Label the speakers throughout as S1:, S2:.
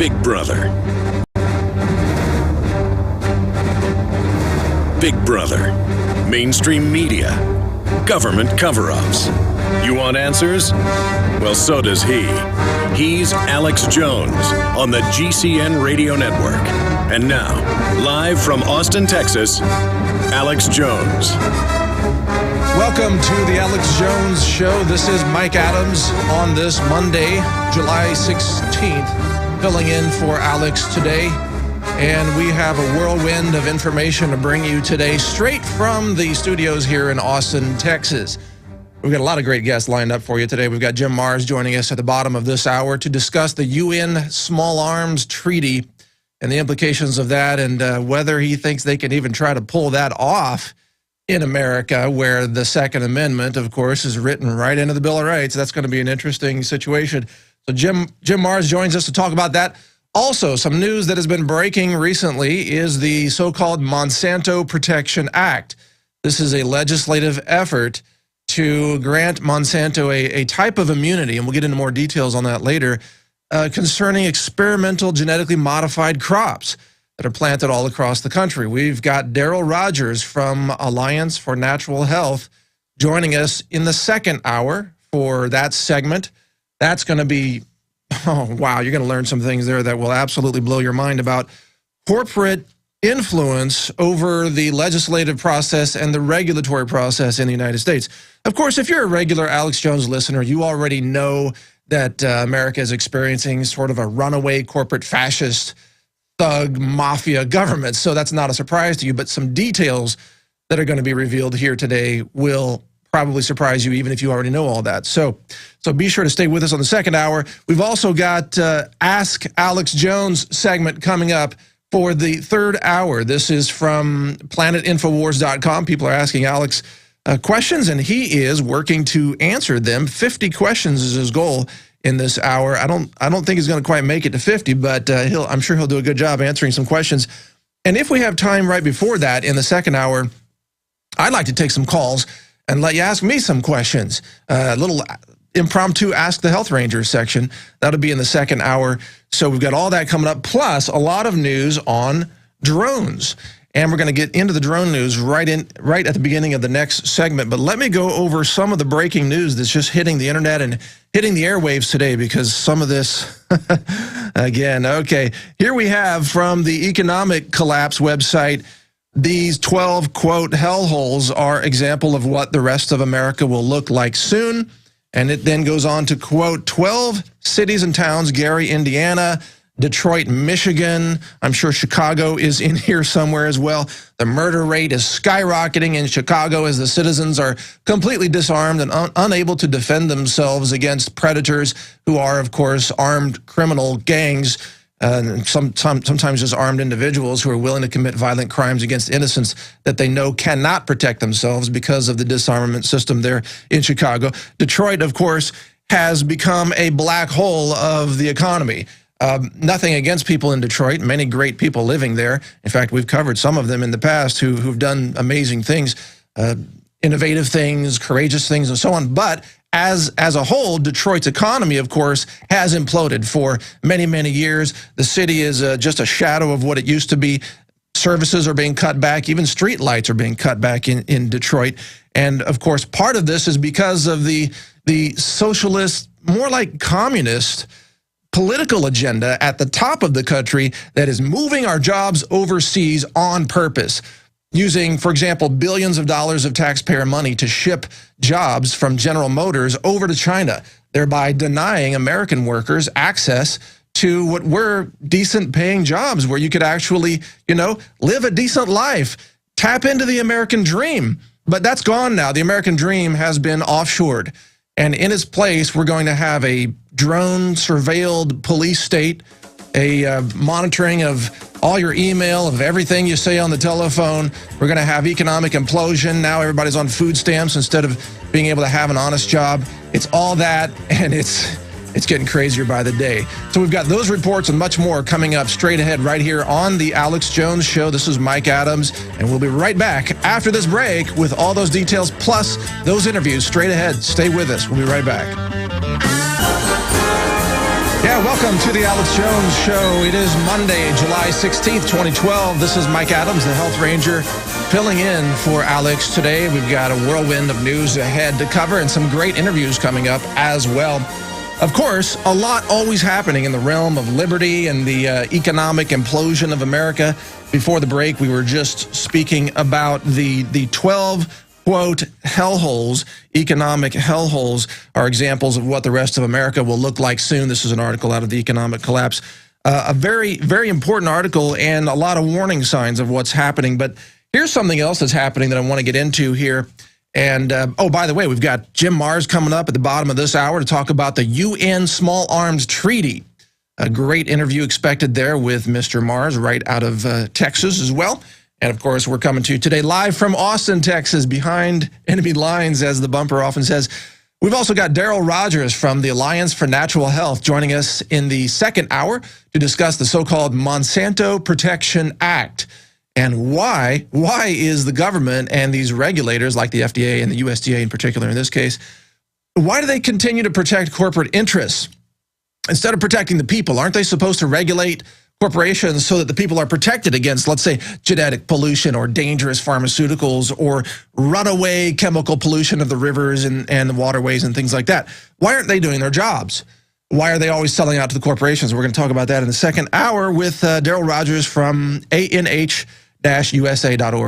S1: Big Brother. Big Brother. Mainstream media. Government cover-ups. You want answers? Well, so does he. He's Alex Jones on the GCN Radio Network. And now, live from Austin, Texas, Alex Jones.
S2: Welcome to the Alex Jones Show. This is Mike Adams on this Monday, July 16th, filling in for Alex today. And we have a whirlwind of information to bring you today, straight from the studios here in Austin, Texas. We've got a lot of great guests lined up for you today. We've got Jim Marrs joining us at the bottom of this hour to discuss the UN Small Arms Treaty and the implications of that, and whether he thinks they can even try to pull that off in America, where the Second Amendment, of course, is written right into the Bill of Rights. That's going to be an interesting situation. So Jim Marrs joins us to talk about that. Also, some news that has been breaking recently is the so-called Monsanto Protection Act. This is a legislative effort to grant Monsanto a type of immunity, and we'll get into more details on that later, concerning experimental genetically modified crops that are planted all across the country. We've got Darrell Rogers from Alliance for Natural Health joining us in the second hour for that segment. That's going to be, oh, wow, you're going to learn some things there that will absolutely blow your mind about corporate influence over the legislative process and the regulatory process in the United States. Of course, if you're a regular Alex Jones listener, you already know that America is experiencing sort of a runaway corporate fascist thug mafia government. So that's not a surprise to you, but some details that are going to be revealed here today will probably surprise you, even if you already know all that. So be sure to stay with us on the second hour. We've also got Ask Alex Jones segment coming up for the third hour. This is from planetinfowars.com. People are asking Alex questions, and he is working to answer them. 50 questions is his goal in this hour. I don't think he's going to quite make it to 50, but I'm sure he'll do a good job answering some questions. And if we have time right before that in the second hour, I'd like to take some calls and let you ask me some questions. A little impromptu Ask the Health Rangers section. That'll be in the second hour. So we've got all that coming up, plus a lot of news on drones. And we're going to get into the drone news right at the beginning of the next segment. But let me go over some of the breaking news that's just hitting the internet and hitting the airwaves today, because some of this, again, okay. Here we have from the Economic Collapse website, these 12, quote, hellholes are example of what the rest of America will look like soon. And it then goes on to quote, 12 cities and towns, Gary, Indiana, Detroit, Michigan. I'm sure Chicago is in here somewhere as well. The murder rate is skyrocketing in Chicago as the citizens are completely disarmed and unable to defend themselves against predators who are, of course, armed criminal gangs, sometimes just armed individuals who are willing to commit violent crimes against innocents that they know cannot protect themselves because of the disarmament system there in Chicago. Detroit, of course, has become a black hole of the economy. Nothing against people in Detroit, many great people living there. In fact, we've covered some of them in the past who've done amazing things, innovative things, courageous things, and so on. But as a whole, Detroit's economy, of course, has imploded for many, many years. The city is just a shadow of what it used to be. Services are being cut back. Even street lights are being cut back in Detroit. And, of course, part of this is because of the socialist, more like communist, political agenda at the top of the country that is moving our jobs overseas on purpose, using, for example, billions of dollars of taxpayer money to ship jobs from General Motors over to China, thereby denying American workers access to what were decent paying jobs where you could actually, live a decent life, tap into the American dream. But that's gone now. The American dream has been offshored. And in its place, we're going to have a drone surveilled police state, a monitoring of all your email, of everything you say on the telephone. We're going to have economic implosion. Now everybody's on food stamps instead of being able to have an honest job. It's all that, and it's getting crazier by the day. So we've got those reports and much more coming up straight ahead right here on the Alex Jones Show. This is Mike Adams, and we'll be right back after this break with all those details, plus those interviews straight ahead. Stay with us. We'll be right back. Yeah, welcome to the Alex Jones Show. It is Monday, July 16th, 2012. This is Mike Adams, the Health Ranger, filling in for Alex today. We've got a whirlwind of news ahead to cover and some great interviews coming up as well. Of course, a lot always happening in the realm of liberty and the economic implosion of America. Before the break, we were just speaking about the 12 quote, hellholes, economic hellholes are examples of what the rest of America will look like soon. This is an article out of the Economic Collapse. A very, very important article and a lot of warning signs of what's happening. But here's something else that's happening that I want to get into here. And, oh, by the way, we've got Jim Marrs coming up at the bottom of this hour to talk about the UN Small Arms Treaty. A great interview expected there with Mr. Marrs right out of Texas as well. And, of course, we're coming to you today live from Austin, Texas, behind enemy lines, as the bumper often says. We've also got Darrell Rogers from the Alliance for Natural Health joining us in the second hour to discuss the so-called Monsanto Protection Act. And why is the government and these regulators, like the FDA and the USDA in particular in this case, why do they continue to protect corporate interests instead of protecting the people? Aren't they supposed to regulate corporations so that the people are protected against, let's say, genetic pollution or dangerous pharmaceuticals or runaway chemical pollution of the rivers and the waterways and things like that? Why aren't they doing their jobs? Why are they always selling out to the corporations? We're going to talk about that in the second hour with Darrell Rogers from ANH-USA.org.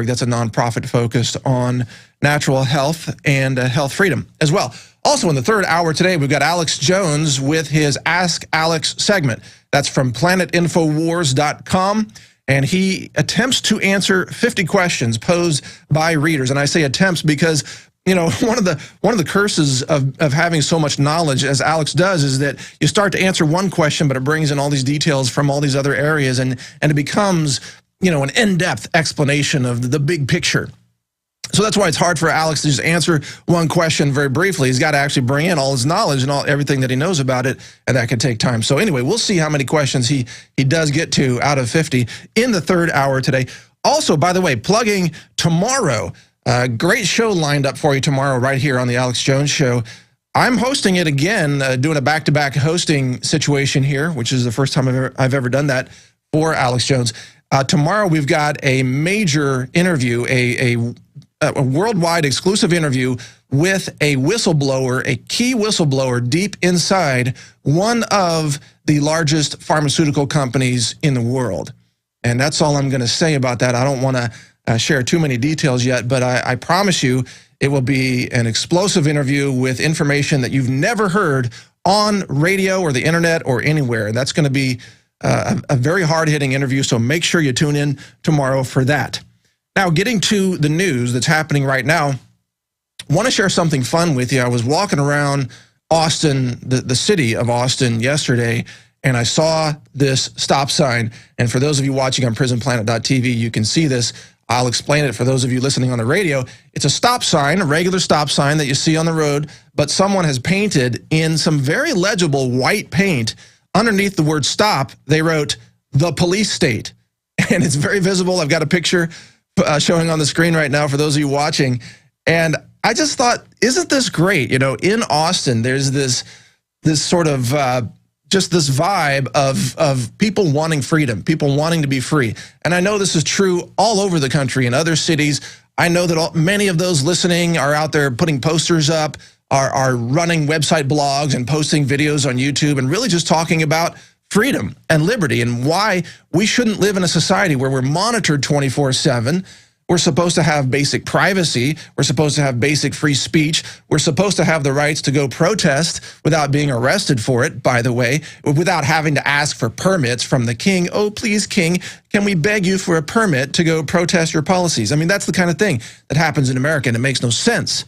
S2: That's a nonprofit focused on natural health and health freedom as well. Also in the third hour today, we've got Alex Jones with his Ask Alex segment. That's from planetinfowars.com, and he attempts to answer 50 questions posed by readers. And I say attempts because, you know, one of the curses of having so much knowledge as Alex does is that you start to answer one question, but it brings in all these details from all these other areas, and it becomes, you know, an in-depth explanation of the big picture. So that's why it's hard for Alex to just answer one question very briefly. He's got to actually bring in all his knowledge and everything that he knows about it, and that can take time. So anyway, we'll see how many questions he does get to out of 50 in the third hour today. Also, by the way, plugging tomorrow, great show lined up for you tomorrow right here on the Alex Jones Show. I'm hosting it again, doing a back-to-back hosting situation here, which is the first time I've ever done that for Alex Jones. Tomorrow we've got a major interview, a worldwide exclusive interview with a whistleblower, a key whistleblower deep inside one of the largest pharmaceutical companies in the world. And that's all I'm going to say about that. I don't want to share too many details yet, but I promise you it will be an explosive interview with information that you've never heard on radio or the internet or anywhere. And that's going to be a very hard-hitting interview, so make sure you tune in tomorrow for that. Now, getting to the news that's happening right now, I want to share something fun with you. I was walking around Austin, the city of Austin yesterday, and I saw this stop sign. And for those of you watching on prisonplanet.tv, you can see this. I'll explain it for those of you listening on the radio. It's a stop sign, a regular stop sign that you see on the road, but someone has painted in some very legible white paint underneath the word stop. They wrote, "The Police State." And it's very visible. I've got a picture showing on the screen right now for those of you watching. And I just thought, isn't this great? You know, in Austin, there's this sort of just this vibe of people wanting freedom, people wanting to be free. And I know this is true all over the country in other cities. I know that many of those listening are out there putting posters up, are running website blogs and posting videos on YouTube and really just talking about freedom and liberty and why we shouldn't live in a society where we're monitored 24/7. We're supposed to have basic privacy. We're supposed to have basic free speech. We're supposed to have the rights to go protest without being arrested for it, by the way, without having to ask for permits from the king. "Oh, please, king, can we beg you for a permit to go protest your policies?" I mean, that's the kind of thing that happens in America, and it makes no sense.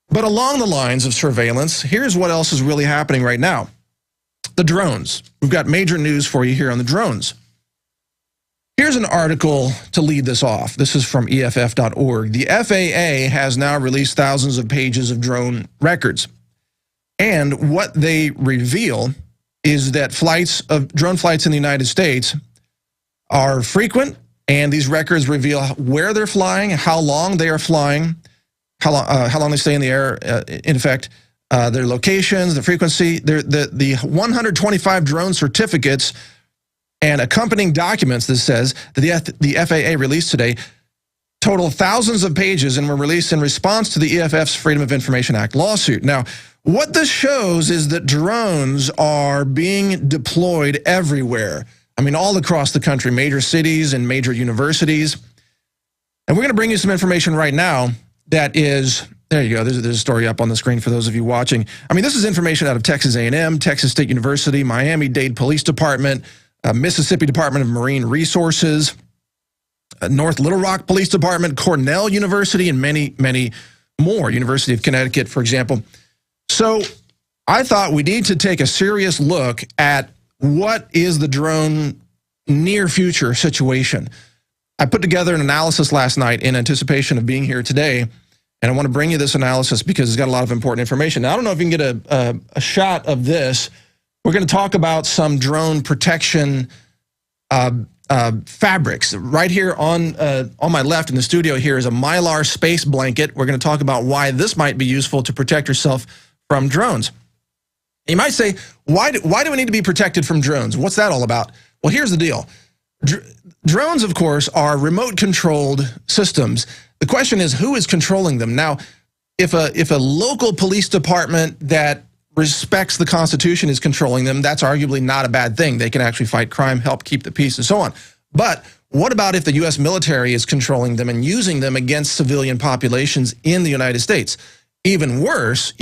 S2: But along the lines of surveillance, here's what else is really happening right now. The drones. We've got major news for you here on the drones. Here's an article to lead this off. This is from EFF.org. The FAA has now released thousands of pages of drone records. And what they reveal is that drone flights in the United States are frequent, and these records reveal where they're flying, how long they are flying, how long they stay in the air, in effect, their locations, the frequency, the 125 drone certificates and accompanying documents that says that the FAA released today total thousands of pages and were released in response to the EFF's Freedom of Information Act lawsuit. Now, what this shows is that drones are being deployed everywhere. I mean, all across the country, major cities and major universities. And we're going to bring you some information right now that is, there you go, there's a story up on the screen for those of you watching. I mean, this is information out of Texas A&M, Texas State University, Miami-Dade Police Department, Mississippi Department of Marine Resources, North Little Rock Police Department, Cornell University, and many, many more. University of Connecticut, for example. So I thought we need to take a serious look at what is the drone near future situation. I put together an analysis last night in anticipation of being here today, and I want to bring you this analysis because it's got a lot of important information. Now, I don't know if you can get a shot of this. We're going to talk about some drone protection fabrics. Right here on my left in the studio here is a Mylar space blanket. We're going to talk about why this might be useful to protect yourself from drones. You might say, why do we need to be protected from drones? What's that all about? Well, here's the deal. Drones, of course, are remote-controlled systems. The question is, who is controlling them? Now, if a local police department that respects the Constitution is controlling them, that's arguably not a bad thing. They can actually fight crime, help keep the peace, and so on. But what about if the U.S. military is controlling them and using them against civilian populations in the United States? Even worse,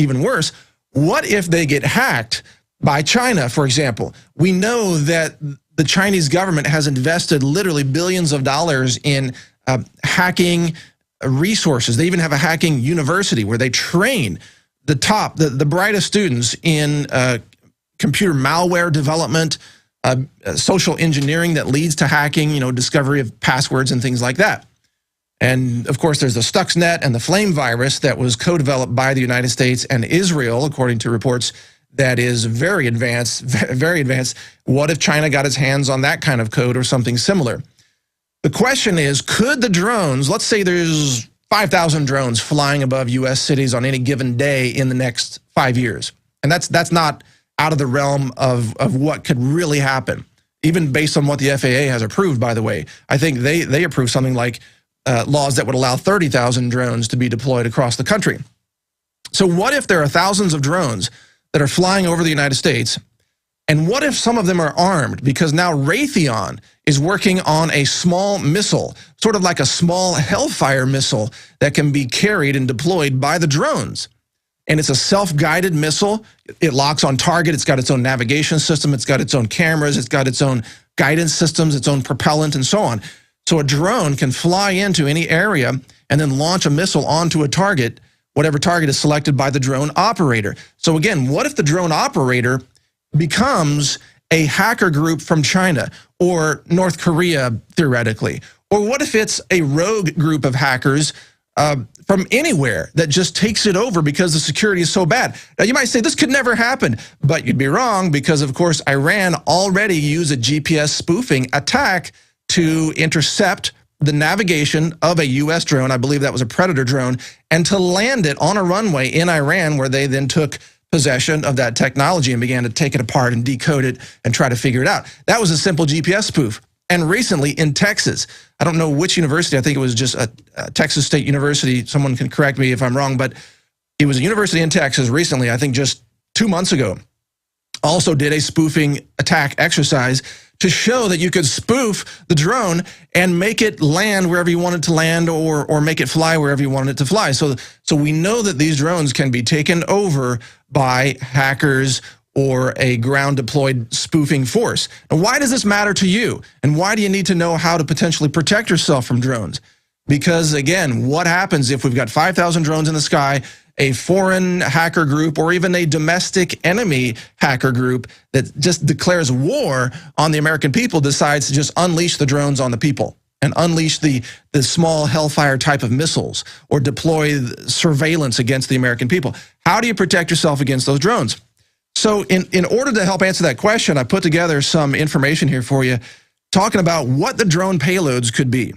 S2: what if they get hacked by China, for example? We know that the Chinese government has invested literally billions of dollars in hacking resources. They even have a hacking university where they train the brightest students in computer malware development, social engineering that leads to hacking, discovery of passwords and things like that. And of course, there's the Stuxnet and the Flame virus that was co-developed by the United States and Israel, according to reports, that is very advanced, very advanced. What if China got its hands on that kind of code or something similar? The question is, could the drones, let's say there's 5,000 drones flying above U.S. cities on any given day in the next 5 years. And that's not out of the realm of what could really happen, even based on what the FAA has approved, by the way. I think they approved something like laws that would allow 30,000 drones to be deployed across the country. So what if there are thousands of drones that are flying over the United States, and what if some of them are armed? Because now Raytheon is working on a small missile, sort of like a small Hellfire missile that can be carried and deployed by the drones. And it's a self-guided missile. It locks on target. It's got its own navigation system. It's got its own cameras. It's got its own guidance systems, its own propellant, and so on. So a drone can fly into any area and then launch a missile onto a target, whatever target is selected by the drone operator. So again, what if the drone operator becomes a hacker group from China or North Korea, theoretically? Or what if it's a rogue group of hackers from anywhere that just takes it over because the security is so bad? Now, you might say this could never happen, but you'd be wrong because, of course, Iran already used a GPS spoofing attack to intercept the navigation of a U.S. drone. I believe that was a Predator drone, and to land it on a runway in Iran, where they then took possession of that technology and began to take it apart and decode it and try to figure it out. That was a simple GPS spoof. And recently in Texas, I don't know which university, I think it was just a Texas State University, someone can correct me if I'm wrong, but it was a university in Texas recently, I think just 2 months ago, also did a spoofing attack exercise to show that you could spoof the drone and make it land wherever you want it to land, or make it fly wherever you want it to fly. So we know that these drones can be taken over by hackers or a ground-deployed spoofing force. Now, why does this matter to you? And why do you need to know how to potentially protect yourself from drones? Because, again, what happens if we've got 5,000 drones in the sky, a foreign hacker group, or even a domestic enemy hacker group that just declares war on the American people, decides to just unleash the drones on the people and unleash the small Hellfire type of missiles or deploy surveillance against the American people? How do you protect yourself against those drones? So in order to help answer that question, I put together some information here for you talking about what the drone payloads could be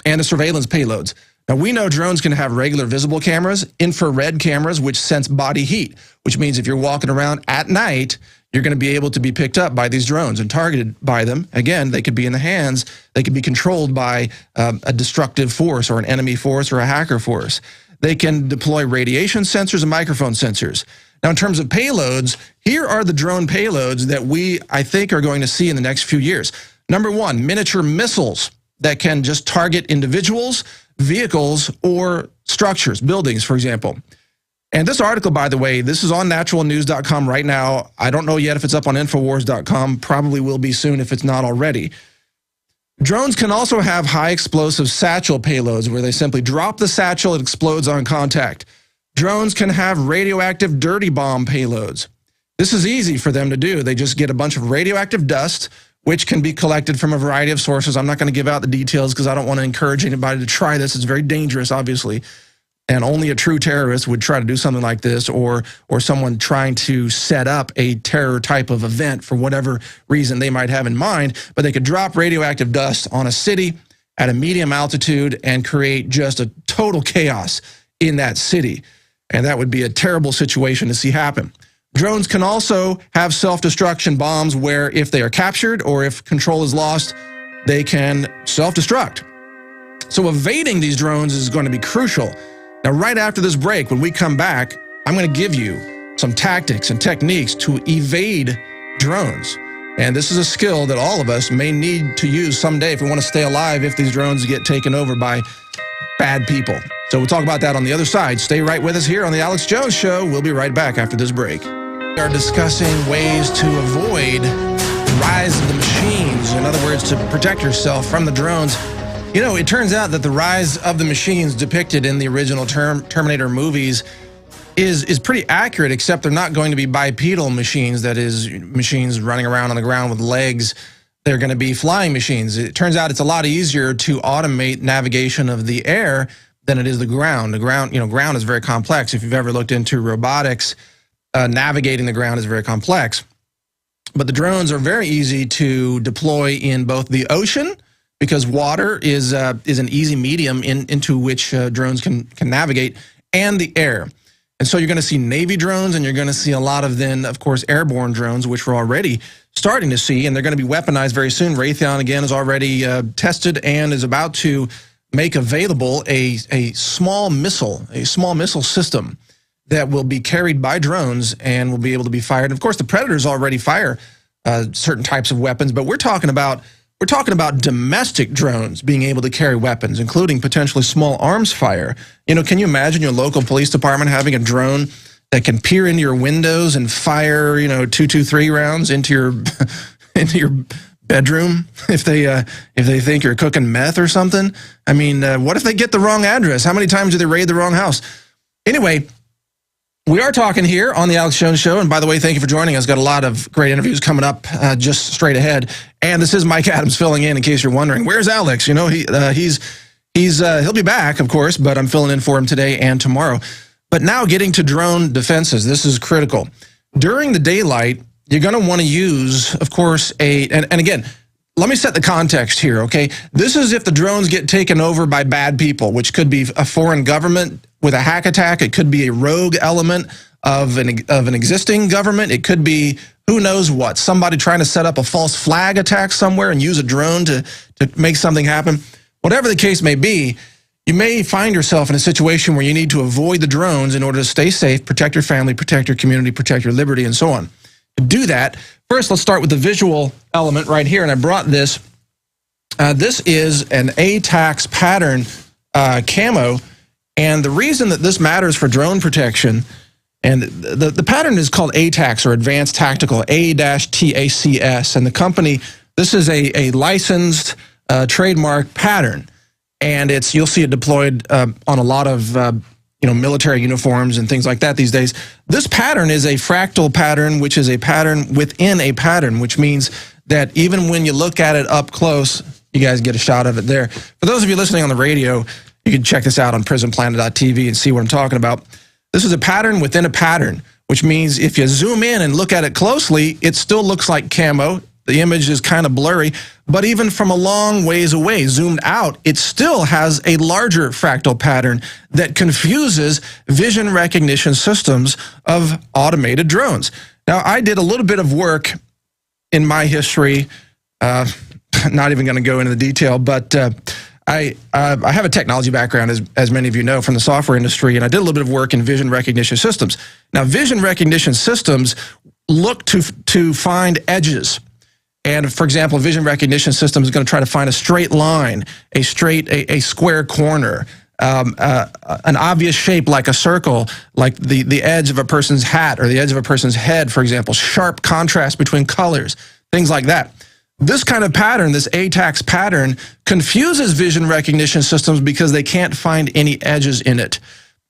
S2: and the surveillance payloads. Now, we know drones can have regular visible cameras, infrared cameras, which sense body heat, which means if you're walking around at night, you're going to be able to be picked up by these drones and targeted by them. Again, they could be in the hands. They could be controlled by a destructive force or an enemy force or a hacker force. They can deploy radiation sensors and microphone sensors. Now, in terms of payloads, here are the drone payloads that I think, are going to see in the next few years. Number one, miniature missiles that can just target individuals, vehicles, or structures, buildings, for example. And this article, by the way, this is on naturalnews.com right now. I don't know yet if it's up on infowars.com. Probably will be soon if it's not already. Drones can also have high explosive satchel payloads where they simply drop the satchel, it explodes on contact. Drones can have radioactive dirty bomb payloads. This is easy for them to do. They just get a bunch of radioactive dust, which can be collected from a variety of sources. I'm not going to give out the details because I don't want to encourage anybody to try this. It's very dangerous, obviously. And only a true terrorist would try to do something like this, or someone trying to set up a terror type of event for whatever reason they might have in mind. But they could drop radioactive dust on a city at a medium altitude and create just a total chaos in that city. And that would be a terrible situation to see happen. Drones can also have self-destruction bombs where if they are captured or if control is lost, they can self-destruct. So evading these drones is going to be crucial. Now, right after this break, when we come back, I'm going to give you some tactics and techniques to evade drones. And this is a skill that all of us may need to use someday if we want to stay alive if these drones get taken over by bad people. So we'll talk about that on the other side. Stay right with us here on The Alex Jones Show. We'll be right back after this break. We are discussing ways to avoid the rise of the machines. In other words, to protect yourself from the drones. You know, it turns out that the rise of the machines depicted in the original Terminator movies is pretty accurate, except they're not going to be bipedal machines, that is, machines running around on the ground with legs. They're going to be flying machines. It turns out it's a lot easier to automate navigation of the air than it is the ground. The ground, ground is very complex. If you've ever looked into robotics, navigating the ground is very complex. But the drones are very easy to deploy in both the ocean, because water is an easy medium into which drones can navigate, and the air. And so you're going to see Navy drones, and you're going to see a lot of then, of course, airborne drones, which we're already starting to see, and they're going to be weaponized very soon. Raytheon, again, is already tested and is about to make available a small missile system that will be carried by drones and will be able to be fired. And of course, the Predators already fire certain types of weapons, but we're talking about domestic drones being able to carry weapons, including potentially small arms fire. Can you imagine your local police department having a drone that can peer into your windows and fire, 223 rounds into your bedroom if they think you're cooking meth or something? I mean, what if they get the wrong address? How many times do they raid the wrong house? Anyway, we are talking here on the Alex Jones Show, and by the way, thank you for joining us. Got a lot of great interviews coming up just straight ahead. And this is Mike Adams filling in case you're wondering, where's Alex? He'll be back, of course, but I'm filling in for him today and tomorrow. But now getting to drone defenses, this is critical. During the daylight, you're going to want to use, of course, and again, let me set the context here, okay? This is if the drones get taken over by bad people, which could be a foreign government with a hack attack. It could be a rogue element of an existing government. It could be who knows what, somebody trying to set up a false flag attack somewhere and use a drone to make something happen. Whatever the case may be, you may find yourself in a situation where you need to avoid the drones in order to stay safe, protect your family, protect your community, protect your liberty, and so on. To do that, first let's start with the visual element right here, and I brought this. This is an ATAX pattern camo, and the reason that this matters for drone protection, and the pattern is called ATAX, or Advanced Tactical, A-TACS, and the company, this is a licensed trademark pattern, and you'll see it deployed on a lot of military uniforms and things like that these days. This pattern is a fractal pattern, which is a pattern within a pattern, which means that even when you look at it up close, you guys get a shot of it there. For those of you listening on the radio, you can check this out on prisonplanet.tv and see what I'm talking about. This is a pattern within a pattern, which means if you zoom in and look at it closely, it still looks like camo. the image is kind of blurry, but even from a long ways away, zoomed out, it still has a larger fractal pattern that confuses vision recognition systems of automated drones. Now, I did a little bit of work in my history, not even going to go into the detail, but I have a technology background, as many of you know, from the software industry, and I did a little bit of work in vision recognition systems. Now, vision recognition systems look to find edges. And for example, a vision recognition system is going to try to find a straight line, a square corner, an obvious shape like a circle, like the edge of a person's hat or the edge of a person's head, for example, sharp contrast between colors, things like that. This kind of pattern, this ATAX pattern, confuses vision recognition systems because they can't find any edges in it.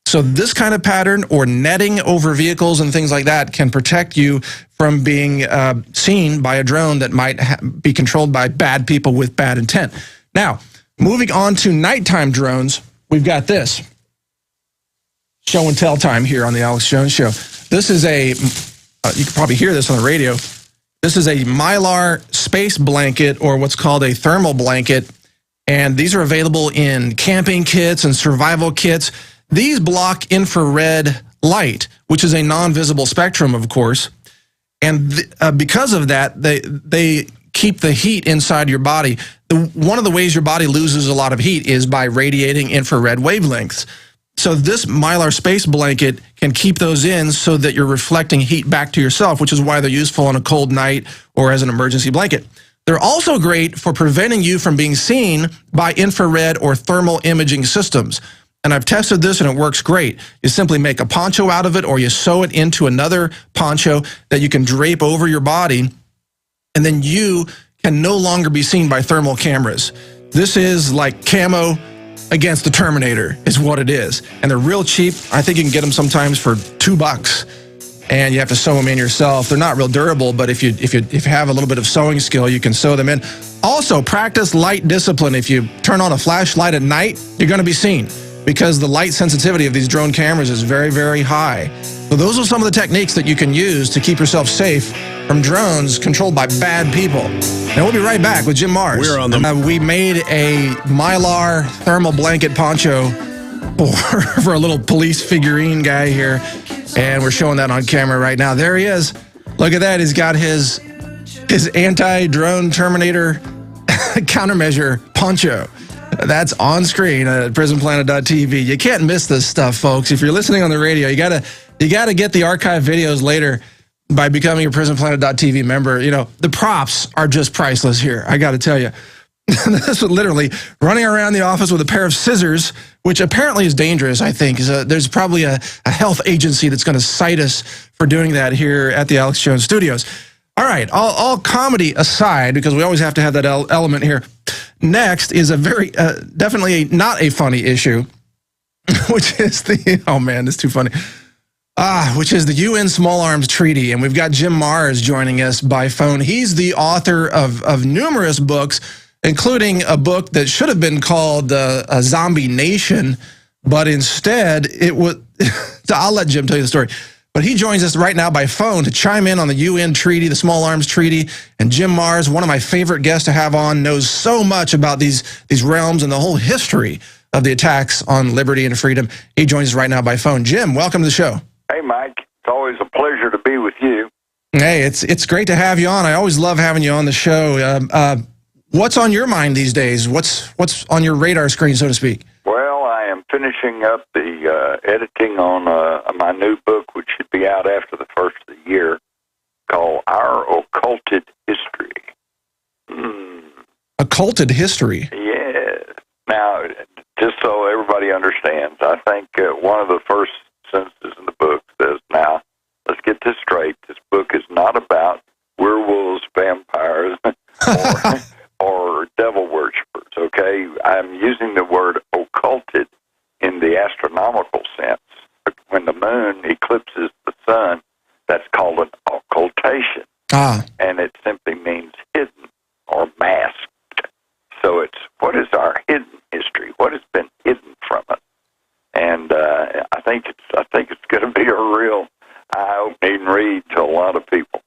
S2: So this kind of pattern or netting over vehicles and things like that can protect you from being seen by a drone that might be controlled by bad people with bad intent. Now, moving on to nighttime drones, we've got this. Show and tell time here on the Alex Jones Show. This is you can probably hear this on the radio. This is a Mylar space blanket, or what's called a thermal blanket, and these are available in camping kits and survival kits. These block infrared light, which is a non-visible spectrum, of course, and because of that, they keep the heat inside your body. One of the ways your body loses a lot of heat is by radiating infrared wavelengths. So this Mylar space blanket can keep those in so that you're reflecting heat back to yourself, which is why they're useful on a cold night or as an emergency blanket. They're also great for preventing you from being seen by infrared or thermal imaging systems. And I've tested this and it works great. You simply make a poncho out of it, or you sew it into another poncho that you can drape over your body, and then you can no longer be seen by thermal cameras. This is like camo against the Terminator is what it is. And they're real cheap. I think you can get them sometimes for $2, and you have to sew them in yourself. They're not real durable, but if you have a little bit of sewing skill, you can sew them in. Also, practice light discipline. If you turn on a flashlight at night, you're going to be seen, because the light sensitivity of these drone cameras is very, very high. So those are some of the techniques that you can use to keep yourself safe from drones controlled by bad people. And we'll be right back with Jim Mars.
S1: We're on the...
S2: we made a Mylar thermal blanket poncho for a little police figurine guy here, and we're showing that on camera right now. There he is. Look at that. He's got his anti-drone Terminator countermeasure poncho. That's on screen at prisonplanet.tv. You can't miss this stuff, folks. If you're listening on the radio, you gotta get the archive videos later by becoming a prisonplanet.tv member. You know, the props are just priceless here, I got to tell you. This was literally running around the office with a pair of scissors, which apparently is dangerous, I think. There's probably a health agency that's going to cite us for doing that here at the Alex Jones Studios. All right, all comedy aside, because we always have to have that element here. Next is a very, definitely not a funny issue, which is oh man, it's too funny. Which is the UN Small Arms Treaty, and we've got Jim Mars joining us by phone. He's the author of numerous books, including a book that should have been called A Zombie Nation, but instead it was, so I'll let Jim tell you the story. But he joins us right now by phone to chime in on the UN Treaty, the Small Arms Treaty. And Jim Mars, one of my favorite guests to have on, knows so much about these realms and the whole history of the attacks on liberty and freedom. He joins us right now by phone. Jim, welcome to the show.
S3: Hey, Mike. It's always a pleasure to be with you.
S2: Hey, it's great to have you on. I always love having you on the show. What's on your mind these days? What's on your radar screen, so to speak?
S3: Well, I am finishing up the editing on my new book, which should be out after the first of the year, called Our Occulted History.
S2: Occulted history?
S3: Yeah. Now, just so everybody understands, I think one of the first sentences in the book says, now, let's get this straight. This book is not about werewolves, vampires, or devil worshippers, okay? I'm using the word occulted in the astronomical sense. When the moon eclipses the sun, that's called an occultation. And it simply means hidden or masked. So it's, what is our hidden history? What has been hidden from us? And I think it's going to be a real eye-opening read to a lot of people.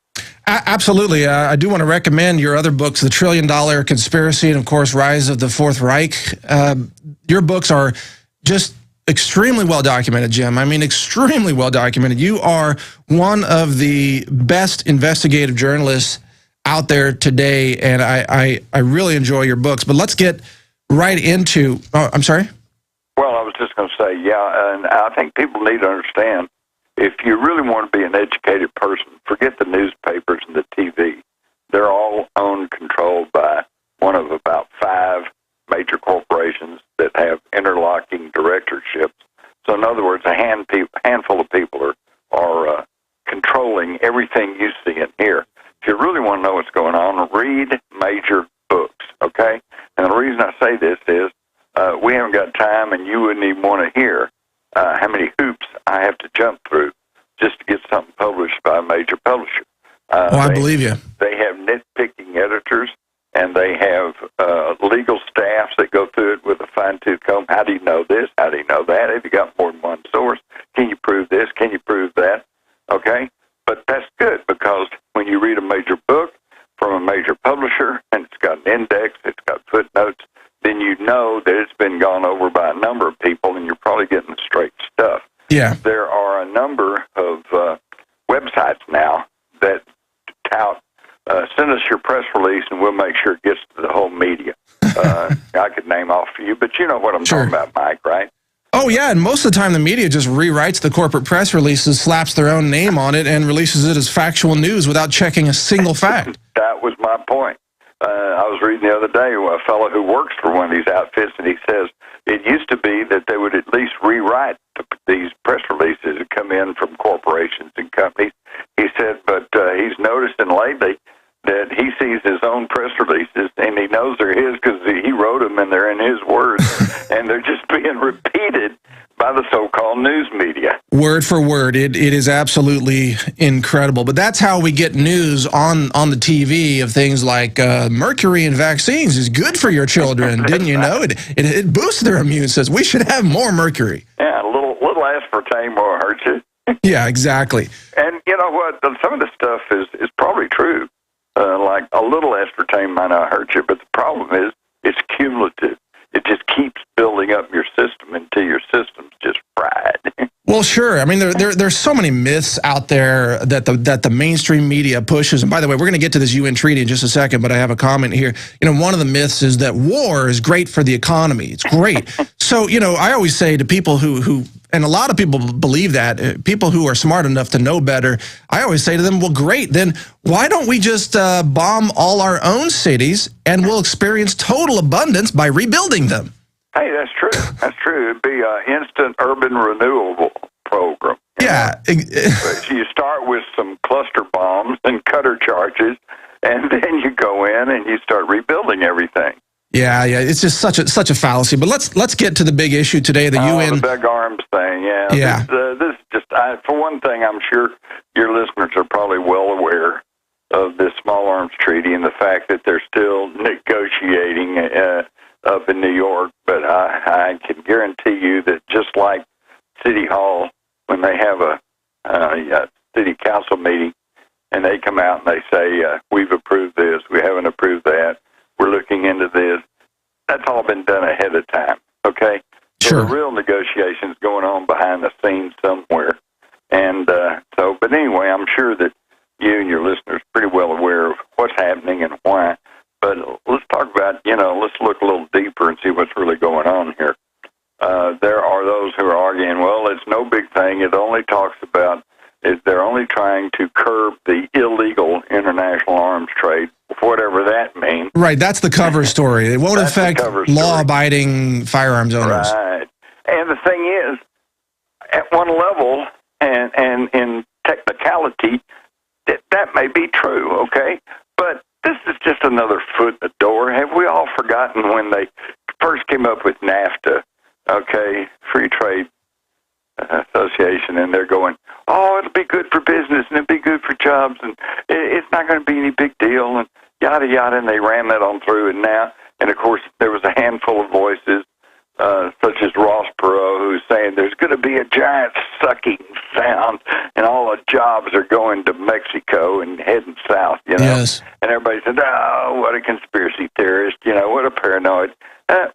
S2: Absolutely. I do want to recommend your other books, The $1 Trillion Conspiracy and, of course, Rise of the Fourth Reich. Your books are just extremely well documented, Jim. I mean, extremely well documented. You are one of the best investigative journalists out there today, and I really enjoy your books. But let's get right into, I'm sorry?
S3: Well, I was just going to say, yeah, and I think people need to understand, if you really want to be an educated person, forget the newspapers and the TV. They're all owned, controlled by one of about 5 major corporations that have interlocking directorships. So in other words, a handful of people are controlling everything you see and hear. If you really want to know what's going on, read major books, okay? And the reason I say this is we haven't got time, and you wouldn't even want to hear how many hoops I have to jump through just to get something published by a major publisher.
S2: I believe you.
S3: They have nitpicking editors, and they have legal staffs that go through it with a fine-tooth comb. How do you know this? How do you know that? Have you got more than one source? Can you prove this? Can you prove that? Okay? But that's good, because when you read a major book from a major publisher, and it's got an index, it's got footnotes, then you know that it's been gone over by a number of people, and you're probably getting the straight stuff.
S2: Yeah.
S3: There are a number of websites now that tout, send us your press release and we'll make sure it gets to the whole media. I could name off for you, but you know what I'm talking about, Mike, right?
S2: Oh, yeah, and most of the time the media just rewrites the corporate press releases, slaps their own name on it, and releases it as factual news without checking a single fact.
S3: That was my point. I was reading the other day a fellow who works for one of these outfits, and he says it used to be that they would at least rewrite these press releases that come in from corporations and companies. He said, but he's noticing lately that he sees his own press releases, and he knows they're his because he wrote them, and they're in his words, and they're just being repeated by the so-called news media.
S2: Word for word. It is absolutely incredible. But that's how we get news on the TV of things like mercury in vaccines is good for your children. Didn't you know? It boosts their immune system. We should have more mercury.
S3: Yeah, a little aspartame will hurt you.
S2: Yeah, exactly.
S3: And you know what? Some of the stuff is probably true. Like a little aspartame might not hurt you, but the problem is it's cumulative. It just keeps building up your system until your system's just fried.
S2: Well, sure. I mean, there's so many myths out there that the mainstream media pushes. And by the way, we're going to get to this UN treaty in just a second, but I have a comment here. You know, one of the myths is that war is great for the economy. It's great. So, you know, I always say to people who and a lot of people believe that, people who are smart enough to know better, I always say to them, well, great, then why don't we just bomb all our own cities and we'll experience total abundance by rebuilding them?
S3: Hey, that's true. That's true. It'd be an instant urban renewal program.
S2: Yeah.
S3: You start with some cluster bombs and cutter charges, and then you go in and you start rebuilding everything.
S2: Yeah, it's just such a fallacy. But let's get to the big issue today. The UN,
S3: the big arms thing. Yeah.
S2: Yeah.
S3: This just for one thing, I'm sure your listeners are probably well aware of this small arms treaty and the fact that they're still negotiating up in New York. But I can guarantee you that just like City Hall, when they have a city council meeting and they come out and they say, we've approved this, we haven't approved that, we're looking into this, that's all been done ahead of time, okay?
S2: Sure.
S3: So the real negotiations going on behind the scenes somewhere. And but anyway, I'm sure that you and your listeners are pretty well aware of what's happening and why. But let's talk about, let's look a little deeper and see what's really going on here. There are those who are arguing, well, it's no big thing. It only talks about, they're only trying to curb the illegal international arms trade, whatever that means.
S2: Right, that's the cover story. It won't affect law-abiding firearms owners.
S3: Right. And the thing is, at one level and in technicality, that may be true, okay? But this is just another foot in the door. Have we all forgotten when they first came up with NAFTA, okay, Free Trade Association, and they're going, oh, it'll be good for business and it'll be good for jobs and it's not going to be any big deal and yada, yada, and they ran that on through. And now, and of course, there was a handful of voices, such as Ross Perot, who saying there's going to be a giant sucking sound, and all the jobs are going to Mexico and heading south,
S2: Yes.
S3: And everybody said, oh, what a conspiracy theorist, what a paranoid.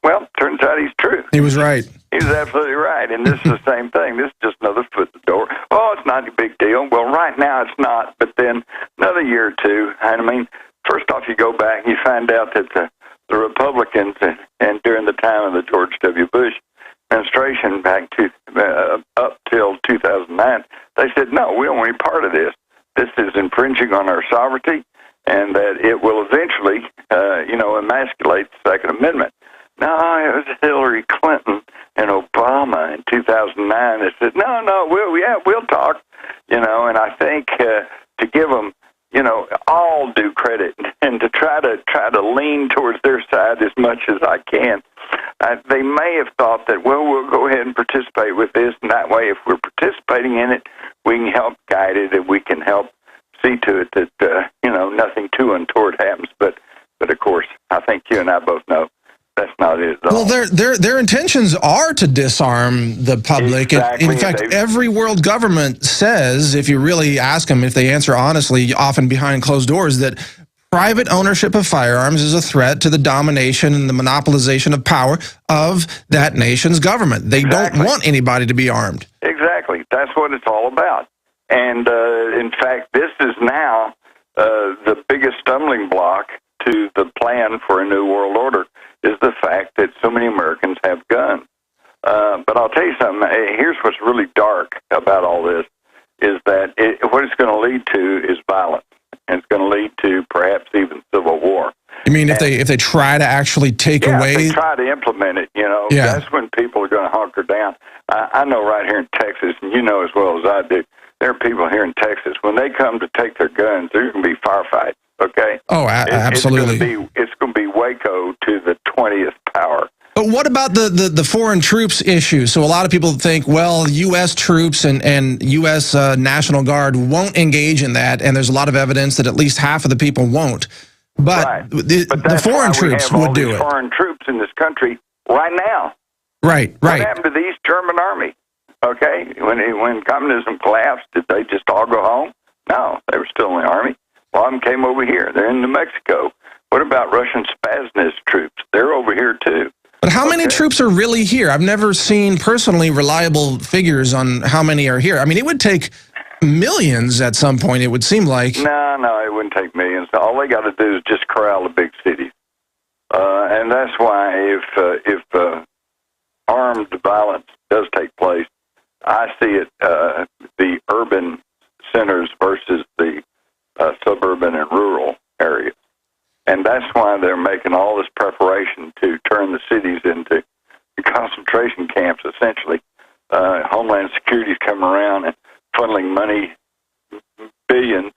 S3: Well, turns out he's true.
S2: He was right.
S3: He was absolutely right, and this is the same thing. This is just another foot in the door. Oh, it's not a big deal. Well, right now it's not, but then another year or two, I mean, first off, you go back and you find out that the Republicans, and during the time of the George W. Bush administration back to up till 2009, they said, no, we don't want any part of this. This is infringing on our sovereignty, and that it will eventually, emasculate the Second Amendment. No, it was Hillary Clinton and Obama in 2009 that said, no, we'll talk, and I think to give them, all due credit and to try to lean towards their side as much as I can. They may have thought that, well, we'll go ahead and participate with this, and that way, if we're participating in it, we can help guide it, and we can help see to it that nothing too untoward happens. But of course, I think you and I both know that's not it at all.
S2: Well, their intentions are to disarm the public.
S3: Exactly.
S2: In fact, every world government says, if you really ask them, if they answer honestly, often behind closed doors, that private ownership of firearms is a threat to the domination and the monopolization of power of that nation's government. They don't want anybody to be armed.
S3: Exactly. That's what it's all about. And in fact, this is now the biggest stumbling block to the plan for a new world order, is the fact that so many Americans have guns. But I'll tell you something. Here's what's really dark about all this, is that what it's going to lead to is violence. And it's going to lead to perhaps even civil war.
S2: You mean if they try to actually take away?
S3: If they try to implement it, that's when people are going to hunker down. I know right here in Texas, and you know as well as I do, there are people here in Texas, when they come to take their guns, there's going to be firefights, okay?
S2: Oh, absolutely.
S3: It's going to be Waco to the 20th power.
S2: But what about the foreign troops issue? So a lot of people think, well, U.S. troops and U.S. National Guard won't engage in that, and there's a lot of evidence that at least half of the people won't. But,
S3: right.
S2: the foreign troops would do it.
S3: Foreign troops in this country right now.
S2: Right.
S3: What happened to the East German army? Okay, when communism collapsed, did they just all go home? No, they were still in the army. A lot of them came over here. They're in New Mexico. What about Russian Spasnist troops? They're over here too.
S2: But how many troops are really here? I've never seen personally reliable figures on how many are here. I mean, it would take millions at some point, it would seem like.
S3: No, it wouldn't take millions. All they got to do is just corral the big cities. And that's why if armed violence does take place, I see it, the urban centers versus the suburban and rural areas. And that's why they're making all this preparation to turn the cities into concentration camps, essentially. Homeland Security's coming around and funneling money, billions,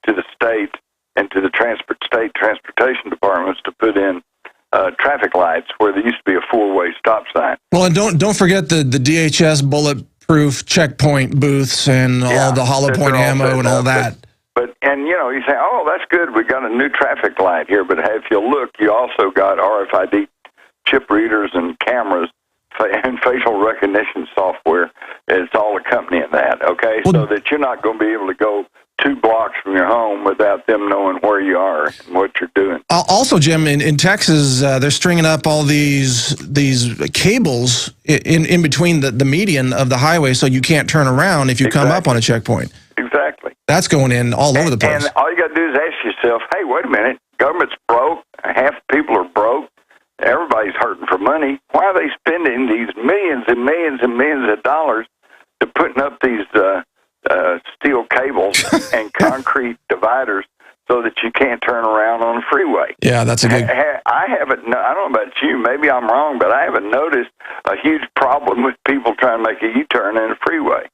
S3: to the state and to the state transportation departments to put in traffic lights where there used to be a four-way stop sign.
S2: Well, and don't forget the DHS bulletproof checkpoint booths and all the hollow point ammo and all that.
S3: But you say, oh, that's good. We got a new traffic light here. But if you look, you also got RFID chip readers and cameras and facial recognition software. It's all accompanying that, okay? So that you're not going to be able to go 2 blocks from your home without them knowing where you are and what you're doing.
S2: Also, Jim, in Texas, they're stringing up all these cables in between the median of the highway so you can't turn around if you come up on a checkpoint.
S3: Exactly.
S2: That's going in all over the place.
S3: And all you got to do is ask yourself, hey, wait a minute, government's broke, half the people are broke, everybody's hurting for money. Why are they spending these millions and millions and millions of dollars to putting up these steel cables and concrete dividers so that you can't turn around on the freeway?
S2: Yeah, that's a good...
S3: I don't know about you, maybe I'm wrong, but I haven't noticed a huge problem with people trying to make a U-turn in the freeway.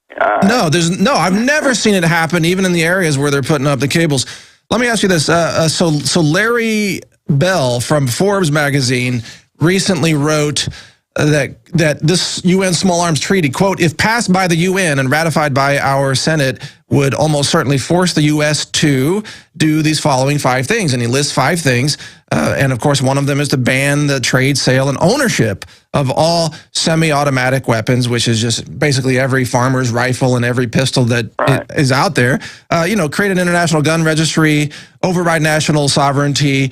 S2: No, I've never seen it happen, even in the areas where they're putting up the cables. Let me ask you this. So Larry Bell from Forbes magazine recently wrote that this UN Small Arms Treaty, quote, if passed by the UN and ratified by our Senate, would almost certainly force the U.S. to do these following 5 things. And he lists 5 things. And, of course, one of them is to ban the trade, sale, and ownership of all semi-automatic weapons, which is just basically every farmer's rifle and every pistol that is out there. Create an international gun registry, override national sovereignty,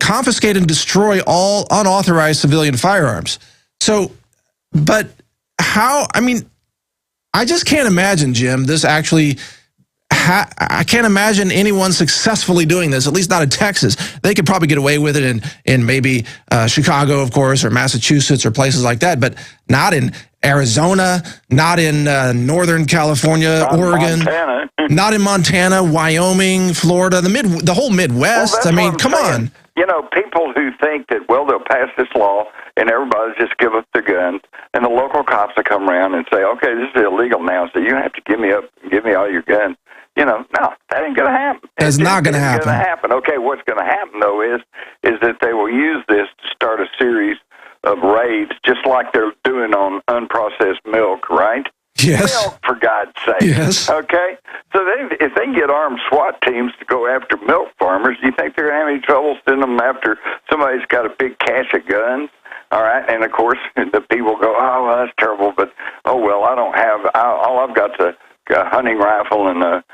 S2: confiscate and destroy all unauthorized civilian firearms. So, but how, I just can't imagine, Jim, this actually, I can't imagine anyone successfully doing this, at least not in Texas. They could probably get away with it in maybe Chicago, of course, or Massachusetts or places like that, but not in Arizona, not in Northern California, not Oregon, Montana. Not in Montana, Wyoming, Florida, the whole Midwest.
S3: Well,
S2: come on.
S3: People who think that, they'll pass this law and everybody just give up their guns, and the local cops will come around and say, okay, this is illegal now, so you have to give me all your guns. No, that ain't going to happen.
S2: That's not going to happen.
S3: Okay, what's going to happen, though, is that they will use this to start a series of raids, just like they're doing on unprocessed milk, right?
S2: Yes.
S3: Milk, for God's sake.
S2: Yes.
S3: Okay? So if they can get armed SWAT teams to go after milk farmers, do you think they're going to have any trouble sending them after somebody's got a big cache of guns? All right? And, of course, the people go, oh, well, that's terrible, but, I don't have, all I've got is a hunting rifle and a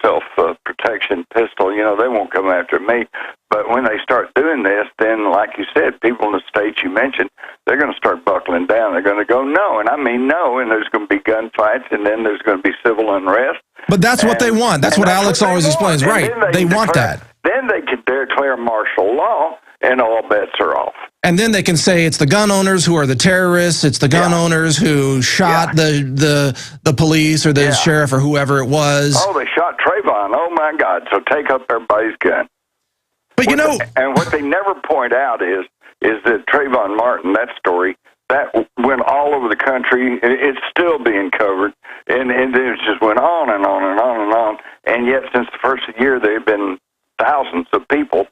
S3: self-protection pistol. They won't come after me. But when they start doing this, then, like you said, people in the states you mentioned, they're going to start buckling down. They're going to go, no, and I mean no, and there's going to be gunfights, and then there's going to be civil unrest.
S2: But that's what they want. That's what Alex always explains. Right. They want that.
S3: Then they can declare martial law, and all bets are off.
S2: And then they can say it's the gun owners who are the terrorists. It's the gun owners who shot the police or the sheriff or whoever it was.
S3: Oh, they shot Trayvon. Oh, my God. So take up everybody's gun.
S2: But,
S3: and what they never point out is that Trayvon Martin, that story, that went all over the country. It's still being covered. And it just went on and on and on and on. And yet, since the first of the year, there have been thousands of people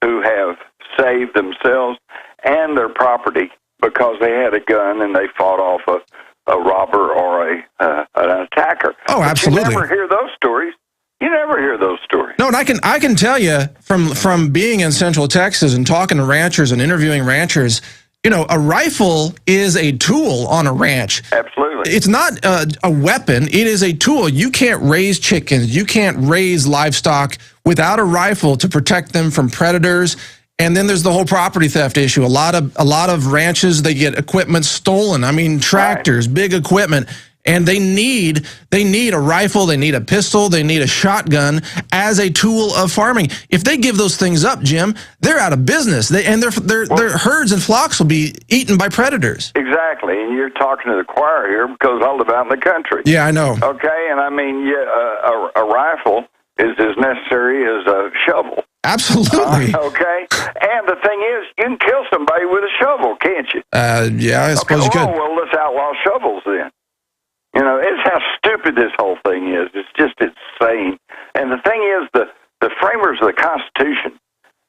S3: who have saved themselves and their property because they had a gun and they fought off a robber or an attacker.
S2: Oh, absolutely.
S3: But you never hear those stories. No,
S2: and I can tell you from being in Central Texas and talking to ranchers and interviewing ranchers, a rifle is a tool on a ranch.
S3: Absolutely.
S2: It's not a weapon. It is a tool. You can't raise chickens. You can't raise livestock without a rifle to protect them from predators. And then there's the whole property theft issue. A lot of ranches, they get equipment stolen. Tractors, big equipment. And they need a rifle, they need a pistol, they need a shotgun as a tool of farming. If they give those things up, Jim, they're out of business. Their herds and flocks will be eaten by predators.
S3: Exactly, and you're talking to the choir here because I live out in the country.
S2: Yeah, I know.
S3: Okay, and a rifle is as necessary as a shovel.
S2: Absolutely.
S3: Okay, and the thing is, you can kill somebody with a shovel, can't you?
S2: Yeah, I suppose you could.
S3: Well, let's outlaw shovels then. It's how stupid this whole thing is. It's just insane. And the thing is, the framers of the Constitution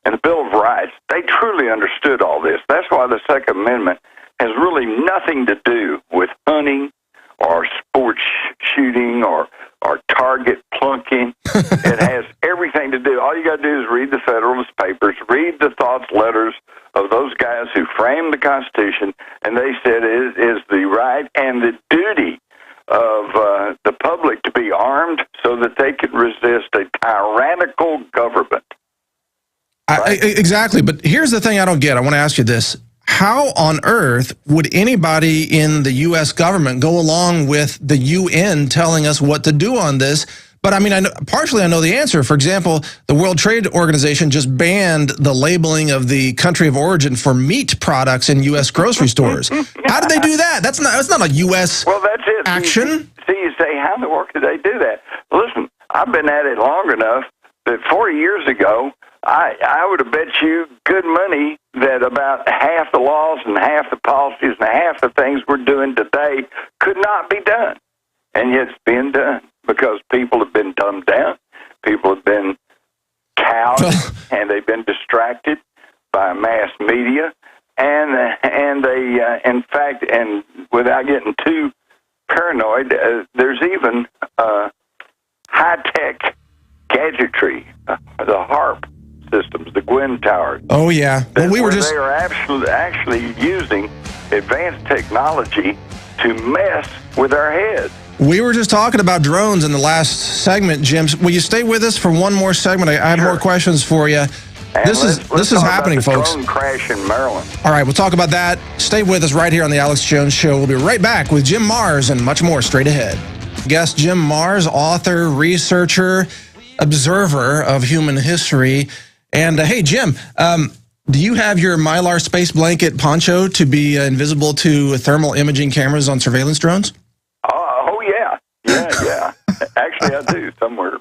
S3: and the Bill of Rights, they truly understood all this. That's why the Second Amendment has really nothing to do with hunting or sports shooting or target plunking. It has everything to do. All you got to do is read the Federalist Papers, read the thoughts, letters of those guys who framed the Constitution, and they said it is the right and the duty of the public to be armed so that they could resist a tyrannical government. Right?
S2: Exactly, but here's the thing I don't get. I want to ask you this. How on earth would anybody in the U.S. government go along with the UN telling us what to do on this? But I know the answer. For example, the World Trade Organization just banned the labeling of the country of origin for meat products in U.S. grocery stores. How did they do that? That's not a U.S.
S3: That's it.
S2: action.
S3: You say, how in the world did they do that? Listen, I've been at it long enough that 40 years ago, I would have bet you good money that about half the laws and half the policies and half the things we're doing today could not be done. And yet it's being done because people have been dumbed down. People have been cowed and they've been distracted by mass media. and they, in fact, and without getting too paranoid, there's even high-tech gadgetry, the HARP systems, the Gwen towers.
S2: Oh, yeah. Well,
S3: they are actually using advanced technology to mess with our heads.
S2: We were just talking about drones in the last segment, Jim. Will you stay with us for one more segment? I have more questions for you.
S3: And
S2: this is happening, folks.
S3: Drone crash in Maryland.
S2: All right, we'll talk about that. Stay with us right here on the Alex Jones Show. We'll be right back with Jim Marrs and much more straight ahead. Guest Jim Marrs, author, researcher, observer of human history. And hey, Jim, do you have your Mylar space blanket poncho to be invisible to thermal imaging cameras on surveillance drones?
S3: Oh, yeah. Yeah. Actually, I do somewhere.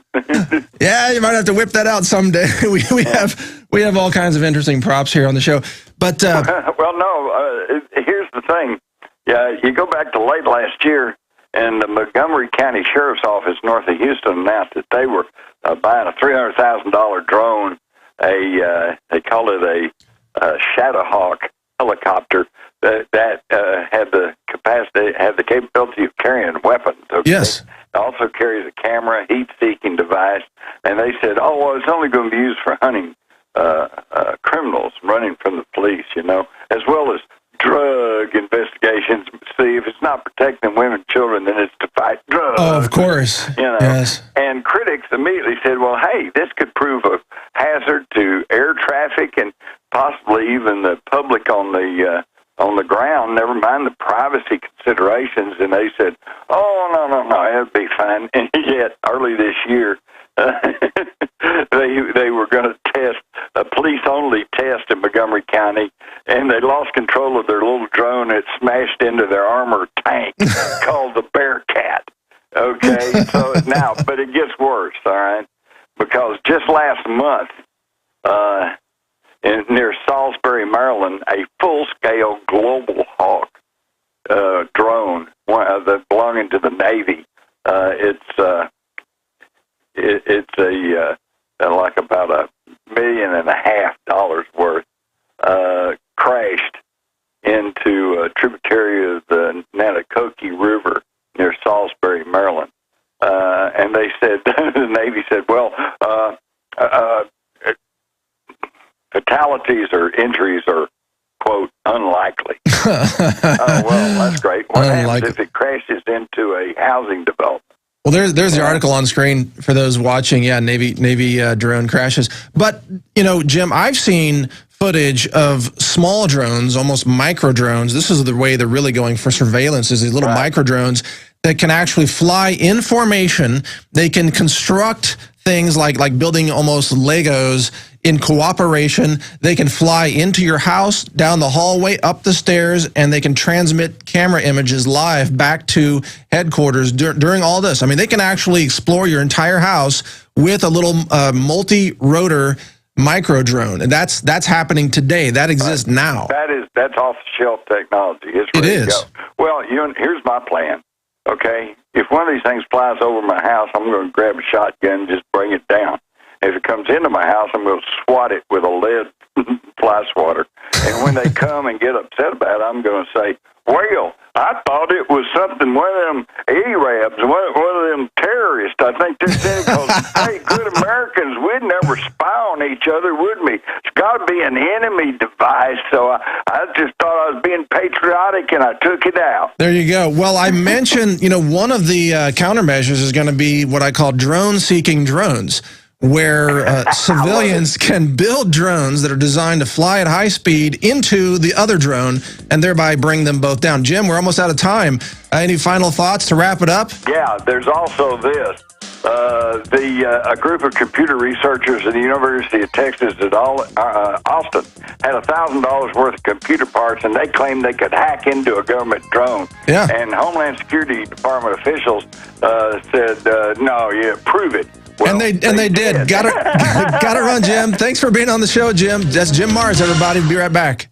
S2: Yeah, you might have to whip that out someday. We have all kinds of interesting props here on the show. But
S3: well, no. Here's the thing. Yeah, you go back to late last year, and the Montgomery County Sheriff's Office north of Houston announced that they were buying a $300,000 drone. They call it a Shadowhawk helicopter that had the capacity, had the capability of carrying weapons. Okay?
S2: Yes.
S3: It also carries a camera, heat-seeking device, and they said, "Oh, well, it's only going to be used for hunting criminals running from the police, as well as drug investigations. See, if it's not protecting women and children, then it's to fight drugs."
S2: Oh, of course. Yes.
S3: And critics immediately said, "Well, hey, this could prove a hazard to air traffic and possibly even the public on the ground, never mind the privacy considerations." And they said, "Oh, no, it'll be fine." And yet, early this year, they were going to test a police-only test in Montgomery County, and they lost control of their little drone. It smashed into their armored tank called the Bearcat. Okay, so now, but it gets worse, all right, because just last month, near Salisbury, Maryland, a full-scale Global Hawk drone that belonging to the Navy. It's like about $1.5 million worth. Crashed into a tributary of the Nanticoke River near Salisbury, Maryland. And they said, the Navy said, well, fatalities or injuries are, quote, unlikely. Oh, well, that's great. What happens if it crashes into a housing development?
S2: Well, there's the article on screen for those watching. Yeah, Navy drone crashes. But, Jim, I've seen footage of small drones, almost micro drones. This is the way they're really going for surveillance, is these little micro drones that can actually fly in formation. They can construct things like building almost Legos in cooperation. They can fly into your house, down the hallway, up the stairs, and they can transmit camera images live back to headquarters during all this. I mean, they can actually explore your entire house with a little multi-rotor micro drone, and that's happening today. That exists now.
S3: That's off-the-shelf technology. It's ready to go. Well, here's my plan. Okay, if one of these things flies over my house, I'm going to grab a shotgun and just bring it down. If it comes into my house, I'm going to swat it with a lead fly swatter. And when they come and get upset about it, I'm going to say, well, I thought it was something, one of them Arabs, one of them terrorists. I think they said, because, hey, good Americans, we'd never spy on each other, would we? It's got to be an enemy device. So I just thought I was being patriotic, and I took it out.
S2: There you go. Well, I mentioned, one of the countermeasures is going to be what I call drone-seeking drones, where civilians can build drones that are designed to fly at high speed into the other drone and thereby bring them both down. Jim, we're almost out of time. Any final thoughts to wrap it up?
S3: Yeah, there's also this. A group of computer researchers at the University of Texas at Austin had $1,000 worth of computer parts, and they claimed they could hack into a government drone.
S2: Yeah.
S3: And Homeland Security Department officials said, no, prove it. Well,
S2: and they did. Got to run, Jim. Thanks for being on the show, Jim. That's Jim Marrs, everybody. We'll be right back.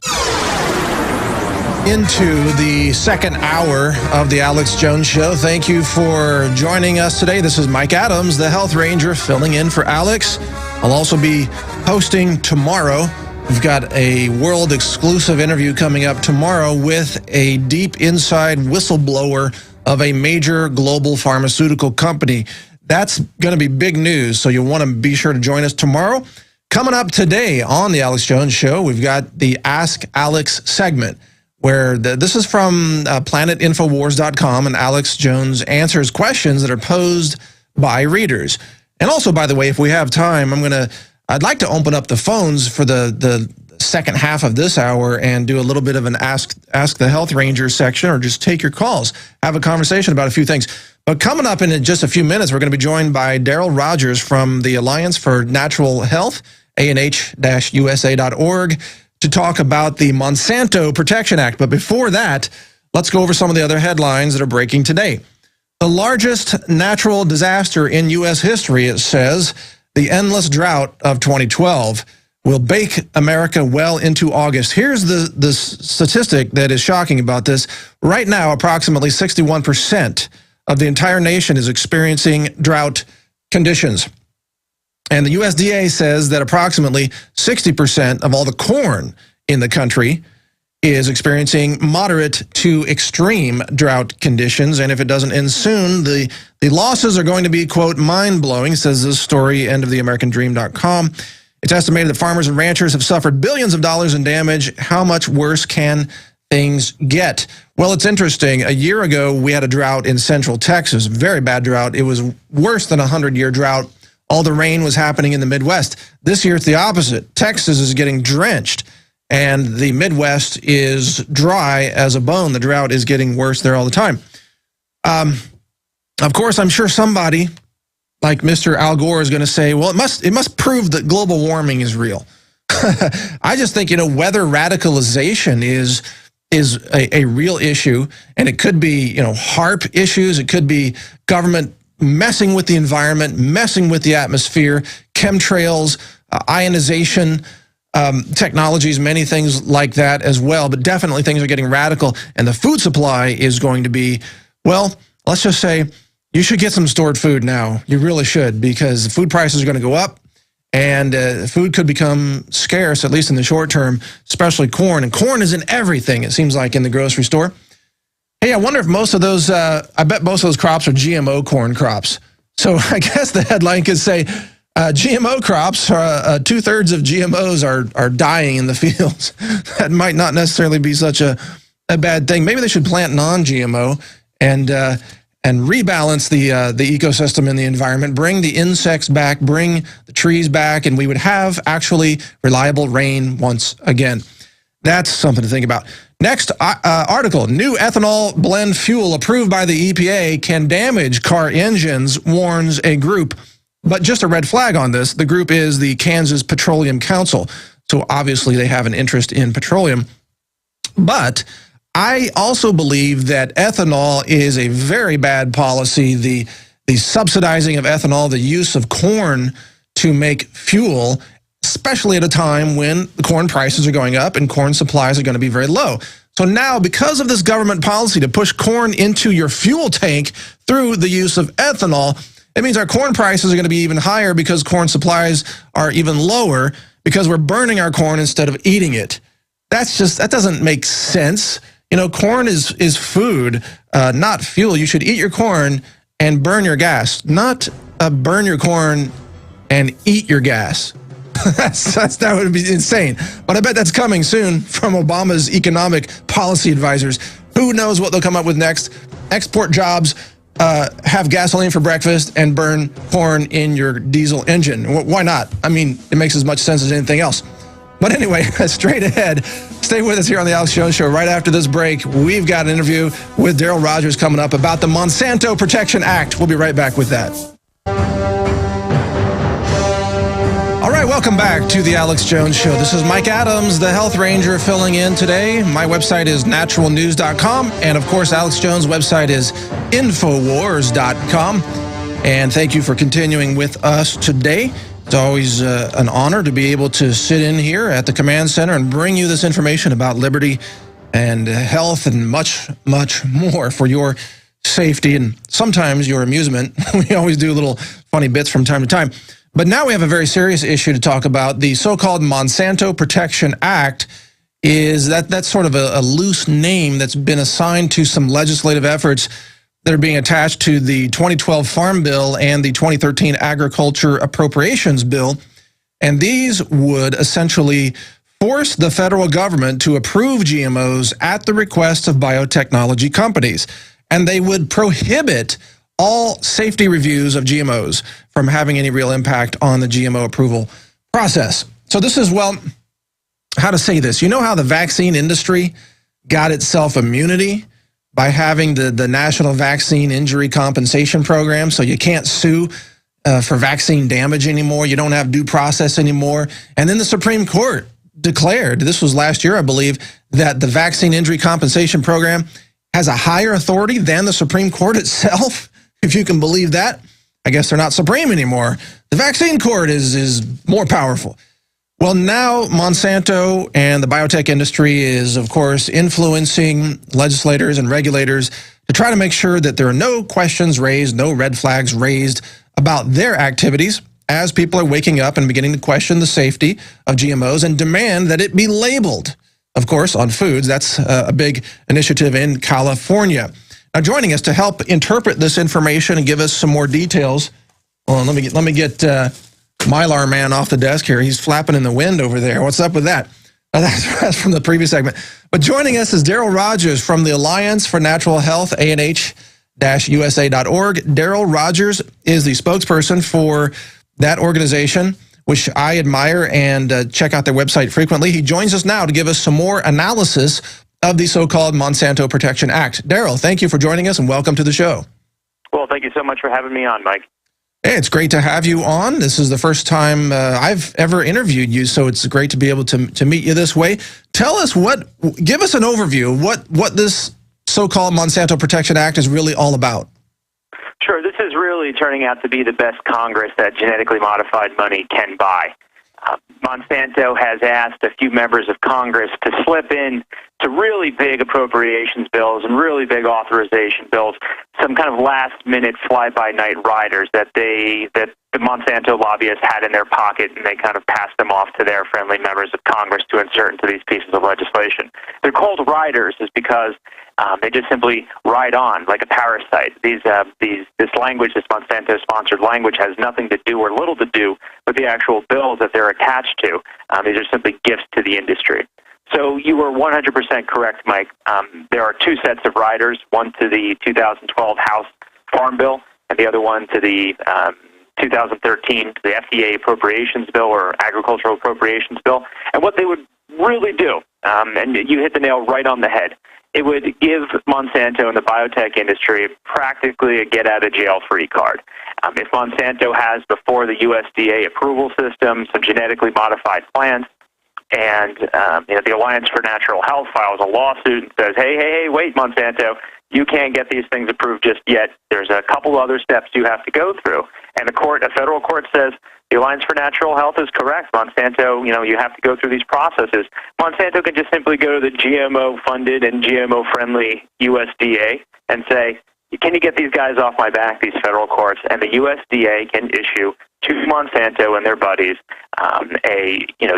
S2: Into the second hour of the Alex Jones Show. Thank you for joining us today. This is Mike Adams, the Health Ranger, filling in for Alex. I'll also be hosting tomorrow We've got a world exclusive interview coming up tomorrow with a deep inside whistleblower of a major global pharmaceutical company. That's going to be big news, so you'll want to be sure to join us tomorrow. Coming up today on the Alex Jones Show, we've got the Ask Alex segment, where this is from planetinfowars.com, and Alex Jones answers questions that are posed by readers. And also, by the way, if we have time, I'd like to open up the phones for the second half of this hour and do a little bit of an Ask the Health Ranger section, or just take your calls, have a conversation about a few things. But coming up in just a few minutes, we're going to be joined by Darrell Rogers from the Alliance for Natural Health, anh-usa.org, to talk about the Monsanto Protection Act. But before that, let's go over some of the other headlines that are breaking today. The largest natural disaster in U.S. history, it says, the endless drought of 2012, will bake America well into August. Here's the statistic that is shocking about this. Right now, approximately 61% of the entire nation is experiencing drought conditions. And the USDA says that approximately 60% of all the corn in the country is experiencing moderate to extreme drought conditions. And if it doesn't end soon, the losses are going to be, quote, mind-blowing, says this story, endoftheamericandream.com. It's estimated that farmers and ranchers have suffered billions of dollars in damage. How much worse can things get? Well, it's interesting. A year ago, we had a drought in central Texas, very bad drought. It was worse than a 100-year drought. All the rain was happening in the Midwest. This year, it's the opposite. Texas is getting drenched, and the Midwest is dry as a bone. The drought is getting worse there all the time. Of course, I'm sure somebody like Mr. Al Gore is going to say, well, it must prove that global warming is real. I just think, weather radicalization is a real issue, and it could be, HAARP issues. It could be government messing with the environment, messing with the atmosphere, chemtrails, ionization technologies, many things like that as well. But definitely things are getting radical, and the food supply is going to be, well, let's just say you should get some stored food now. You really should, because food prices are going to go up, and food could become scarce, at least in the short term, especially corn. And corn is in everything, it seems like, in the grocery store. Hey, I wonder if most of those, I bet most of those crops are GMO corn crops. So I guess the headline could say, GMO crops, 2/3 of GMOs are dying in the fields. That might not necessarily be such a bad thing. Maybe they should plant non-GMO and rebalance the ecosystem and the environment, bring the insects back, bring the trees back, and we would have actually reliable rain once again. That's something to think about. Next article, new ethanol blend fuel approved by the EPA can damage car engines, warns a group. But just a red flag on this, the group is the Kansas Petroleum Council. So obviously they have an interest in petroleum. But I also believe that ethanol is a very bad policy. The subsidizing of ethanol, the use of corn to make fuel, especially at a time when the corn prices are going up and corn supplies are going to be very low. So now, because of this government policy to push corn into your fuel tank through the use of ethanol, it means our corn prices are going to be even higher because corn supplies are even lower because we're burning our corn instead of eating it. That doesn't make sense. Corn is food, not fuel. You should eat your corn and burn your gas, not burn your corn and eat your gas. That would be insane. But I bet that's coming soon from Obama's economic policy advisors. Who knows what they'll come up with next? Export jobs, have gasoline for breakfast, and burn corn in your diesel engine. Why not? I mean, it makes as much sense as anything else. But anyway, straight ahead, stay with us here on the Alex Jones Show. Right after this break, we've got an interview with Darrell Rogers coming up about the Monsanto Protection Act. We'll be right back with that. All right, welcome back to the Alex Jones Show. This is Mike Adams, the Health Ranger, filling in today. My website is naturalnews.com, and of course, Alex Jones' website is infowars.com. And thank you for continuing with us today. It's always an honor to be able to sit in here at the command center and bring you this information about liberty and health and much, much more for your safety and sometimes your amusement. We always do little funny bits from time to time. But now we have a very serious issue to talk about. The so-called Monsanto Protection Act is that's sort of a loose name that's been assigned to some legislative efforts that are being attached to the 2012 Farm Bill and the 2013 Agriculture Appropriations Bill. And these would essentially force the federal government to approve GMOs at the request of biotechnology companies. And they would prohibit all safety reviews of GMOs from having any real impact on the GMO approval process. So this is, well, how to say this? You know how the vaccine industry got itself immunity by having the National Vaccine Injury Compensation Program, so you can't sue for vaccine damage anymore, you don't have due process anymore. And then the Supreme Court declared, this was last year I believe, that the Vaccine Injury Compensation Program has a higher authority than the Supreme Court itself, if you can believe that. I guess they're not supreme anymore. The vaccine court is more powerful. Well, now Monsanto and the biotech industry is, of course, influencing legislators and regulators to try to make sure that there are no questions raised, no red flags raised about their activities as people are waking up and beginning to question the safety of GMOs and demand that it be labeled, of course, on foods. That's a big initiative in California. Now, joining us to help interpret this information and give us some more details, let me get Mylar Man off the desk here. He's flapping in the wind over there. What's up with that? That's from the previous segment. But joining us is Darrell Rogers from the Alliance for Natural Health, anh-usa.org. Darrell Rogers is the spokesperson for that organization, which I admire and check out their website frequently. He joins us now to give us some more analysis of the so-called Monsanto Protection Act. Darrell, thank you for joining us and welcome to the show.
S4: Well, thank you so much for having me on, Mike.
S2: Hey, it's great to have you on. This is the first time I've ever interviewed you, so it's great to be able to meet you this way. Tell us give us an overview of what this so-called Monsanto Protection Act is really all about.
S4: Sure, this is really turning out to be the best Congress that genetically modified money can buy. Monsanto has asked a few members of Congress to slip in to really big appropriations bills and really big authorization bills, some kind of last-minute fly-by-night riders that the Monsanto lobbyists had in their pocket, and they kind of passed them off to their friendly members of Congress to insert into these pieces of legislation. They're called riders is because they just simply ride on like a parasite. This language, this Monsanto-sponsored language, has nothing to do or little to do with the actual bills that they're attached to. These are simply gifts to the industry. So you were 100% correct, Mike. There are two sets of riders, one to the 2012 House Farm Bill and the other one to the 2013 the FDA Appropriations Bill or Agricultural Appropriations Bill. And what they would really do, and you hit the nail right on the head, it would give Monsanto and the biotech industry practically a get-out-of-jail-free card. If Monsanto has before the USDA approval system some genetically modified plants, and the Alliance for Natural Health files a lawsuit and says, hey, wait, Monsanto, you can't get these things approved just yet. There's a couple other steps you have to go through. And a federal court says, the Alliance for Natural Health is correct. Monsanto, you have to go through these processes. Monsanto can just simply go to the GMO-funded and GMO-friendly USDA and say, can you get these guys off my back, these federal courts? And the USDA can issue to Monsanto and their buddies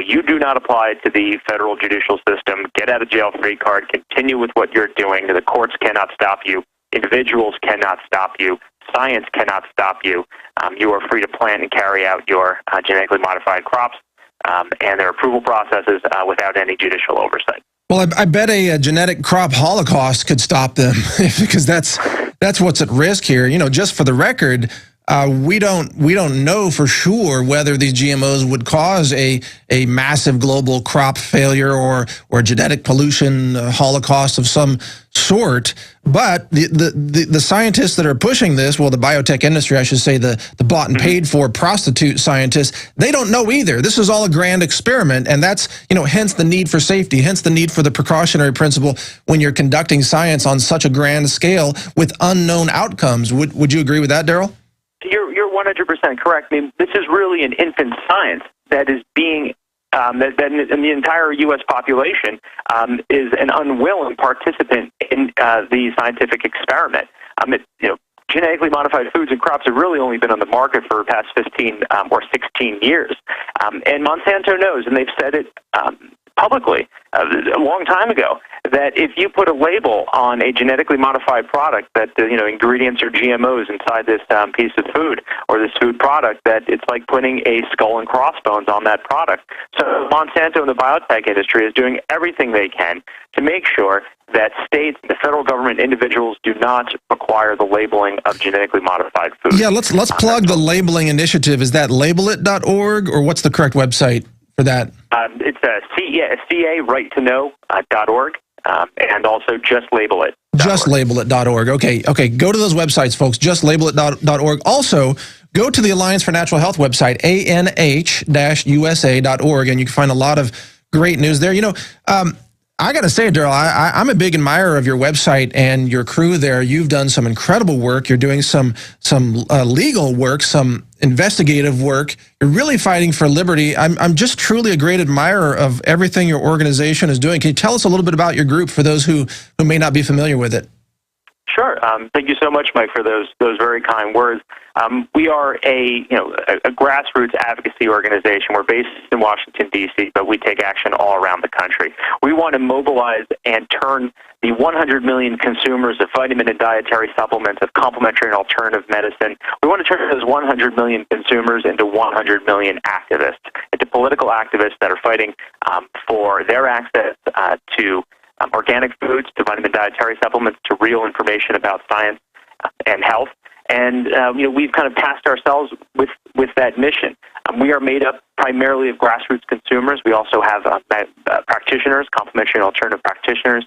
S4: you do not apply to the federal judicial system, get out of jail free card, continue with what you're doing. The courts cannot stop you. Individuals cannot stop you. Science cannot stop you. You are free to plant and carry out your genetically modified crops and their approval processes without any judicial oversight.
S2: Well, I bet a genetic crop holocaust could stop them because that's what's at risk here. Just for the record, we don't know for sure whether these GMOs would cause a massive global crop failure or genetic pollution holocaust of some sort. But the scientists that are pushing this, well, the biotech industry, I should say, the bought and paid for prostitute scientists, they don't know either. This is all a grand experiment, and that's hence the need for safety, hence the need for the precautionary principle when you're conducting science on such a grand scale with unknown outcomes. Would you agree with that, Darrell?
S4: You're 100% correct. I mean, this is really an infant science that is being that in the entire U.S. population is an unwilling participant in the scientific experiment. genetically modified foods and crops have really only been on the market for the past 15 or 16 years. And Monsanto knows, and they've said it publicly a long time ago, that if you put a label on a genetically modified product that ingredients are GMOs inside this piece of food or this food product, that it's like putting a skull and crossbones on that product. So Monsanto and the biotech industry is doing everything they can to make sure that states, the federal government, individuals do not require the labeling of genetically modified food.
S2: Yeah, let's plug the labeling initiative. Is that labelit.org, or what's the correct website for that?
S4: It's CA, righttoknow.org, and also justlabellit.
S2: Justlabellit.org. Okay. Go to those websites, folks. Justlabellit.org. Also, go to the Alliance for Natural Health website, anh-usa.org, and you can find a lot of great news there. I got to say, Darrell, I'm a big admirer of your website and your crew there. You've done some incredible work. You're doing some legal work, some investigative work. You're really fighting for liberty. I'm just truly a great admirer of everything your organization is doing. Can you tell us a little bit about your group for those who may not be familiar with it?
S4: Sure. Thank you so much, Mike, for those very kind words. We are a grassroots advocacy organization. We're based in Washington, D.C., but we take action all around the country. We want to mobilize and turn the 100 million consumers of vitamin and dietary supplements, of complementary and alternative medicine. We want to turn those 100 million consumers into 100 million activists, into political activists that are fighting for their access to organic foods, to vitamin dietary supplements, to real information about science and health. And we've kind of tasked ourselves with that mission. We are made up primarily of grassroots consumers. We also have practitioners, complementary and alternative practitioners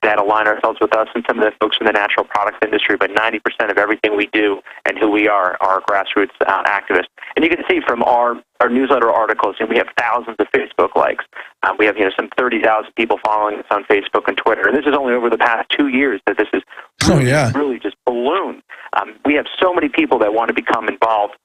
S4: that align ourselves with us, and some of the folks from the natural products industry. But 90% of everything we do and who we are grassroots activists. And you can see from our newsletter articles, we have thousands of Facebook likes. We have some 30,000 people following us on Facebook and Twitter. And this is only over the past 2 years that this is really just ballooned. We have so many people that want to become involved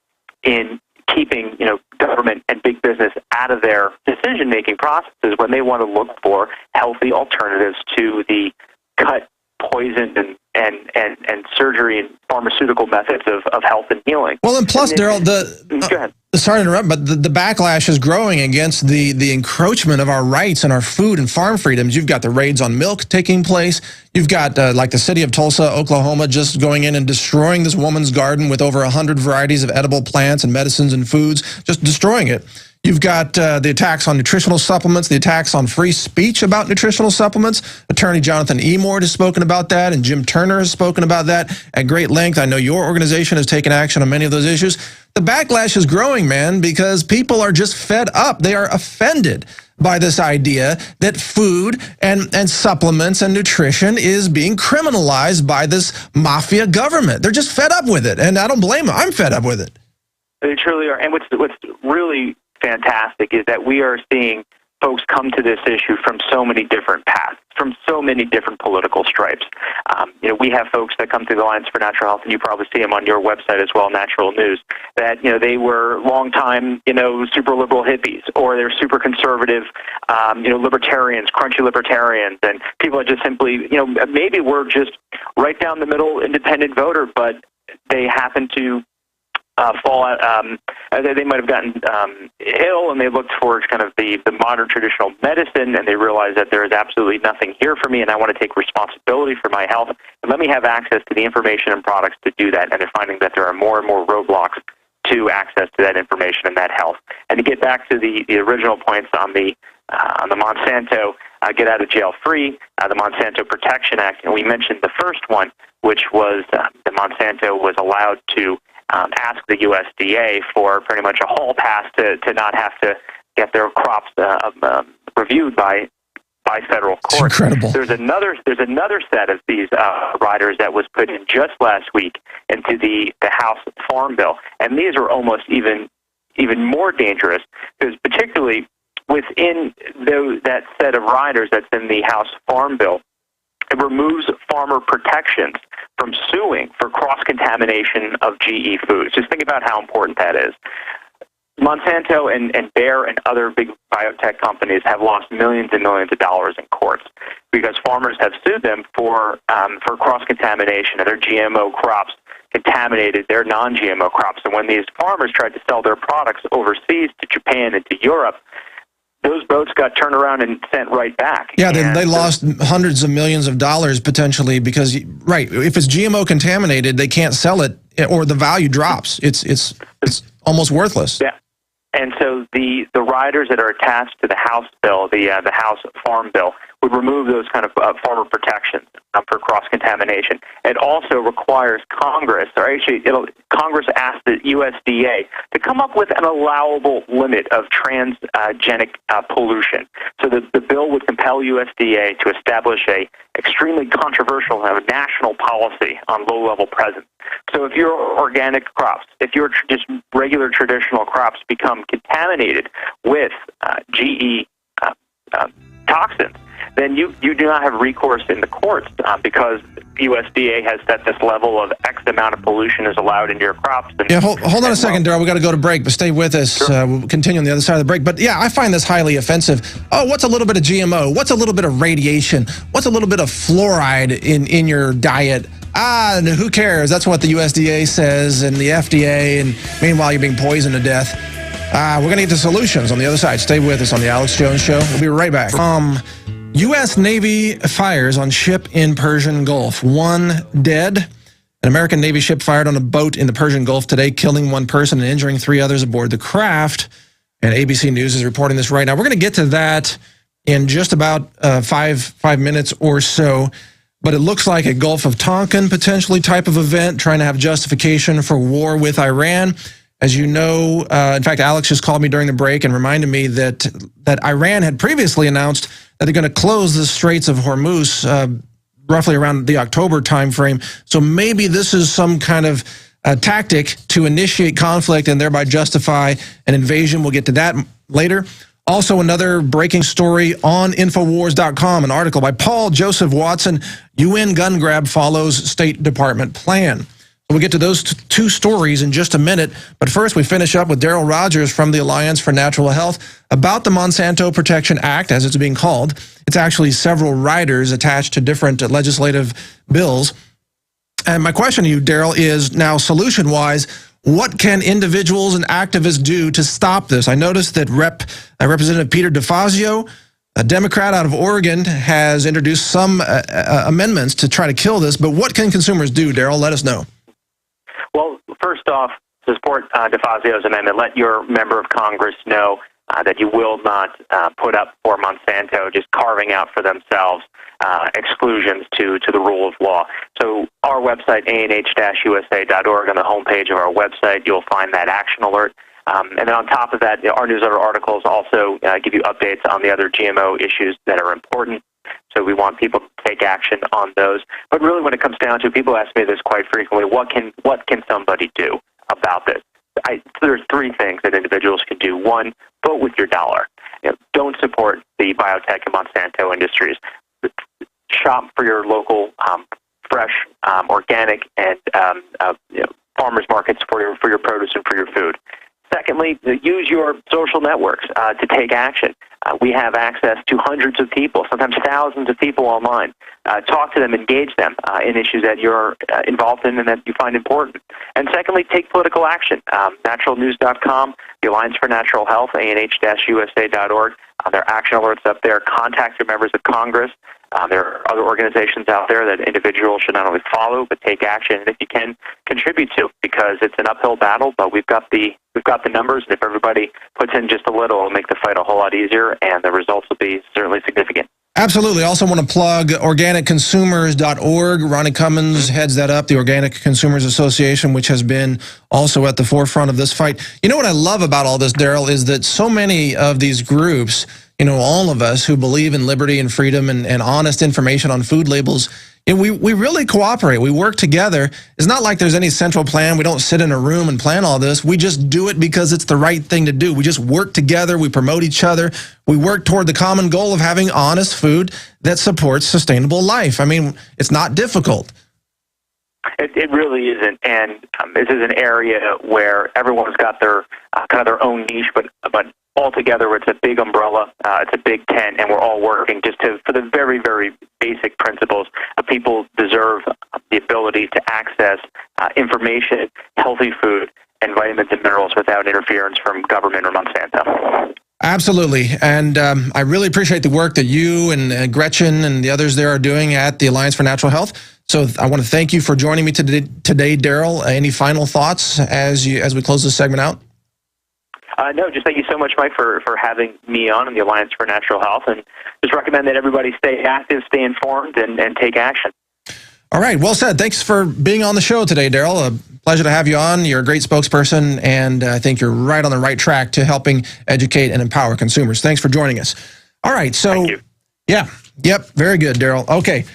S4: in keeping government and big business out of their decision-making processes when they want to look for healthy alternatives to the cut, poison, and surgery and pharmaceutical methods of health and healing.
S2: Well, and plus, Darrell,
S4: go ahead.
S2: Sorry to interrupt, but the backlash is growing against the encroachment of our rights and our food and farm freedoms. You've got the raids on milk taking place. You've got like the city of Tulsa, Oklahoma, just going in and destroying this woman's garden with over 100 varieties of edible plants and medicines and foods, just destroying it. You've got the attacks on nutritional supplements, the attacks on free speech about nutritional supplements. Attorney Jonathan Emord has spoken about that, and Jim Turner has spoken about that at great length. I know your organization has taken action on many of those issues. The backlash is growing, man, because people are just fed up. They are offended by this idea that food and supplements and nutrition is being criminalized by this mafia government. They're just fed up with it, and I don't blame them. I'm fed up with it.
S4: They truly are. And what's really fantastic is that we are seeing folks come to this issue from so many different paths, from so many different political stripes. We have folks that come through the Alliance for Natural Health, and you probably see them on your website as well, Natural News, that they were longtime super liberal hippies, or they're super conservative libertarians, crunchy libertarians, and people that just simply maybe were just right down the middle independent voter, but they happen to fall out. They might have gotten ill, and they looked for kind of the modern traditional medicine, and they realized that there is absolutely nothing here for me, and I want to take responsibility for my health, and let me have access to the information and products to do that. And they're finding that there are more and more roadblocks to access to that information and that health. And to get back to the original points on the Monsanto get out of jail free, the Monsanto Protection Act, and we mentioned the first one, which was that Monsanto was allowed to ask the USDA for pretty much a hall pass to not have to get their crops reviewed by federal court.
S2: It's incredible.
S4: There's another set of these riders that was put in just last week into the House Farm Bill, and these are almost even more dangerous, because particularly within that set of riders that's in the House Farm Bill, it removes farmer protections from suing for cross-contamination of GE foods. Just think about how important that is. Monsanto and Bayer and other big biotech companies have lost millions and millions of dollars in courts because farmers have sued them for cross-contamination of their GMO crops contaminated their non-GMO crops. And when these farmers tried to sell their products overseas to Japan and to Europe, those boats got turned around and sent right back.
S2: Yeah, they lost hundreds of millions of dollars potentially because, right, if it's GMO contaminated, they can't sell it or the value drops. It's almost worthless.
S4: Yeah. And so the riders that are attached to the House bill, the House Farm Bill, would remove those kind of farmer protections for cross-contamination. It also requires Congress, or actually Congress asked the USDA to come up with an allowable limit of transgenic pollution. So the bill would compel USDA to establish a extremely controversial national policy on low-level presence. So if your organic crops, if your just regular traditional crops become contaminated with GE toxins, then you do not have recourse in the courts because USDA has set this level of X amount of pollution is allowed in your crops. And,
S2: yeah, hold on a second, Darrell. We got to go to break, but stay with us. Sure. We'll continue on the other side of the break. But yeah, I find this highly offensive. Oh, what's a little bit of GMO? What's a little bit of radiation? What's a little bit of fluoride in your diet? Who cares? That's what the USDA says and the FDA, and meanwhile you're being poisoned to death. We're going to get to solutions on the other side. Stay with us on the Alex Jones Show. We'll be right back. U.S. Navy fires on ship in Persian Gulf. 1 dead. An American Navy ship fired on a boat in the Persian Gulf today, killing 1 person and injuring 3 others aboard the craft. And ABC News is reporting this right now. We're going to get to that in just about 5 minutes or so. But it looks like a Gulf of Tonkin potentially type of event, trying to have justification for war with Iran. As you know, in fact, Alex just called me during the break and reminded me that Iran had previously announced that they're going to close the Straits of Hormuz roughly around the October timeframe. So maybe this is some kind of tactic to initiate conflict and thereby justify an invasion. We'll get to that later. Also, another breaking story on Infowars.com, an article by Paul Joseph Watson, UN gun grab follows State Department plan. So we'll get to those 2 stories in just a minute. But first, we finish up with Darrell Rogers from the Alliance for Natural Health about the Monsanto Protection Act, as it's being called. It's actually several riders attached to different legislative bills. And my question to you, Darrell, is now solution-wise, what can individuals and activists do to stop this? I noticed that Representative Peter DeFazio, a Democrat out of Oregon, has introduced some amendments to try to kill this. But what can consumers do, Darrell? Let us know.
S4: Well, first off, to support DeFazio's amendment, let your member of Congress know that you will not put up for Monsanto just carving out for themselves exclusions to the rule of law. So our website, anh-usa.org, on the homepage of our website, you'll find that action alert. And then on top of that, our newsletter articles also give you updates on the other GMO issues that are important. So we want people to take action on those. But really, when it comes down to, people ask me this quite frequently, what can somebody do about this? There's 3 things that individuals can do. 1, vote with your dollar. Don't support the biotech and Monsanto industries. Shop for your local fresh, organic, and farmers markets for your produce and for your food. Secondly, use your social networks to take action. We have access to hundreds of people, sometimes thousands of people online. Talk to them, engage them in issues that you're involved in and that you find important. And secondly, take political action. Naturalnews.com, the Alliance for Natural Health, anh-usa.org. There are action alerts up there. Contact your members of Congress. There are other organizations out there that individuals should not only follow but take action, and if you can, contribute to, because it's an uphill battle. But we've got the numbers, and if everybody puts in just a little, it'll make the fight a whole lot easier, and the results will be certainly significant.
S2: Absolutely. I also want to plug organicconsumers.org. Ronnie Cummins heads that up, the Organic Consumers Association, which has been also at the forefront of this fight. You know what I love about all this, Darrell, is that so many of these groups, all of us who believe in liberty and freedom and honest information on food labels, we really cooperate. We work together. It's not like there's any central plan. We don't sit in a room and plan all this. We just do it because it's the right thing to do. We just work together. We promote each other. We work toward the common goal of having honest food that supports sustainable life. I mean, it's not difficult.
S4: It really isn't, and this is an area where everyone's got their kind of their own niche, but altogether it's a big umbrella, it's a big tent, and we're all working just for the very, very basic principles. People deserve the ability to access information, healthy food, and vitamins and minerals without interference from government or Monsanto.
S2: Absolutely. And I really appreciate the work that you and Gretchen and the others there are doing at the Alliance for Natural Health. So I want to thank you for joining me today, Darrell. Any final thoughts as we close this segment out?
S4: No, just thank you so much, Mike, for having me on the Alliance for Natural Health, and just recommend that everybody stay active, stay informed, and take action.
S2: All right. Well said. Thanks for being on the show today, Darrell. A pleasure to have you on. You're a great spokesperson, and I think you're right on the right track to helping educate and empower consumers. Thanks for joining us. All right. So,
S4: thank you.
S2: Yeah. Yep. Very good, Darrell. Okay.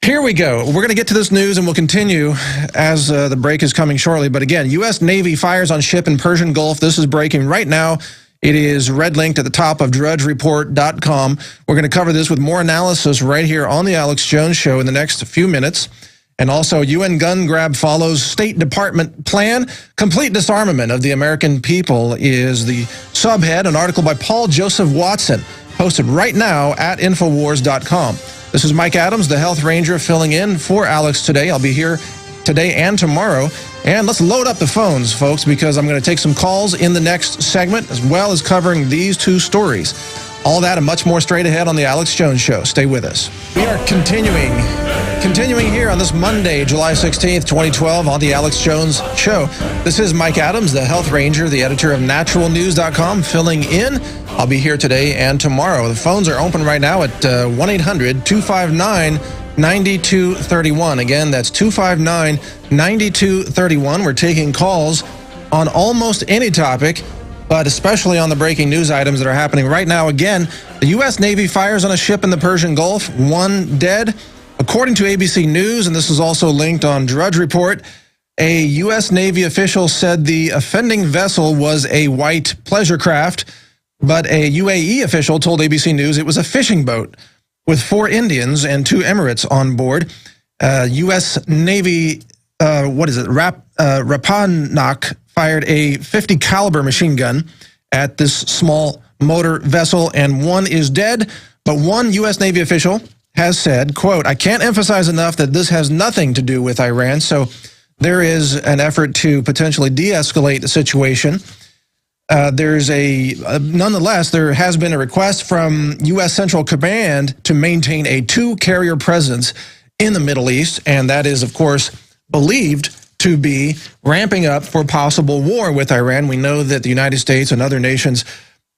S2: Here we go. We're going to get to this news, and we'll continue as the break is coming shortly. But again, U.S. Navy fires on ship in Persian Gulf. This is breaking right now. It is red linked at the top of drudgereport.com. We're going to cover this with more analysis right here on the Alex Jones Show in the next few minutes. And also, UN gun grab follows State Department plan. Complete disarmament of the American people is the subhead, an article by Paul Joseph Watson, posted right now at Infowars.com. This is Mike Adams, the Health Ranger, filling in for Alex today. I'll be here today and tomorrow. And let's load up the phones, folks, because I'm going to take some calls in the next segment, as well as covering these two stories. All that and much more straight ahead on the Alex Jones Show. Stay with us. We are continuing here on this Monday, July 16th, 2012, on the Alex Jones Show. This is Mike Adams, the Health Ranger, the editor of naturalnews.com, filling in. I'll be here today and tomorrow. The phones are open right now at 1-800-259-9231. Again, that's 259-9231. We're taking calls on almost any topic, but especially on the breaking news items that are happening right now. Again, the U.S. Navy fires on a ship in the Persian Gulf, 1 dead. According to ABC News, and this is also linked on Drudge Report, a U.S. Navy official said the offending vessel was a white pleasure craft, but a UAE official told ABC News it was a fishing boat with 4 Indians and 2 Emirates on board. U.S. Navy, Rapanak fired a .50 caliber machine gun at this small motor vessel, and 1 is dead. But one U.S. Navy official has said, quote, "I can't emphasize enough that this has nothing to do with Iran." So there is an effort to potentially de-escalate the situation. Nonetheless, there has been a request from U.S. Central Command to maintain a 2-carrier presence in the Middle East, and that is, of course, believed to be ramping up for possible war with Iran. We know that the United States and other nations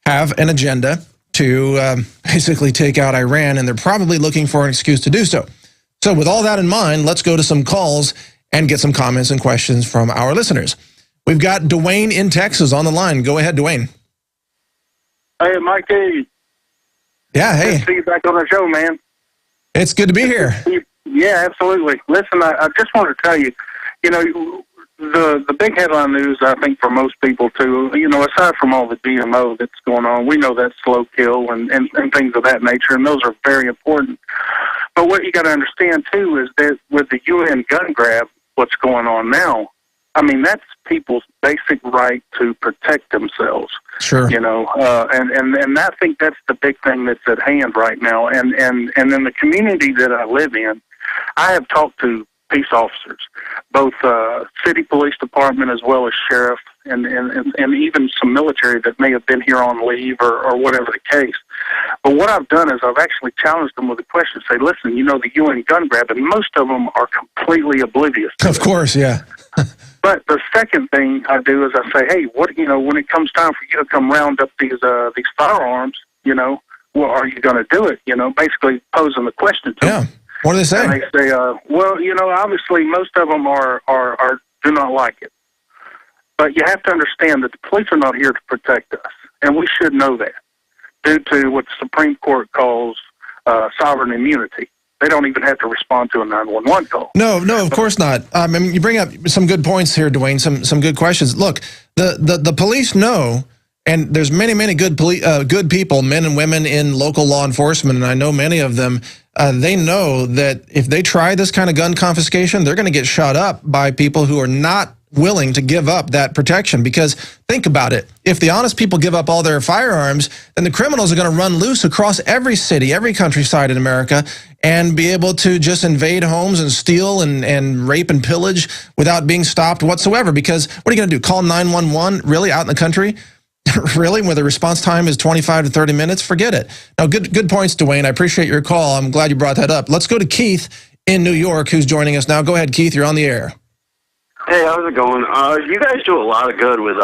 S2: have an agenda to basically take out Iran, and they're probably looking for an excuse to do so. So with all that in mind, let's go to some calls and get some comments and questions from our listeners. We've got Dwayne in Texas on the line. Go ahead, Dwayne.
S5: Hey, Mikey.
S2: Yeah, hey.
S5: Good to see you back on the show, man.
S2: It's good to be here.
S5: Yeah, absolutely. Listen, I just want to tell you, the big headline news, I think, for most people, too, aside from all the GMO that's going on, we know that's slow kill and things of that nature, and those are very important. But what you got to understand, too, is that with the UN gun grab, what's going on now, I mean, that's people's basic right to protect themselves.
S2: Sure.
S5: And I think that's the big thing that's at hand right now. And in the community that I live in, I have talked to peace officers, both city police department as well as sheriff, and even some military that may have been here on leave or whatever the case. But what I've done is I've actually challenged them with a question. Say, listen, the UN gun grab, and most of them are completely oblivious to
S2: Of course, yeah.
S5: But the second thing I do is I say, hey, when it comes time for you to come round up these firearms, well, are you going to do it? Basically posing the question to them.
S2: What do they say?
S5: And they say, well, obviously most of them are do not like it. But you have to understand that the police are not here to protect us, and we should know that, due to what the Supreme Court calls sovereign immunity. They don't even have to respond to a 911 call. No,
S2: of course not. I mean, you bring up some good points here, Dwayne, some good questions. Look, the police know, and there's many good good people, men and women in local law enforcement, and I know many of them, they know that if they try this kind of gun confiscation, they're going to get shot up by people who are not willing to give up that protection. Because think about it. If the honest people give up all their firearms, then the criminals are going to run loose across every city, every countryside in America, and be able to just invade homes and steal and rape and pillage without being stopped whatsoever. Because what are you going to do? Call 911? Really? Out in the country? Really? Where the response time is 25 to 30 minutes? Forget it. Now, good points, Dwayne. I appreciate your call. I'm glad you brought that up. Let's go to Keith in New York, who's joining us now. Go ahead, Keith. You're on the air.
S6: Hey, how's it going? You guys do a lot of good with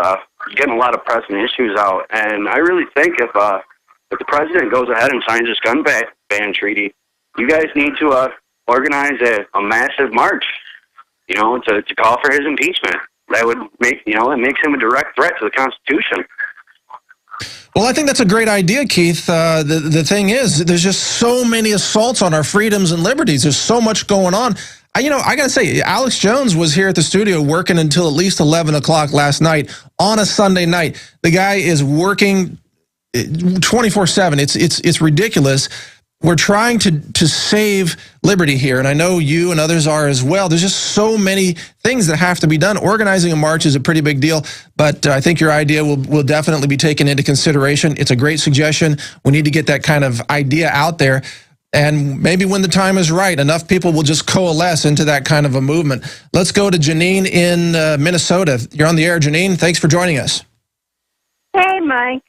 S6: getting a lot of pressing issues out, and I really think if the president goes ahead and signs this gun ban treaty, you guys need to organize a massive march, to call for his impeachment. That would make, it makes him a direct threat to the Constitution.
S2: Well, I think that's a great idea, Keith. The thing is, there's just so many assaults on our freedoms and liberties. There's so much going on. I got to say, Alex Jones was here at the studio working until at least 11 o'clock last night on a Sunday night. The guy is working 24/7. It's ridiculous. We're trying to save liberty here, and I know you and others are as well. There's just so many things that have to be done. Organizing a march is a pretty big deal, but I think your idea will definitely be taken into consideration. It's a great suggestion. We need to get that kind of idea out there, and maybe when the time is right, enough people will just coalesce into that kind of a movement. Let's go to Janine in Minnesota. You're on the air, Janine. Thanks for joining us.
S7: Hey, Mike.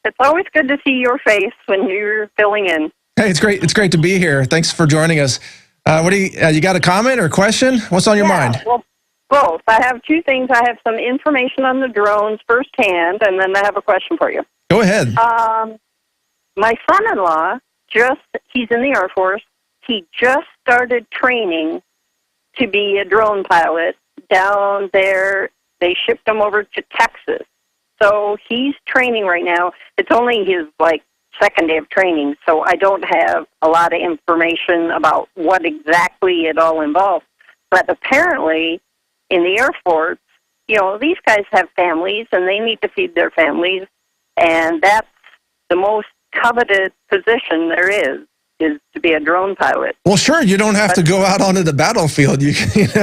S7: It's always good to see your face when you're filling in.
S2: Hey, it's great. It's great to be here. Thanks for joining us. What do you got a comment or a question? What's on your mind?
S7: Well, both. I have two things. I have some information on the drones firsthand, and then I have a question for you.
S2: Go ahead.
S7: My son-in-law, he's in the Air Force. He just started training to be a drone pilot down there. They shipped him over to Texas. So he's training right now. It's only his, second day of training, so I don't have a lot of information about what exactly it all involves. But apparently, in the Air Force, these guys have families, and they need to feed their families, and that's the most coveted position there is to be a drone pilot.
S2: Well, sure, you don't have to go out onto the battlefield. You can.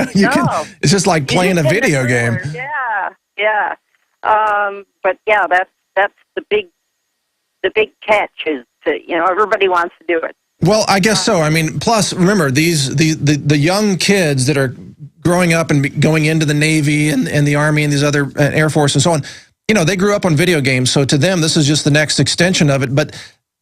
S2: It's just like playing a video game.
S7: Yeah. But yeah, that's the big catch is everybody wants to do it.
S2: Well, I guess so. I mean, plus remember the young kids that are growing up and going into the Navy and the Army and these other Air Force and so on. They grew up on video games, so to them this is just the next extension of it. But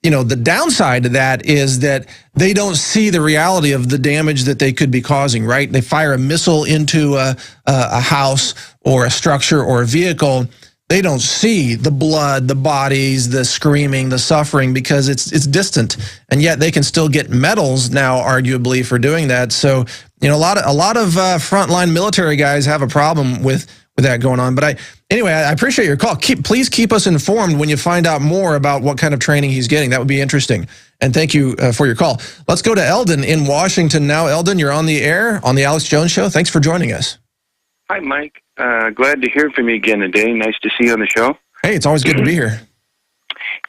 S2: the downside to that is that they don't see the reality of the damage that they could be causing. Right? They fire a missile into a house or a structure or a vehicle. They don't see the blood, the bodies, the screaming, the suffering because it's distant, and yet they can still get medals now, arguably, for doing that. So, a lot of frontline military guys have a problem with that going on. But anyway, I appreciate your call. Please keep us informed when you find out more about what kind of training he's getting. That would be interesting. And thank you for your call. Let's go to Eldon in Washington now. Eldon, you're on the air on the Alex Jones Show. Thanks for joining us.
S8: Hi, Mike. Glad to hear from you again today. Nice to see you on the show.
S2: Hey, it's always good to be here.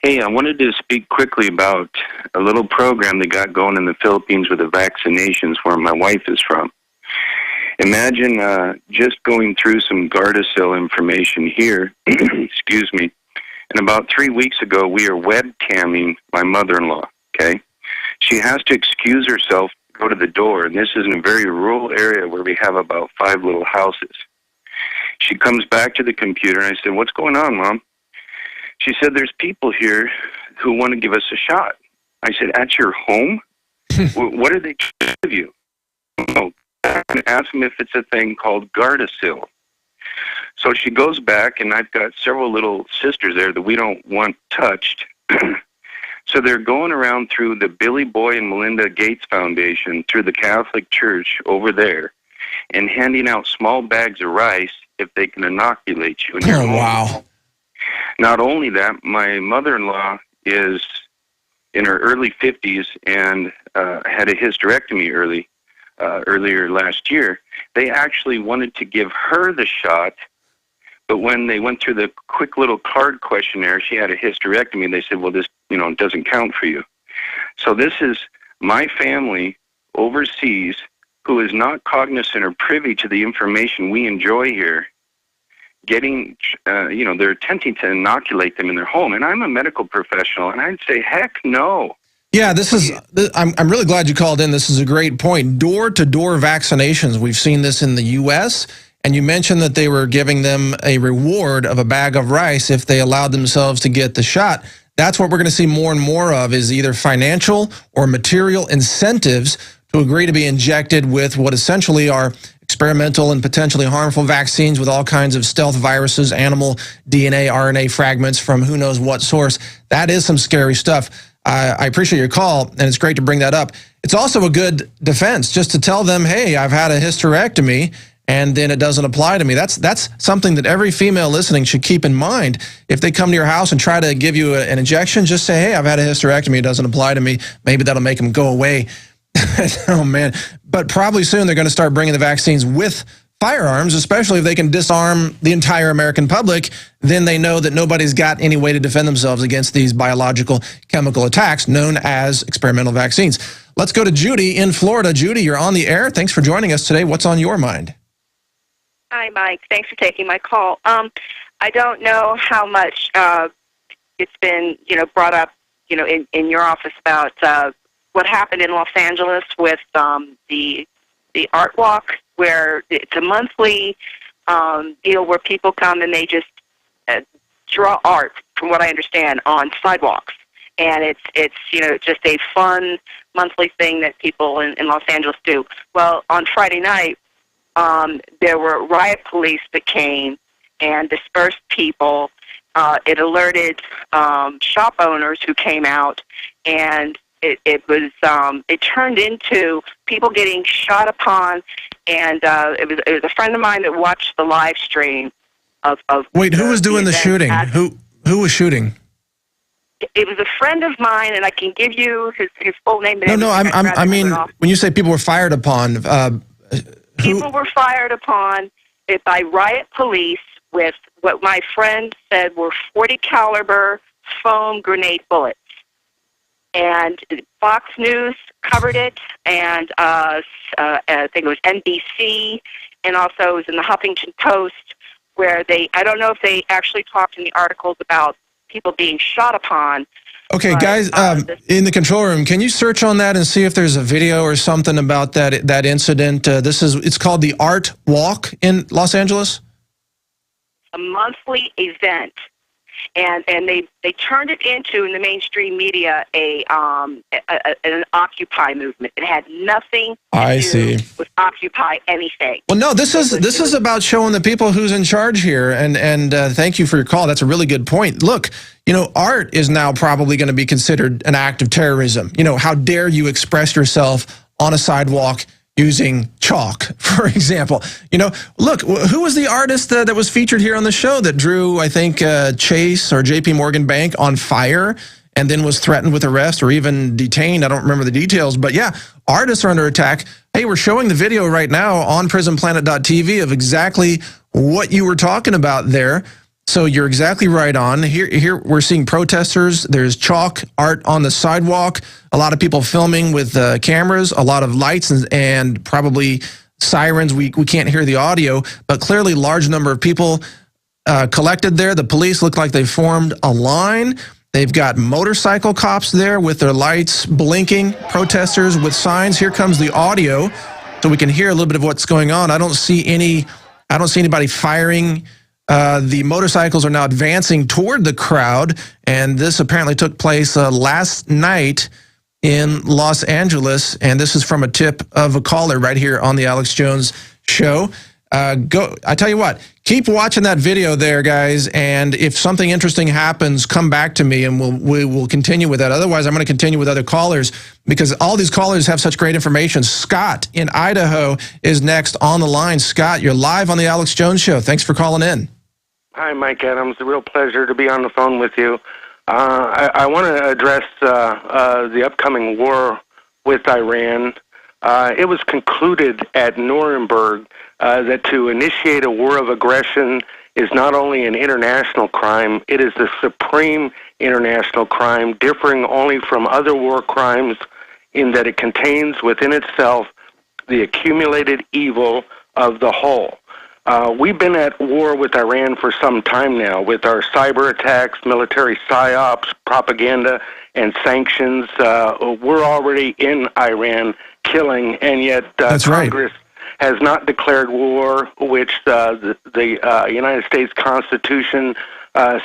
S8: Hey, I wanted to speak quickly about a little program they got going in the Philippines with the vaccinations where my wife is from. Imagine just going through some Gardasil information here, excuse me, and about 3 weeks ago we are webcamming my mother-in-law, okay? She has to excuse herself, go to the door, and this is in a very rural area where we have about 5 little houses. She comes back to the computer, and I said, "What's going on, Mom?" She said, "There's people here who want to give us a shot." I said, "At your home? What are they trying to give you?" "Oh, and ask them if it's a thing called Gardasil." So she goes back, and I've got several little sisters there that we don't want touched. So they're going around through the Billy Boy and Melinda Gates Foundation, through the Catholic Church over there, and handing out small bags of rice if they can inoculate you in your home.
S2: Wow.
S8: Not only that, my mother-in-law is in her early 50s and had a hysterectomy earlier last year. They actually wanted to give her the shot, but when they went through the quick little card questionnaire, she had a hysterectomy, and they said, "Well, this doesn't count for you." So this is my family overseas who is not cognizant or privy to the information we enjoy here getting, they're attempting to inoculate them in their home. And I'm a medical professional, and I'd say, heck no.
S2: Yeah, I'm really glad you called in. This is a great point. Door-to-door vaccinations. We've seen this in the U.S., and you mentioned that they were giving them a reward of a bag of rice if they allowed themselves to get the shot. That's what we're going to see more and more of, is either financial or material incentives to agree to be injected with what essentially are experimental and potentially harmful vaccines with all kinds of stealth viruses, animal DNA, RNA fragments from who knows what source. That is some scary stuff. I appreciate your call, and it's great to bring that up. It's also a good defense just to tell them, hey, I've had a hysterectomy, and then it doesn't apply to me. That's something that every female listening should keep in mind. If they come to your house and try to give you an injection, just say, hey, I've had a hysterectomy, it doesn't apply to me. Maybe that'll make them go away. Oh, man. But probably soon they're going to start bringing the vaccines with firearms, especially if they can disarm the entire American public. Then they know that nobody's got any way to defend themselves against these biological chemical attacks known as experimental vaccines. Let's go to Judy in Florida. Judy, you're on the air. Thanks for joining us today. What's on your mind?
S9: Hi, Mike. Thanks for taking my call. I don't know how much it's been, brought up, in your office about what happened in Los Angeles with the art walk, where it's a monthly deal where people come and they just draw art, from what I understand, on sidewalks. And it's just a fun monthly thing that people in Los Angeles do. Well, on Friday night, there were riot police that came and dispersed people. It alerted shop owners who came out, and it turned into people getting shot upon. And it was a friend of mine that watched the live stream of
S2: Wait, who was doing the shooting? Who was shooting?
S9: It was a friend of mine, and I can give you his full name.
S2: No, I mean, when you say people were fired upon,
S9: people were fired upon by riot police with what my friend said were .40 caliber foam grenade bullets. And Fox News covered it, and I think it was NBC, and also it was in the Huffington Post, where I don't know if they actually talked in the articles about people being shot upon.
S2: Okay, but, guys, in the control room, can you search on that and see if there's a video or something about that incident? It's called the Art Walk in Los Angeles?
S9: A monthly event. And they turned it into, in the mainstream media, an Occupy movement. It had nothing to do with Occupy anything.
S2: Well, no, this is about showing the people who's in charge here. And thank you for your call. That's a really good point. Look, art is now probably going to be considered an act of terrorism. How dare you express yourself on a sidewalk using chalk, for example. Look, who was the artist that was featured here on the show that drew, I think, Chase or JP Morgan Bank on fire and then was threatened with arrest or even detained? I don't remember the details, but yeah, artists are under attack. Hey, we're showing the video right now on prisonplanet.tv of exactly what you were talking about there. So you're exactly right on. Here we're seeing protesters. There's chalk art on the sidewalk. A lot of people filming with cameras, a lot of lights and probably sirens. We can't hear the audio, but clearly large number of people collected there. The police look like they formed a line. They've got motorcycle cops there with their lights blinking, protesters with signs. Here comes the audio so we can hear a little bit of what's going on. I don't see anybody firing. The motorcycles are now advancing toward the crowd, and this apparently took place last night in Los Angeles, and this is from a tip of a caller right here on the Alex Jones Show. I tell you what, keep watching that video there, guys, and if something interesting happens, come back to me, and we will continue with that. Otherwise, I'm going to continue with other callers, because all these callers have such great information. Scott in Idaho is next on the line. Scott, you're live on the Alex Jones Show. Thanks for calling in.
S10: Hi, Mike Adams. A real pleasure to be on the phone with you. I want to address the upcoming war with Iran. It was concluded at Nuremberg that to initiate a war of aggression is not only an international crime, it is the supreme international crime, differing only from other war crimes in that it contains within itself the accumulated evil of the whole. We've been at war with Iran for some time now, with our cyber attacks, military psyops, propaganda, and sanctions. We're already in Iran killing, and yet Congress has not declared war, which the United States Constitution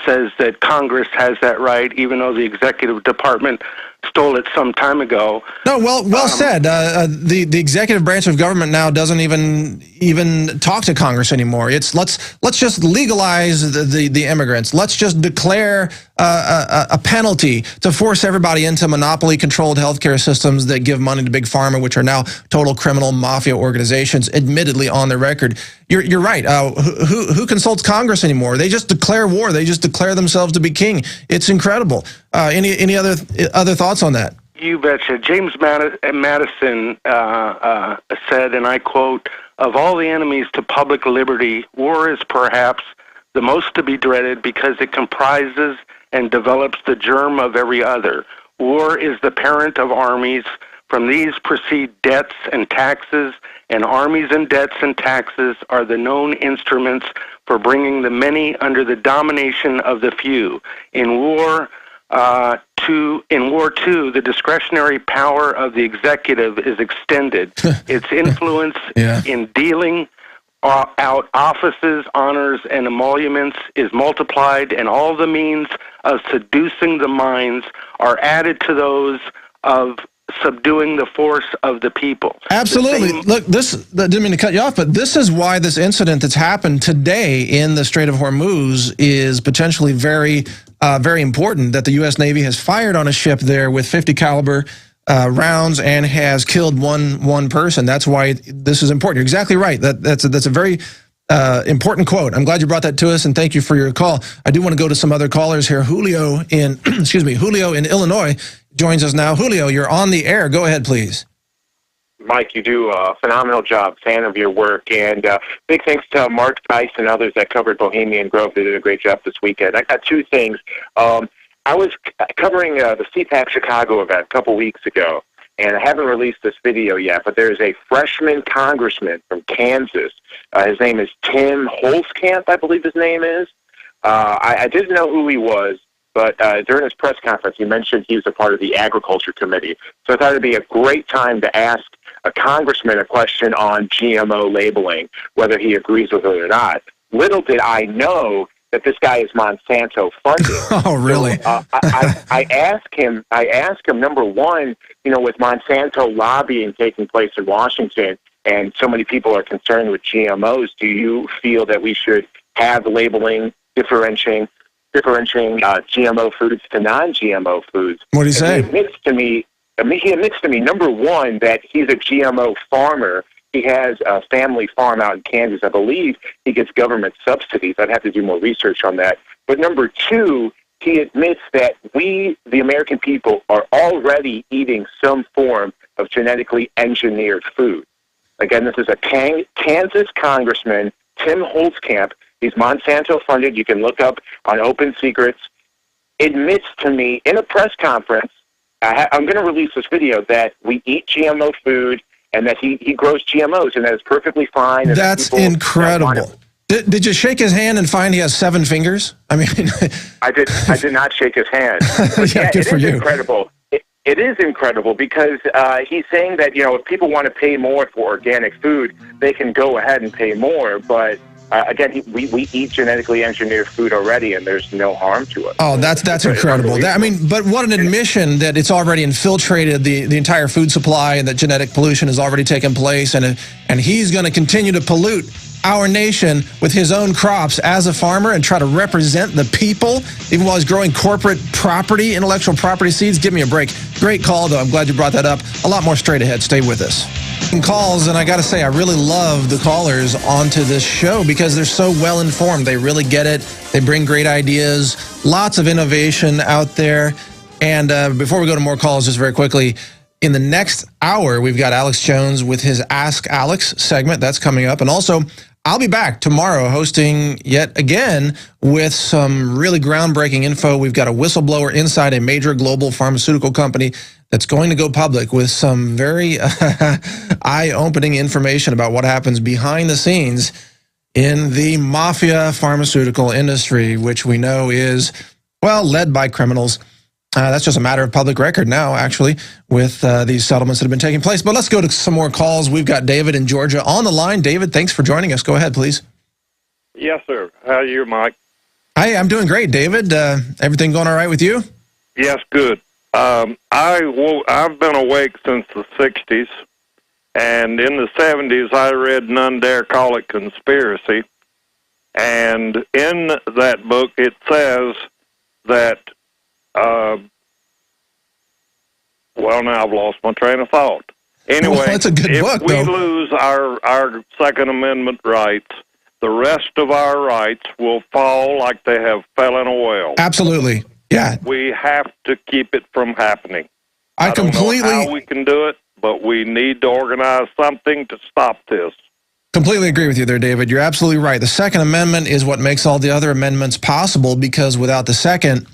S10: says that Congress has that right, even though the executive department stole it some time ago. No, well said. The executive branch of government now doesn't even talk to Congress anymore. It's let's just legalize the immigrants. Let's just declare a penalty to force everybody into monopoly-controlled healthcare systems that give money to Big Pharma, which are now total criminal mafia organizations, admittedly on their record. You're right. Who consults Congress anymore? They just declare war. They just declare themselves to be king. It's incredible. Any other thoughts on that? You betcha. James Madison said, and I quote, "Of all the enemies to public liberty, war is perhaps the most to be dreaded because it comprises and develops the germ of every other. War is the parent of armies. From these proceed debts and taxes, and armies and debts and taxes are the known instruments for bringing the many under the domination of the few. In war, too, the discretionary power of the executive is extended. Its influence in dealing out offices, honors, and emoluments is multiplied, and all the means of seducing the minds are added to those of subduing the force of the people." Absolutely. Look, I didn't mean to cut you off, but this is why this incident that's happened today in the Strait of Hormuz is potentially very important, that the U.S. Navy has fired on a ship there with 50 caliber rounds and has killed one person. That's why this is important. You're exactly right. That's a very important quote. I'm glad you brought that to us, and thank you for your call. I do want to go to some other callers here. Julio in Julio in Illinois joins us now. Julio, you're on the air. Go ahead, please.
S11: Mike, you do a phenomenal job. Fan of your work. And big thanks to Mark Tice and others that covered Bohemian Grove. They did a great job this weekend. I got two things. I was covering the CPAC Chicago event a couple weeks ago, and I haven't released this video yet, but there's a freshman congressman from Kansas. His name is Tim Holzkamp, I believe his name is. I didn't know who he was, but during his press conference, he mentioned he was a part of the Agriculture Committee. So I thought it would be a great time to ask a congressman a question on GMO labeling, whether he agrees with it or not. Little did I know that this guy is Monsanto funded.
S2: Oh, really?
S11: So, I asked him, number one, with Monsanto lobbying taking place in Washington, and so many people are concerned with GMOs, do you feel that we should have labeling differentiating GMO foods to non-GMO foods?
S2: What do you say?
S11: He admits to me, number one, that he's a GMO farmer. He has a family farm out in Kansas. I believe he gets government subsidies. I'd have to do more research on that. But number two, he admits that we, the American people, are already eating some form of genetically engineered food. Again, this is a Kansas congressman, Tim Holzkamp. He's Monsanto funded. You can look up on Open Secrets. Admits to me in a press conference, I'm going to release this video, that we eat GMO food and that he grows GMOs, and that it's perfectly fine. And
S2: that's incredible. Did you shake his hand and find he has 7 fingers? I mean,
S11: I did not shake his hand.
S2: Yeah, good for you.
S11: Incredible. It is incredible because he's saying that if people want to pay more for organic food, they can go ahead and pay more, but. Again, we eat genetically engineered food already, and there's no harm to it.
S2: Oh, that's incredible. But what an admission that it's already infiltrated the entire food supply, and that genetic pollution has already taken place, and he's going to continue to pollute our nation with his own crops as a farmer and try to represent the people, even while he's growing corporate property, intellectual property seeds. Give me a break. Great call, though. I'm glad you brought that up. A lot more straight ahead. Stay with us. Calls, and I got to say, I really love the callers onto this show because they're so well informed. They really get it. They bring great ideas, lots of innovation out there. And before we go to more calls, just very quickly, in the next hour, we've got Alex Jones with his Ask Alex segment. That's coming up. And also, I'll be back tomorrow hosting yet again with some really groundbreaking info. We've got a whistleblower inside a major global pharmaceutical company that's going to go public with some very eye-opening information about what happens behind the scenes. in the mafia pharmaceutical industry, which we know is, well, led by criminals. That's just a matter of public record now, actually, with these settlements that have been taking place. But let's go to some more calls. We've got David in Georgia on the line. David, thanks for joining us. Go ahead, please.
S12: Yes, sir. How are you, Mike?
S2: Hi, I'm doing great, David. Everything going all right with you?
S12: Yes, good. I've been awake since the 60s, and in the 70s I read None Dare Call It Conspiracy, and in that book it says that, well, now I've lost my train of thought. Anyway,
S2: well, that's a good book,
S12: if we lose our Second Amendment rights, the rest of our rights will fall like they have fell in a well.
S2: Absolutely, yeah.
S12: We have to keep it from happening.
S2: I completely
S12: don't know how we can do it, but we need to organize something to stop this.
S2: Completely agree with you there, David. You're absolutely right. The Second Amendment is what makes all the other amendments possible, because without the Second,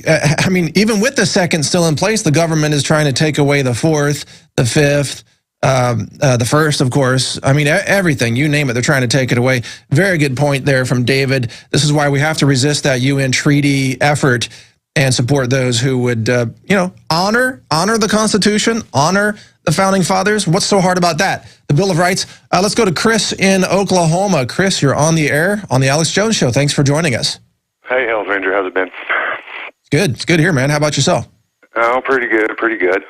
S2: I mean, even with the Second still in place, the government is trying to take away the Fourth, the Fifth, the First, of course. I mean, everything, you name it, they're trying to take it away. Very good point there from David. This is why we have to resist that UN treaty effort and support those who would, you know, honor the Constitution, honor the Founding Fathers. What's so hard about that? The Bill of Rights. Let's go to Chris in Oklahoma. Chris, you're on the air on the Alex Jones Show. Thanks for joining us.
S13: Hey, Hells Ranger, how's it been?
S2: Good. It's good here, man. How about yourself?
S13: Oh, pretty good, pretty good.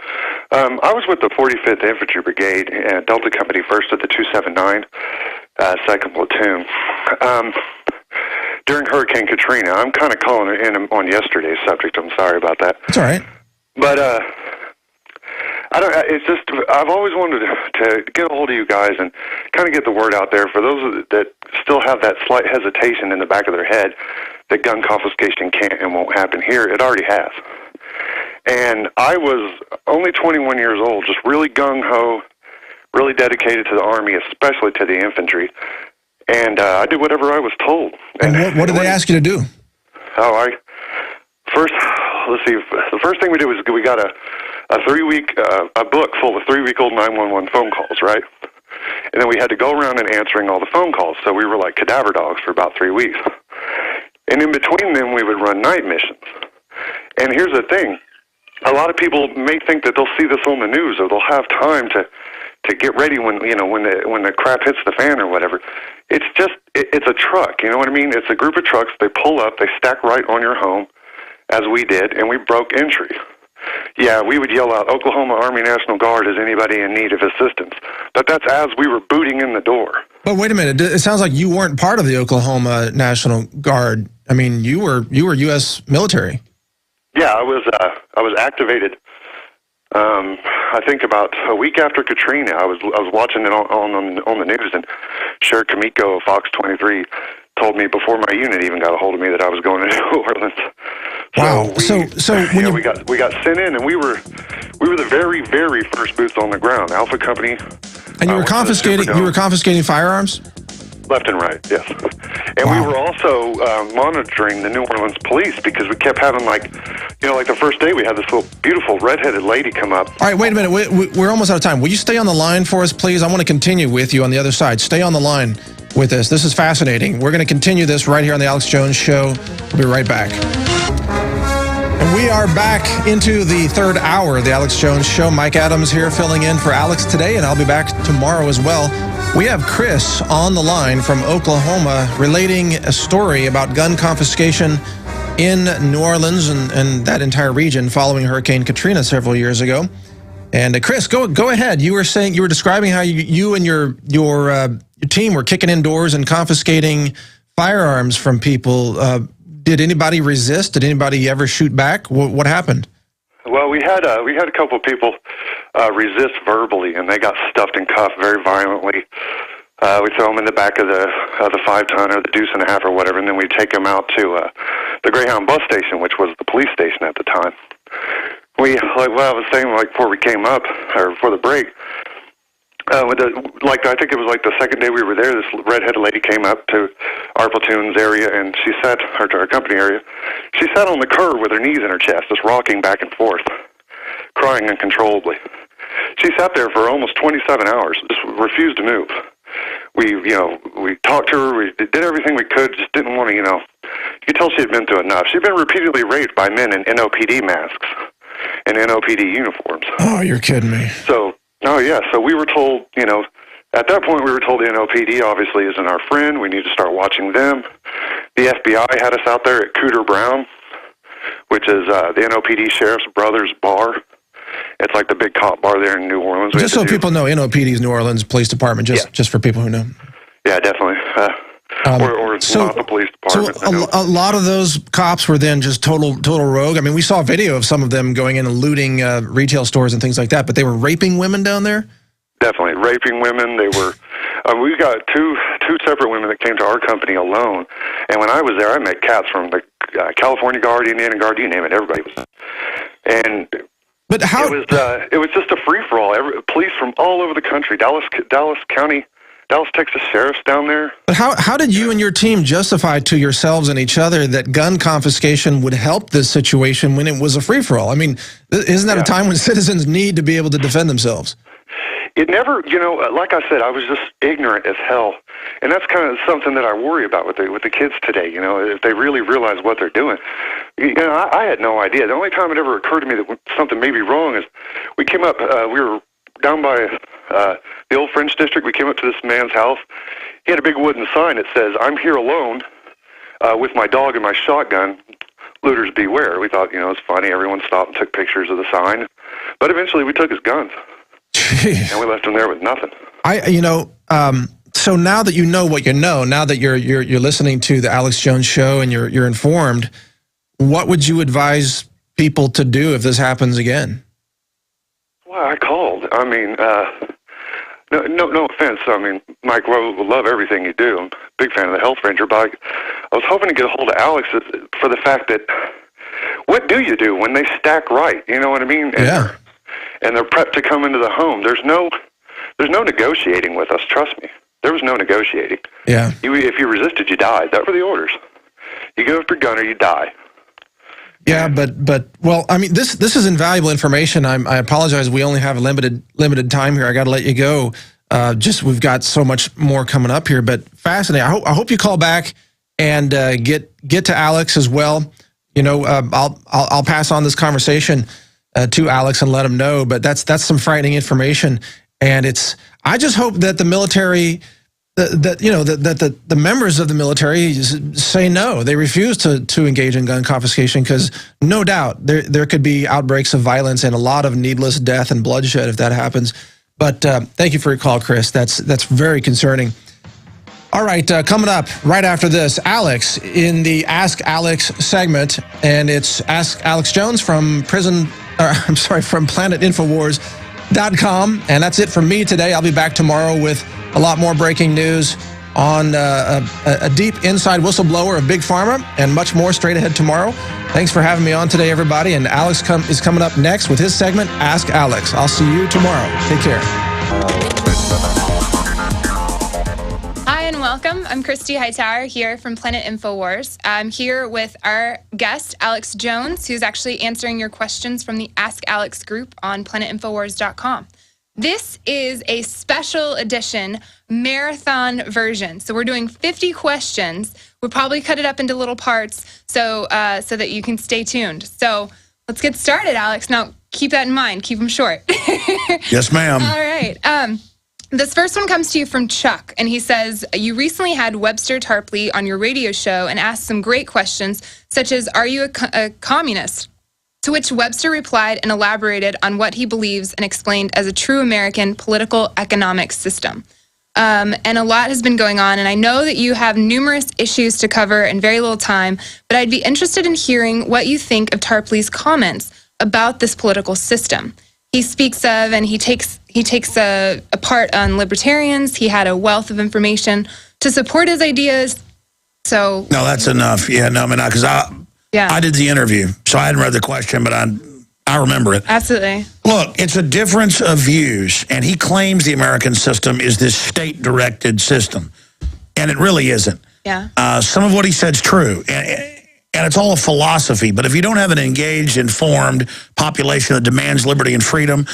S13: I was with the 45th Infantry Brigade and Delta Company, 1st of the 279, 2nd Platoon. During Hurricane Katrina, I'm kind of calling it in on yesterday's subject. I'm sorry about that.
S2: It's all right.
S13: But I don't. It's just I've always wanted to get a hold of you guys and kind of get the word out there for those that still have that slight hesitation in the back of their head that gun confiscation can't and won't happen here. It already has. And I was only 21 years old, just really gung-ho, really dedicated to the Army, especially to the infantry. And I did whatever I was told.
S2: And what did they ask you to do?
S13: The first thing we did was we got a 3-week, a book full of 3-week-old 911 phone calls, right? And then we had to go around and answering all the phone calls. So we were like cadaver dogs for about 3 weeks. And in between them, we would run night missions. And here's the thing. A lot of people may think that they'll see this on the news or they'll have time to get ready when the crap hits the fan or whatever. It's just, it's a truck, you know what I mean? It's a group of trucks. They pull up, they stack right on your home, as we did, and we broke entry. Yeah, we would yell out, Oklahoma Army National Guard, is anybody in need of assistance? But that's as we were booting in the door.
S2: But wait a minute, it sounds like you weren't part of the Oklahoma National Guard. I mean, you were U.S. military.
S13: Yeah, I was activated. I think about a week after Katrina, I was watching it on the news, and Sheriff Kamiko of Fox 23 told me before my unit even got a hold of me that I was going to New Orleans.
S2: Wow. So
S13: we got sent in, and we were the very, very first boots on the ground. Alpha Company.
S2: And you were confiscating firearms?
S13: Left and right, yes. And we were also monitoring the New Orleans police because we kept having, like the first day we had this little beautiful redheaded lady come up.
S2: All right, wait a minute. We're almost out of time. Will you stay on the line for us, please? I want to continue with you on the other side. Stay on the line with us. This is fascinating. We're going to continue this right here on the Alex Jones Show. We'll be right back. And we are back into the third hour of the Alex Jones Show. Mike Adams here filling in for Alex today, and I'll be back tomorrow as well. We have Chris on the line from Oklahoma relating a story about gun confiscation in New Orleans and that entire region following Hurricane Katrina several years ago. And Chris, go ahead. You were describing how you and your team were kicking in doors and confiscating firearms from people. Did anybody resist? Did anybody ever shoot back? What happened?
S13: Well, we had a couple of people resist verbally, and they got stuffed and cuffed very violently. We throw them in the back of the 5-ton or the deuce and a half or whatever, and then we take them out to the Greyhound bus station, which was the police station at the time. I was saying, before we came up, or before the break, I think it was like the second day we were there, this redheaded lady came up to our platoon's area, and she sat, or to our company area, she sat on the curb with her knees in her chest, just rocking back and forth, crying uncontrollably. She sat there for almost 27 hours, just refused to move. we talked to her, we did everything we could, just didn't want to, you could tell she had been through enough. She'd been repeatedly raped by men in NOPD masks and NOPD uniforms.
S2: Oh, you're kidding me.
S13: So we were told, at that point we were told the NOPD obviously isn't our friend. We need to start watching them. The FBI had us out there at Cooter Brown, which is the NOPD Sheriff's Brothers Bar. It's like the big cop bar there in New Orleans.
S2: Just so people know, NOPD's New Orleans Police Department, just for people who know.
S13: Yeah, definitely. Or it's not the police department.
S2: So a lot of those cops were then just total rogue. I mean, we saw a video of some of them going in and looting retail stores and things like that, but they were raping women down there?
S13: Definitely. Raping women. They were... we got two separate women that came to our company alone, and when I was there, I met cats from the California Guard, Indiana Guard, you name it, everybody was... And...
S2: But how
S13: it was just a free for all. Police from all over the country, Dallas County, Dallas, Texas sheriffs down there.
S2: But how did you and your team justify to yourselves and each other that gun confiscation would help this situation when it was a free for all? I mean, isn't that a time when citizens need to be able to defend themselves?
S13: It never, like I said, I was just ignorant as hell, and that's kind of something that I worry about with the kids today. If they really realize what they're doing. I had no idea. The only time it ever occurred to me that something may be wrong is we came up. We were down by the old French district. We came up to this man's house. He had a big wooden sign that says, "I'm here alone with my dog and my shotgun. Looters beware." We thought, it's funny. Everyone stopped and took pictures of the sign, but eventually we took his guns.
S2: Jeez.
S13: And we left him there with nothing.
S2: So now that you know what you know, now that you're listening to the Alex Jones Show and you're informed, what would you advise people to do if this happens again?
S13: Well, I called. I mean, no offense. I mean, Mike, we love everything you do. I'm a big fan of the Health Ranger, but I was hoping to get a hold of Alex for the fact that what do you do when they stack right? You know what I mean? And they're prepped to come into the home. There's no negotiating with us. Trust me. There was no negotiating.
S2: Yeah.
S13: If you resisted, you died. That were the orders. You give up your gun or you die.
S2: Yeah, but well, I mean, this is invaluable information. I apologize. We only have a limited time here. I got to let you go. We've got so much more coming up here, but fascinating. I hope you call back and get to Alex as well. I'll pass on this conversation to Alex and let him know, but that's some frightening information, and I just hope that the military, the members of the military say no. They refuse to engage in gun confiscation, because no doubt there could be outbreaks of violence and a lot of needless death and bloodshed if that happens. But thank you for your call, Chris. That's very concerning. All right, coming up right after this, Alex in the Ask Alex segment, and it's Ask Alex Jones from PlanetInfowars.com, and that's it from me today. I'll be back tomorrow with a lot more breaking news on a deep inside whistleblower of Big Pharma and much more straight ahead tomorrow. Thanks for having me on today, everybody, and Alex is coming up next with his segment, Ask Alex. I'll see you tomorrow. Take care.
S14: Welcome. I'm Christy Hightower here from Planet Infowars. I'm here with our guest, Alex Jones, who's actually answering your questions from the Ask Alex group on PlanetInfowars.com. This is a special edition marathon version. So we're doing 50 questions. We'll probably cut it up into little parts so that you can stay tuned. So let's get started, Alex. Now, keep that in mind. Keep them short.
S15: Yes, ma'am.
S14: All right. This first one comes to you from Chuck, and he says, you recently had Webster Tarpley on your radio show and asked some great questions, such as, are you a communist? To which Webster replied and elaborated on what he believes and explained as a true American political economic system. And a lot has been going on, and I know that you have numerous issues to cover in very little time, but I'd be interested in hearing what you think of Tarpley's comments about this political system. He speaks of, and he takes a part on libertarians. He had a wealth of information to support his ideas. So
S15: no, that's enough. Yeah, no, I mean, because I did the interview, so I hadn't read the question, but I remember it.
S14: Absolutely.
S15: Look, it's a difference of views, and he claims the American system is this state-directed system, and it really isn't.
S14: Yeah.
S15: Some of what he said's true, and it's all a philosophy. But if you don't have an engaged, informed population that demands liberty and freedom,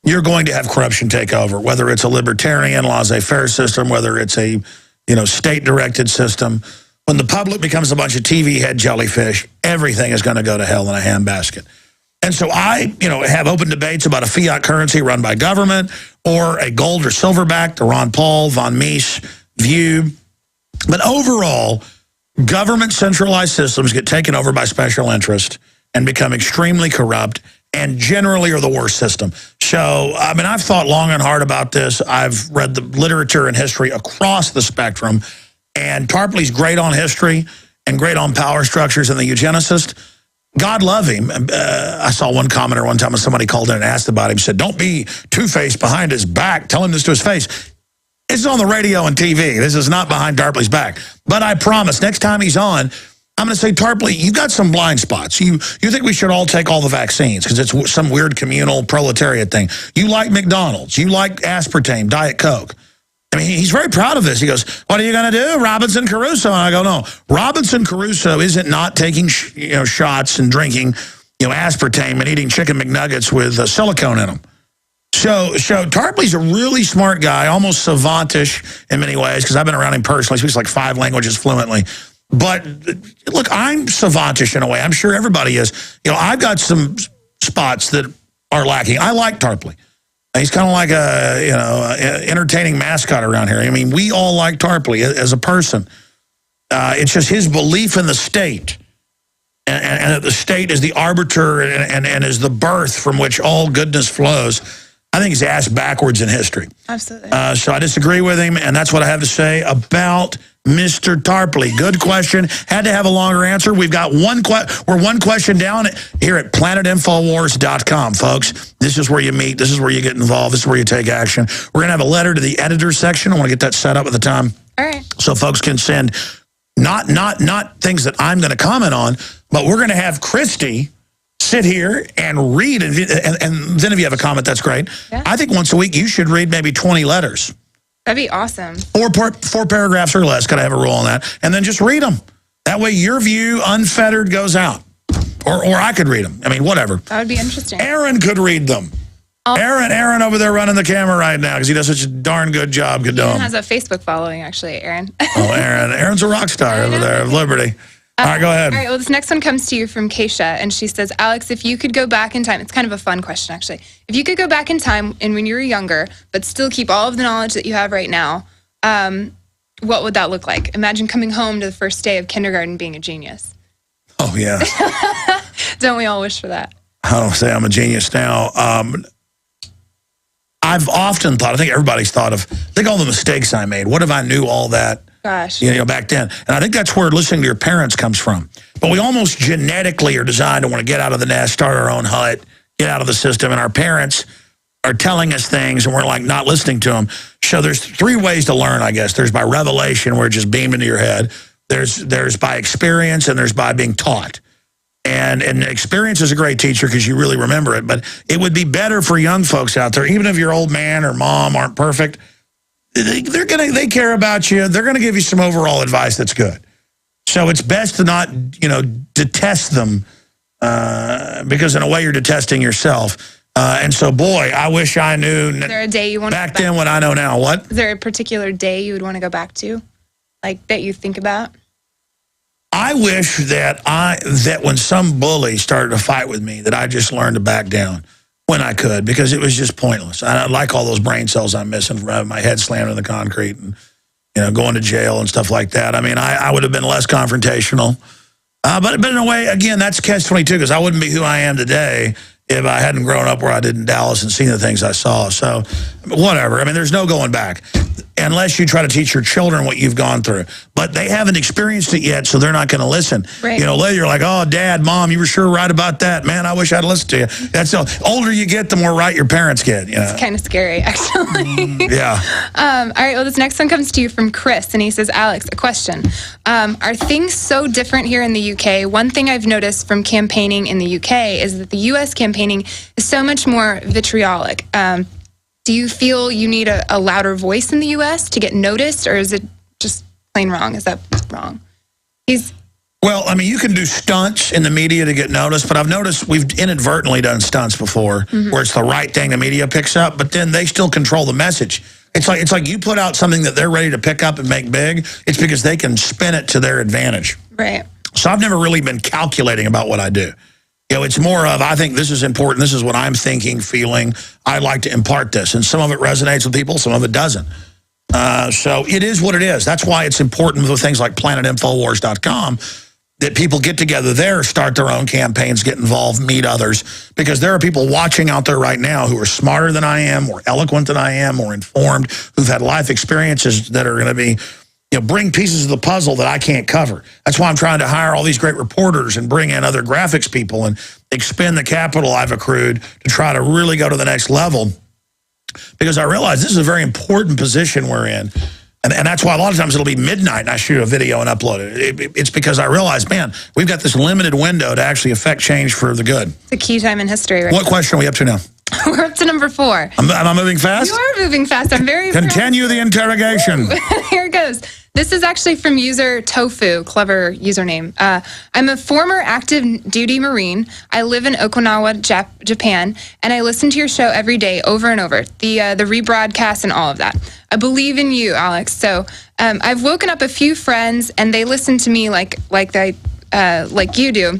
S15: you're going to have corruption take over, whether it's a libertarian, laissez-faire system, whether it's a state-directed system. When the public becomes a bunch of TV head jellyfish, everything is going to go to hell in a handbasket. And so I, have open debates about a fiat currency run by government or a gold or silverback, the Ron Paul, von Mies view. But overall, government centralized systems get taken over by special interest and become extremely corrupt and generally are the worst system. So, I've thought long and hard about this. I've read the literature and history across the spectrum, and Tarpley's great on history and great on power structures and the eugenicist. God love him. I saw one commenter one time when somebody called in and asked about him, said, don't be two-faced behind his back. Tell him this to his face. It's on the radio and TV. This is not behind Tarpley's back. But I promise, next time he's on, I'm going to say, Tarpley, you've got some blind spots. You think we should all take all the vaccines because it's some weird communal proletariat thing. You like McDonald's. You like aspartame, Diet Coke. He's very proud of this. He goes, what are you going to do, Robinson Crusoe? And I go, no, Robinson Crusoe isn't not taking shots and drinking aspartame and eating chicken McNuggets with silicone in them. So Tarpley's a really smart guy, almost savantish in many ways, because I've been around him personally. He speaks like 5 languages fluently. But look, I'm savantish in a way. I'm sure everybody is. I've got some spots that are lacking. I like Tarpley. He's kind of like a entertaining mascot around here. We all like Tarpley as a person. It's just his belief in the state and that the state is the arbiter and is the birth from which all goodness flows. I think he's ass backwards in history.
S14: Absolutely.
S15: So I disagree with him, and that's what I have to say about Mr. Tarpley. Good question. Had to have a longer answer. We've got we're one question down here at planetinfowars.com, folks. This is where you meet. This is where you get involved. This is where you take action. We're going to have a letter to the editor section. I want to get that set up at the time.
S14: All right. So
S15: folks can send not things that I'm going to comment on, but we're going to have Christy sit here and read, and then if you have a comment, that's great. Yeah. I think once a week you should read maybe 20 letters.
S14: That'd be awesome.
S15: 4 paragraphs or less. Got to have a rule on that. And then just read them. That way your view, unfettered, goes out. Or I could read them. Whatever.
S14: That would be interesting.
S15: Aaron could read them. Aaron over there running the camera right now because he does such a darn good job.
S14: Aaron has a Facebook following, actually, Aaron.
S15: Oh, Aaron. Aaron's a rock star over there of Liberty. All right, go ahead.
S14: All right, well, this next one comes to you from Keisha, and she says, Alex, if you could go back in time, it's kind of a fun question, actually. If you could go back in time and when you were younger, but still keep all of the knowledge that you have right now, what would that look like? Imagine coming home to the first day of kindergarten being a genius.
S15: Oh, yeah.
S14: Don't we all wish for that?
S15: I don't say I'm a genius now. I've often thought, I think everybody's thought of, think all the mistakes I made. What if I knew all that?
S14: Gosh.
S15: Back then. And I think that's where listening to your parents comes from. But we almost genetically are designed to want to get out of the nest, start our own hut, get out of the system. And our parents are telling us things and we're like not listening to them. So there's 3 ways to learn, I guess. There's by revelation, where it just beamed into your head. There's by experience, and there's by being taught. And experience is a great teacher because you really remember it. But it would be better for young folks out there, even if your old man or mom aren't perfect, they care about you. They're going to give you some overall advice that's good. So it's best to not, detest them because in a way you're detesting yourself. And so, boy, I wish I knew.
S14: Is there a day you want
S15: back then what I know now? What?
S14: Is there a particular day you would want to go back to, like that you think about?
S15: I wish that when some bully started to fight with me, that I just learned to back down when I could, because it was just pointless. I like all those brain cells I'm missing from having my head slammed in the concrete and going to jail and stuff like that. I would have been less confrontational. But in a way, again, that's catch-22 because I wouldn't be who I am today if I hadn't grown up where I did in Dallas and seen the things I saw. So whatever. There's no going back unless you try to teach your children what you've gone through. But they haven't experienced it yet, so they're not going to listen.
S14: Right.
S15: Later you're like, oh, Dad, Mom, you were sure right about that. Man, I wish I'd listened to you. That's the older you get, the more right your parents get.
S14: It's kind of scary, actually.
S15: Yeah.
S14: All right, well, this next one comes to you from Chris, and he says, Alex, a question. Are things so different here in the UK? One thing I've noticed from campaigning in the UK is that the US campaigning is so much more vitriolic. Do you feel you need a louder voice in the U.S. to get noticed, or is it just plain wrong? Is that wrong?
S15: Well, I mean, you can do stunts in the media to get noticed, but I've noticed we've inadvertently done stunts before where it's the right thing the media picks up, but then they still control the message. It's like you put out something that they're ready to pick up and make big. It's because they can spin it to their advantage.
S14: Right.
S15: So I've never really been calculating about what I do. You know, it's more of, I think this is important. This is what I'm thinking, feeling. I'd like to impart this. And some of it resonates with people, some of it doesn't. So it is what it is. That's why it's important with things like planetinfowars.com that people get together there, start their own campaigns, get involved, meet others, because there are people watching out there right now who are smarter than I am, more eloquent than I am, more informed, who've had life experiences that are going to be, you know, bring pieces of the puzzle that I can't cover. That's why I'm trying to hire all these great reporters and bring in other graphics people and expend the capital I've accrued to try to really go to the next level, because I realize this is a very important position we're in. And that's why a lot of times it'll be midnight and I shoot a video and upload it. It's because I realize, man, we've got this limited window to actually affect change for the good.
S14: It's a key time in history, right?
S15: What question are we up to now?
S14: We're up to number 4.
S15: Am I moving fast?
S14: You are moving fast. I'm very
S15: Continue the interrogation.
S14: Here it goes. This is actually from user Tofu, clever username. I'm a former active duty Marine. I live in Okinawa, Japan, and I listen to your show every day over and over, the rebroadcast and all of that. I believe in you, Alex. So I've woken up a few friends, and they listen to me like you do.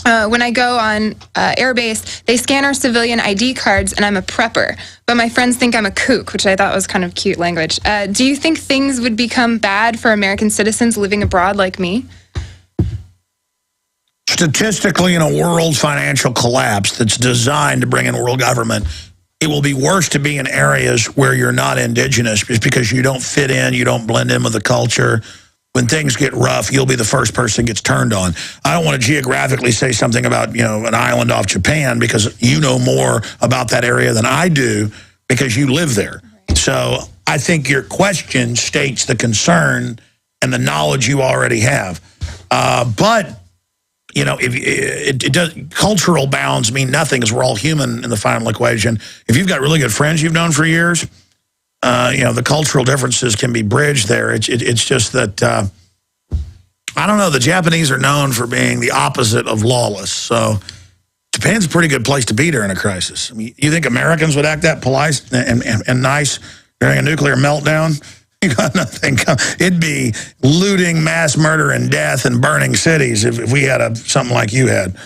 S14: When I go on airbase, they scan our civilian ID cards, and I'm a prepper. But my friends think I'm a kook, which I thought was kind of cute language. Do you think things would become bad for American citizens living abroad like me?
S15: Statistically, in a world financial collapse that's designed to bring in world government, it will be worse to be in areas where you're not indigenous, just because you don't fit in, you don't blend in with the culture. When things get rough, you'll be the first person gets turned on. I don't want to geographically say something about, you know, an island off Japan, because you know more about that area than I do because you live there. So I think your question states the concern and the knowledge you already have. But, you know, if it does, cultural bounds mean nothing, because we're all human in the final equation. If you've got really good friends you've known for years, you know, the cultural differences can be bridged there. It's just that, I don't know, the Japanese are known for being the opposite of lawless. So Japan's a pretty good place to be during a crisis. I mean, you think Americans would act that polite and nice during a nuclear meltdown? You got nothing. It'd be looting, mass murder, and death, and burning cities if we had something like you had.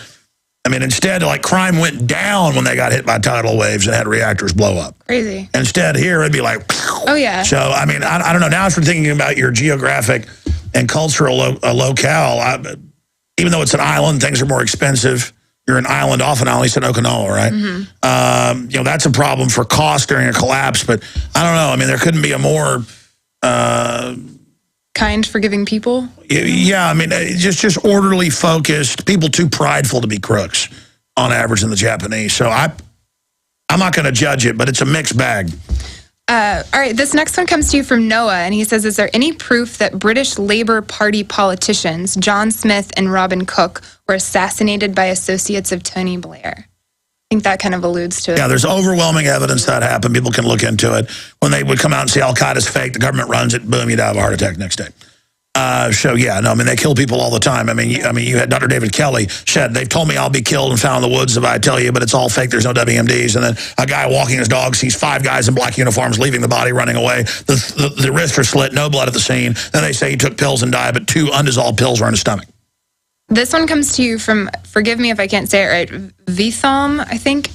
S15: I mean, instead, like, crime went down when they got hit by tidal waves and had reactors blow up.
S14: Crazy.
S15: Instead, here, it'd be like...
S14: Oh, yeah.
S15: So, I mean, I don't know. Now, as we're thinking about your geographic and cultural locale, even though it's an island, things are more expensive. You're an island off an island, you said Okinawa, right? Mm-hmm. You know, that's a problem for cost during a collapse. But I don't know. I mean, there couldn't be a more...
S14: kind, forgiving people?
S15: Yeah, I mean, just orderly, focused, people too prideful to be crooks on average in the Japanese. So I'm not going to judge it, but it's a mixed bag.
S14: All right, this next one comes to you from Noah, and he says, is there any proof that British Labour Party politicians, John Smith and Robin Cook, were assassinated by associates of Tony Blair? I think that kind of alludes to it.
S15: Yeah, there's overwhelming evidence that happened. People can look into it. When they would come out and say Al-Qaeda's fake, the government runs it, boom, you'd have a heart attack next day. So, yeah, no, I mean, they kill people all the time. I mean, you had Dr. David Kelly said, they've told me I'll be killed and found in the woods if I tell you, but it's all fake. There's no WMDs. And then a guy walking his dog sees 5 guys in black uniforms leaving the body, running away. The wrists are slit, no blood at the scene. Then they say he took pills and died, but 2 undissolved pills were in his stomach.
S14: This one comes to you from, forgive me if I can't say it right, Vitham, I think.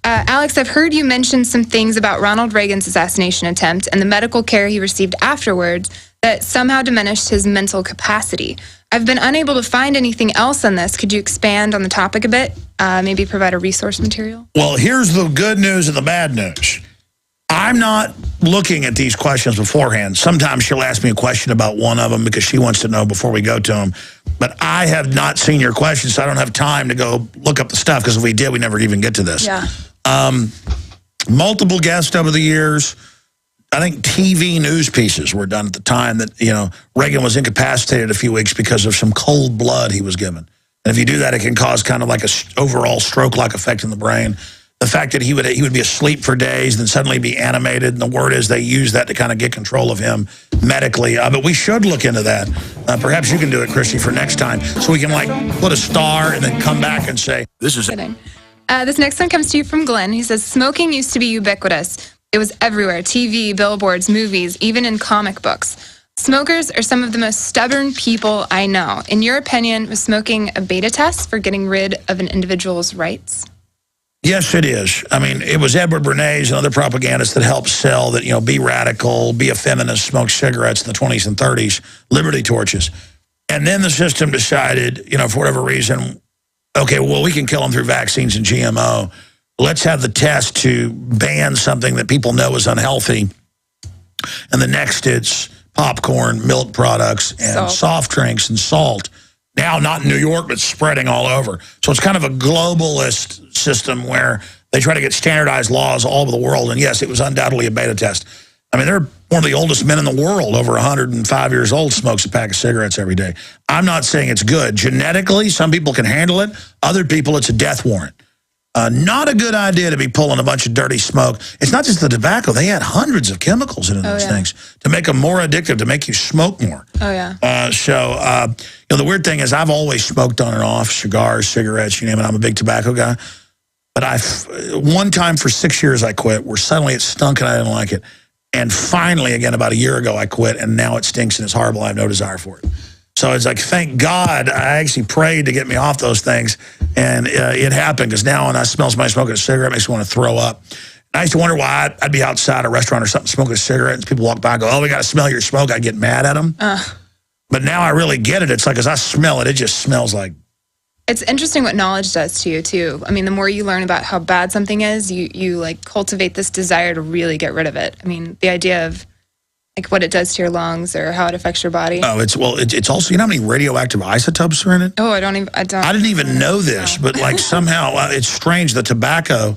S14: Alex, I've heard you mention some things about Ronald Reagan's assassination attempt and the medical care he received afterwards that somehow diminished his mental capacity. I've been unable to find anything else on this. Could you expand on the topic a bit? Maybe provide a resource material?
S15: Well, here's the good news and the bad news. I'm not looking at these questions beforehand. Sometimes she'll ask me a question about one of them because she wants to know before we go to them. But I have not seen your questions, so I don't have time to go look up the stuff, because if we did, we never even get to this.
S14: Yeah.
S15: Multiple guests over the years. I think TV news pieces were done at the time that, you know, Reagan was incapacitated a few weeks because of some cold blood he was given. And if you do that, it can cause kind of like a overall stroke-like effect in the brain. The fact that he would be asleep for days and then suddenly be animated, and the word is they use that to kind of get control of him medically. But we should look into that. Perhaps you can do it, Christy, for next time, so we can like put a star and then come back and say, this is it.
S14: This next one comes to you from Glenn. He says, smoking used to be ubiquitous. It was everywhere, TV, billboards, movies, even in comic books. Smokers are some of the most stubborn people I know. In your opinion, was smoking a beta test for getting rid of an individual's rights?
S15: Yes, it is. I mean, it was Edward Bernays and other propagandists that helped sell that, be radical, be a feminist, smoke cigarettes in the 20s and 30s, liberty torches. And then the system decided, for whatever reason, okay, well, we can kill them through vaccines and GMO. Let's have the test to ban something that people know is unhealthy. And the next, it's popcorn, milk products, and soft drinks and salt. Now, not in New York, but spreading all over. So it's kind of a globalist system where they try to get standardized laws all over the world. And yes, it was undoubtedly a beta test. I mean, they're one of the oldest men in the world, over 105 years old, smokes a pack of cigarettes every day. I'm not saying it's good. Genetically, some people can handle it. Other people, it's a death warrant. Not a good idea to be pulling a bunch of dirty smoke. It's not just the tobacco. They had hundreds of chemicals in those things to make them more addictive, to make you smoke more.
S14: Oh, yeah.
S15: The weird thing is I've always smoked on and off, cigars, cigarettes, you name it. I'm a big tobacco guy. But one time for 6 years I quit, where suddenly it stunk and I didn't like it. And finally, again, about a year ago, I quit, and now it stinks and it's horrible. I have no desire for it. So it's like, thank God I actually prayed to get me off those things, and it happened, because now when I smell somebody smoking a cigarette, it makes me want to throw up. And I used to wonder why I'd be outside a restaurant or something smoking a cigarette, and people walk by and go, oh, we got to smell your smoke. I'd get mad at them. But now I really get it. It's like, as I smell it, it just smells like...
S14: It's interesting what knowledge does to you, too. I mean, the more you learn about how bad something is, you like cultivate this desire to really get rid of it. I mean, the idea of like what it does to your lungs or how it affects your body.
S15: Oh, it's also, you know how many radioactive isotopes are in it?
S14: Oh, I didn't even
S15: know this, but like somehow it's strange. The tobacco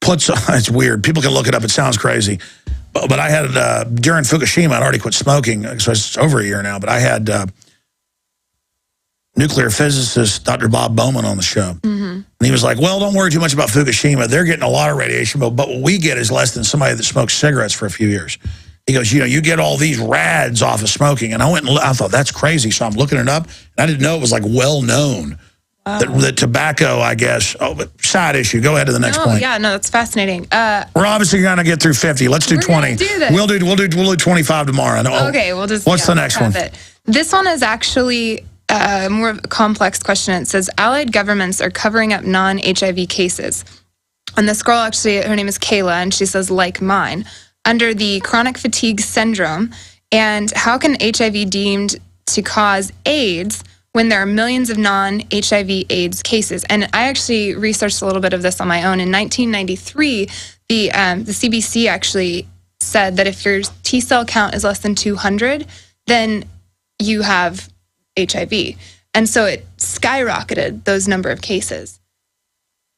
S15: puts, it's weird. People can look it up. It sounds crazy. But I had, during Fukushima, I'd already quit smoking, so it's over a year now, but I had nuclear physicist Dr. Bob Bowman on the show. And he was like, well, don't worry too much about Fukushima. They're getting a lot of radiation, but what we get is less than somebody that smokes cigarettes for a few years. He goes, you get all these rads off of smoking. And I thought, that's crazy. So I'm looking it up, and I didn't know it was like well known. That tobacco, I guess. Oh, but side issue. Go ahead to the next point.
S14: Yeah, no, that's fascinating.
S15: We're obviously going to get through 50. Let's do 20.
S14: Do this.
S15: We'll do 25 tomorrow. No,
S14: okay, we'll just.
S15: What's the next one?
S14: This one is actually more of a complex question. It says Allied governments are covering up non-HIV cases, and this girl actually, her name is Kayla, and she says like mine, under the chronic fatigue syndrome. And how can HIV deemed to cause AIDS when there are millions of non-HIV AIDS cases? And I actually researched a little bit of this on my own. In 1993, the CBC actually said that if your T-cell count is less than 200, then you have HIV. And so it skyrocketed those number of cases.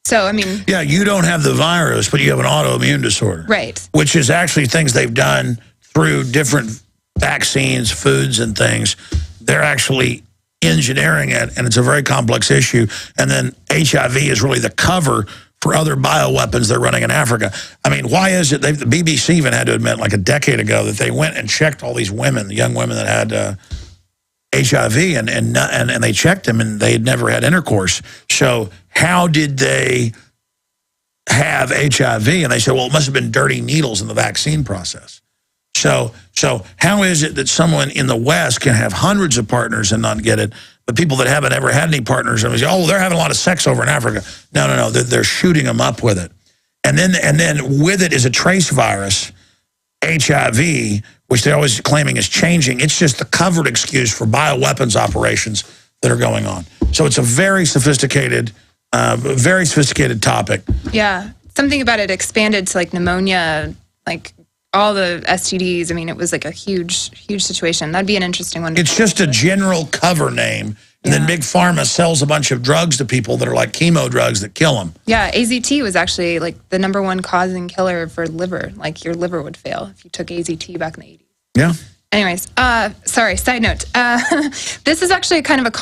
S14: So, I mean...
S15: Yeah, you don't have the virus, but you have an autoimmune disorder.
S14: Right.
S15: Which is actually things they've done through different vaccines, foods, and things. They're actually engineering it, and it's a very complex issue. And then HIV is really the cover for other bioweapons they're running in Africa. I mean, why is it, the BBC even had to admit like a decade ago that they went and checked all these women, the young women that had HIV, and they checked them, and they had never had intercourse. So how did they have HIV? And they said, well, it must have been dirty needles in the vaccine process. So how is it that someone in the West can have hundreds of partners and not get it, but people that haven't ever had any partners, and say, oh, they're having a lot of sex over in Africa. No, they're shooting them up with it. And then with it is a trace virus, HIV, which they're always claiming is changing. It's just the covered excuse for bioweapons operations that are going on. So it's a very sophisticated topic.
S14: Yeah, something about it expanded to like pneumonia, like all the STDs. I mean, it was like a huge situation. That'd be an interesting one.
S15: It's just a general cover name. And then Big Pharma sells a bunch of drugs to people that are like chemo drugs that kill them.
S14: Yeah, AZT was actually like the #1 causing killer for liver. Like your liver would fail if you took AZT back in the 80s.
S15: Yeah.
S14: Anyways, sorry, side note. This is actually kind of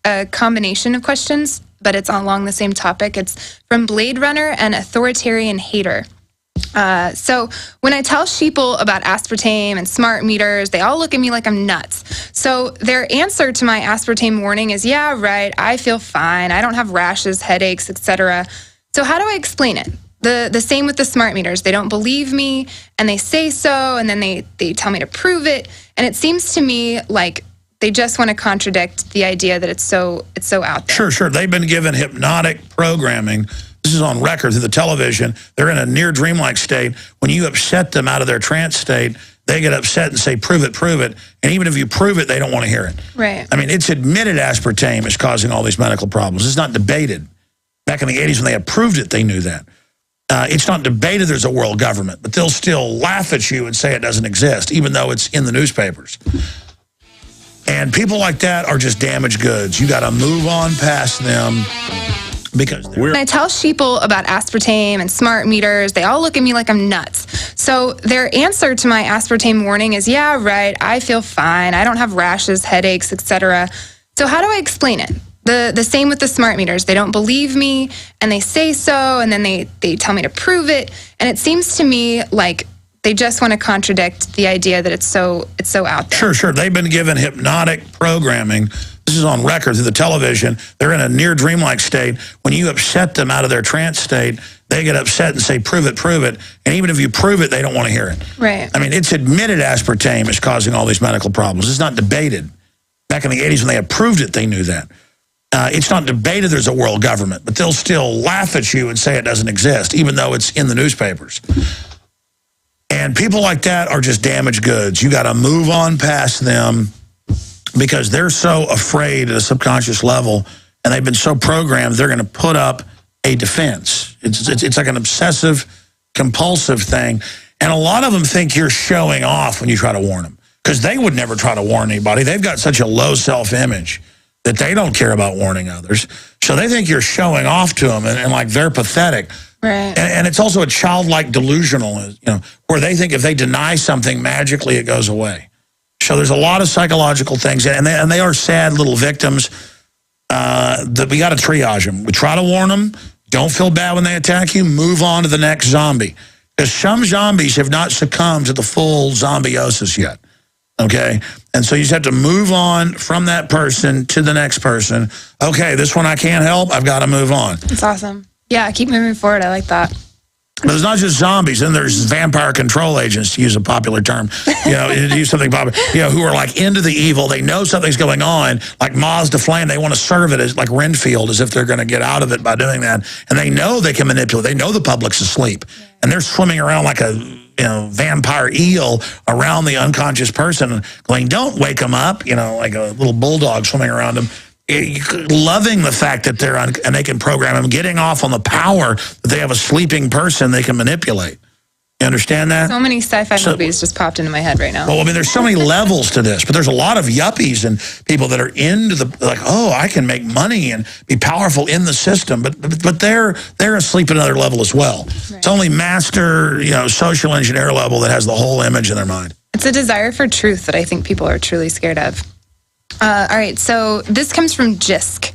S14: a combination of questions. but it's along the same topic. It's from Blade Runner and Authoritarian Hater. So when I tell sheeple about aspartame and smart meters, they all look at me like I'm nuts. So their answer to my aspartame warning is, yeah, right, I feel fine. I don't have rashes, headaches, etc. So how do I explain it? The same with the smart meters. They don't believe me, and they say so, and then they tell me to prove it. And it seems to me like they just want to contradict the idea that it's so out there.
S15: Sure. They've been given hypnotic programming. This is on record through the television. They're in a near dreamlike state. When you upset them out of their trance state, they get upset and say, prove it. And even if you prove it, they don't want to hear it.
S14: Right.
S15: I mean, it's admitted aspartame is causing all these medical problems. It's not debated. Back in the 80s when they approved it, they knew that. It's not debated there's a world government, but they'll still laugh at you and say it doesn't exist, even though it's in the newspapers. And people like that are just damaged goods. You got to move on past them. Because
S14: when I tell sheeple about aspartame and smart meters, they all look at me like I'm nuts. So their answer to my aspartame warning is, yeah, right, I feel fine. I don't have rashes, headaches, etc. So how do I explain it? The same with the smart meters. They don't believe me, and they say so, and then they tell me to prove it. And it seems to me like they just want to contradict the idea that it's so out there.
S15: Sure. They've been given hypnotic programming. This is on record through the television. They're in a near dreamlike state. When you upset them out of their trance state, they get upset and say, prove it. And even if you prove it, they don't want to hear it.
S14: Right.
S15: I mean, it's admitted aspartame is causing all these medical problems. It's not debated. Back in the 80s when they approved it, they knew that. It's not debated there's a world government, but they'll still laugh at you and say it doesn't exist, even though it's in the newspapers. And people like that are just damaged goods. You got to move on past them because they're so afraid at a subconscious level, and they've been so programmed, they're going to put up a defense. It's like an obsessive, compulsive thing. And a lot of them think you're showing off when you try to warn them, because they would never try to warn anybody. They've got such a low self-image that they don't care about warning others. So they think you're showing off to them and like they're pathetic.
S14: Right.
S15: And it's also a childlike delusional, where they think if they deny something, magically it goes away. So there's a lot of psychological things, and they are sad little victims that we got to triage them. We try to warn them. Don't feel bad when they attack you. Move on to the next zombie. Because some zombies have not succumbed to the full zombiosis yet. Okay? And so you just have to move on from that person to the next person. Okay, this one I can't help. I've got to move on.
S14: It's awesome. Yeah, keep moving forward. I like that.
S15: But it's not just zombies. Then there's vampire control agents, to use a popular term, to use something popular, who are like into the evil. They know something's going on, like moths to flame. They want to serve it as like Renfield, as if they're going to get out of it by doing that. And they know they can manipulate. They know the public's asleep. Yeah. And they're swimming around like a vampire eel around the unconscious person, going, don't wake them up, like a little bulldog swimming around them. Loving the fact that and they can program them, getting off on the power that they have a sleeping person they can manipulate. You understand that?
S14: So many sci-fi movies just popped into my head right now.
S15: Well, I mean, there's so many levels to this, but there's a lot of yuppies and people that are into I can make money and be powerful in the system, but they're asleep at another level as well. Right. It's only master, social engineer level that has the whole image in their mind.
S14: It's a desire for truth that I think people are truly scared of. All right, so this comes from Jisk.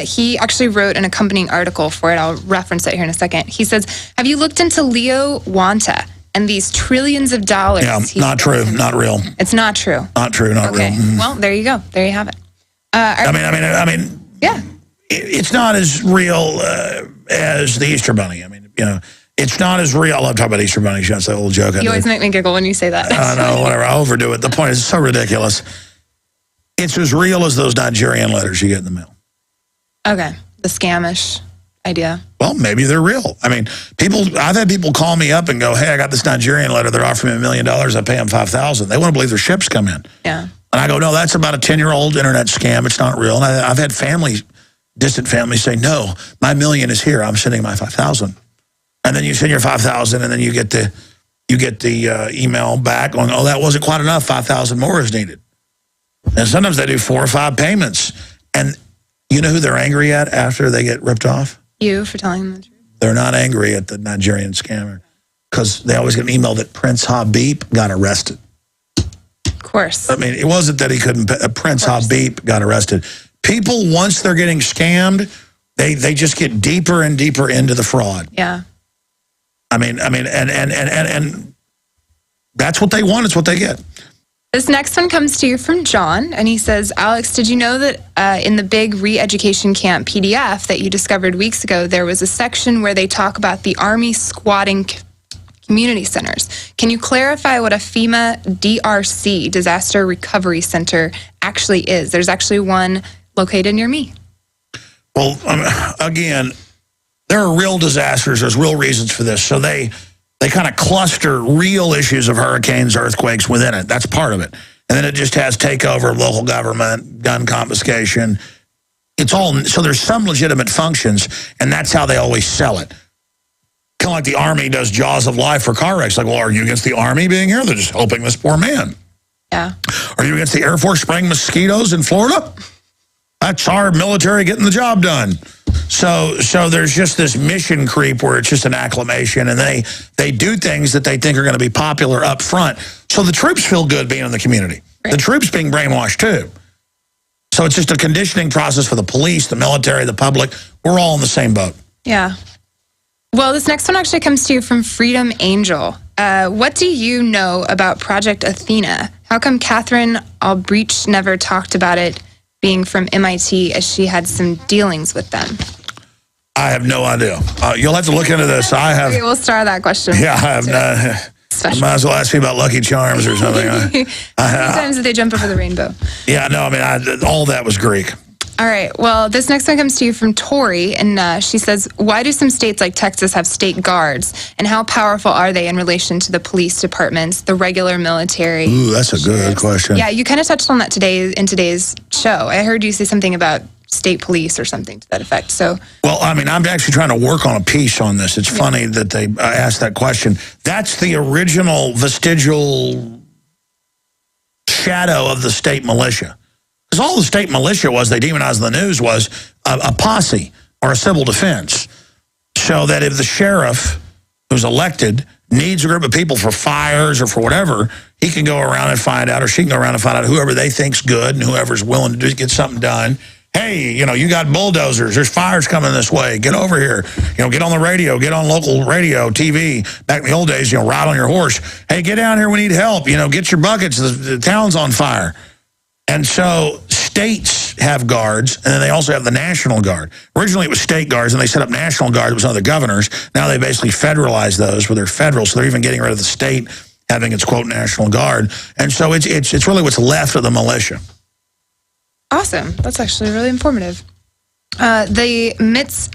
S14: He actually wrote an accompanying article for it. I'll reference it here in a second. He says, have you looked into Leo Wanta and these trillions of dollars?
S15: Yeah, not true, not real.
S14: It's not true.
S15: Not true, not real.
S14: Mm-hmm. Well, there you go. There you have it.
S15: I mean,
S14: yeah.
S15: It's not as real as the Easter Bunny. I mean, it's not as real. I love talking about Easter bunnies. That's a little joke.
S14: You always make me giggle when you say that.
S15: I know, whatever. I overdo it. The point is, it's so ridiculous. It's as real as those Nigerian letters you get in the mail.
S14: Okay. The scamish idea.
S15: Well, maybe they're real. I mean, I've had people call me up and go, hey, I got this Nigerian letter. They're offering me $1 million. I pay them $5,000. They want to believe their ships come in.
S14: Yeah.
S15: And I go, no, that's about a 10-year-old internet scam. It's not real. And I've had distant families say, no, my $1 million is here. I'm sending my $5,000. And then you send your $5,000 and then you get the email back going, oh, that wasn't quite enough. $5,000 more is needed. And sometimes they do 4 or 5 payments. And you know who they're angry at after they get ripped off?
S14: You, for telling them the truth. They're
S15: not angry at the Nigerian scammer because they always get an email that Prince Habib got arrested.
S14: Of course.
S15: I mean, it wasn't that he couldn't pay. Prince Habib got arrested. People, once they're getting scammed, They just get deeper and deeper into the fraud.
S14: Yeah.
S15: I mean, and that's what they want. It's what they get.
S14: This next one comes to you from John, and he says, Alex, did you know that in the big re-education camp PDF that you discovered weeks ago, there was a section where they talk about the Army squatting community centers? Can you clarify what a FEMA DRC, Disaster Recovery Center, actually is? There's actually one located near me.
S15: Well, again, there are real disasters. There's real reasons for this. So they kind of cluster real issues of hurricanes, earthquakes within it. That's part of it. And then it just has takeover of local government, gun confiscation. It's all, so there's some legitimate functions, and that's how they always sell it. Kind of like the Army does Jaws of Life for car wrecks. Like, well, are you against the Army being here? They're just helping this poor man.
S14: Yeah.
S15: Are you against the Air Force spraying mosquitoes in Florida? That's our military getting the job done. So there's just this mission creep where it's just an acclamation, and they do things that they think are going to be popular up front. So the troops feel good being in the community. Right. The troops being brainwashed too. So it's just a conditioning process for the police, the military, the public. We're all in the same boat.
S14: Yeah. Well, this next one actually comes to you from Freedom Angel. What do you know about Project Athena? How come Catherine Albrecht never talked about it being from MIT, as she had some dealings with them?
S15: I have no idea. You'll have to look into this. I have.
S14: Okay, we'll star that question.
S15: Yeah, I have not. Might as well ask me about Lucky Charms or something.
S14: Sometimes they jump over the rainbow.
S15: Yeah, no, I mean, all that was Greek.
S14: All right. Well, this next one comes to you from Tori, and she says, why do some states like Texas have state guards, and how powerful are they in relation to the police departments, the regular military?
S15: Ooh, that's a good question.
S14: Yeah, you kind of touched on that today in today's show. I heard you say something about state police or something to that effect. So,
S15: well, I mean, I'm actually trying to work on a piece on this. It's funny that they asked that question. That's the original vestigial shadow of the state militia. Because all the state militia was, they demonized in the news, was a posse or a civil defense. So that if the sheriff who's elected needs a group of people for fires or for whatever, he can go around and find out, or she can go around and find out whoever they think's good and whoever's willing to get something done. Hey, you got bulldozers. There's fires coming this way. Get over here. Get on the radio. Get on local radio, TV. Back in the old days, ride on your horse. Hey, get down here. We need help. Get your buckets. The town's on fire. And so states have guards, and then they also have the National Guard. Originally, it was state guards, and they set up National Guard. It was under the governors. Now they basically federalized those where they're federal, so they're even getting rid of the state having its, quote, National Guard. And so it's really what's left of the militia.
S14: Awesome. That's actually really informative. The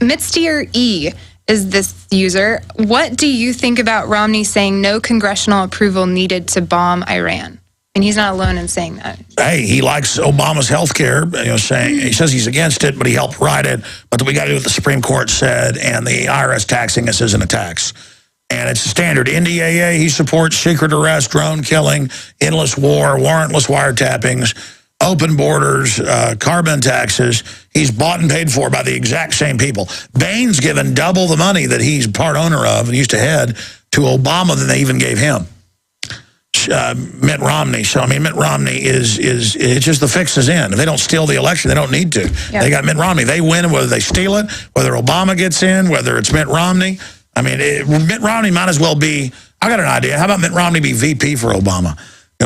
S14: Mitstier E is this user. What do you think about Romney saying no congressional approval needed to bomb Iran? And he's not alone in saying that.
S15: Hey, he likes Obama's health care, saying he says he's against it, but he helped write it. But we got to do what the Supreme Court said, and the IRS taxing us isn't a tax. And it's a standard. NDAA, he supports secret arrest, drone killing, endless war, warrantless wiretappings, open borders, carbon taxes. He's bought and paid for by the exact same people. Boehner's given double the money that he's part owner of and used to head to Obama than they even gave him. Mitt Romney. So, I mean, Mitt Romney it's just the fix is in. If they don't steal the election, they don't need to. Yeah. They got Mitt Romney. They win whether they steal it, whether Obama gets in, whether it's Mitt Romney. I mean, Mitt Romney might as well be, I got an idea. How about Mitt Romney be VP for Obama?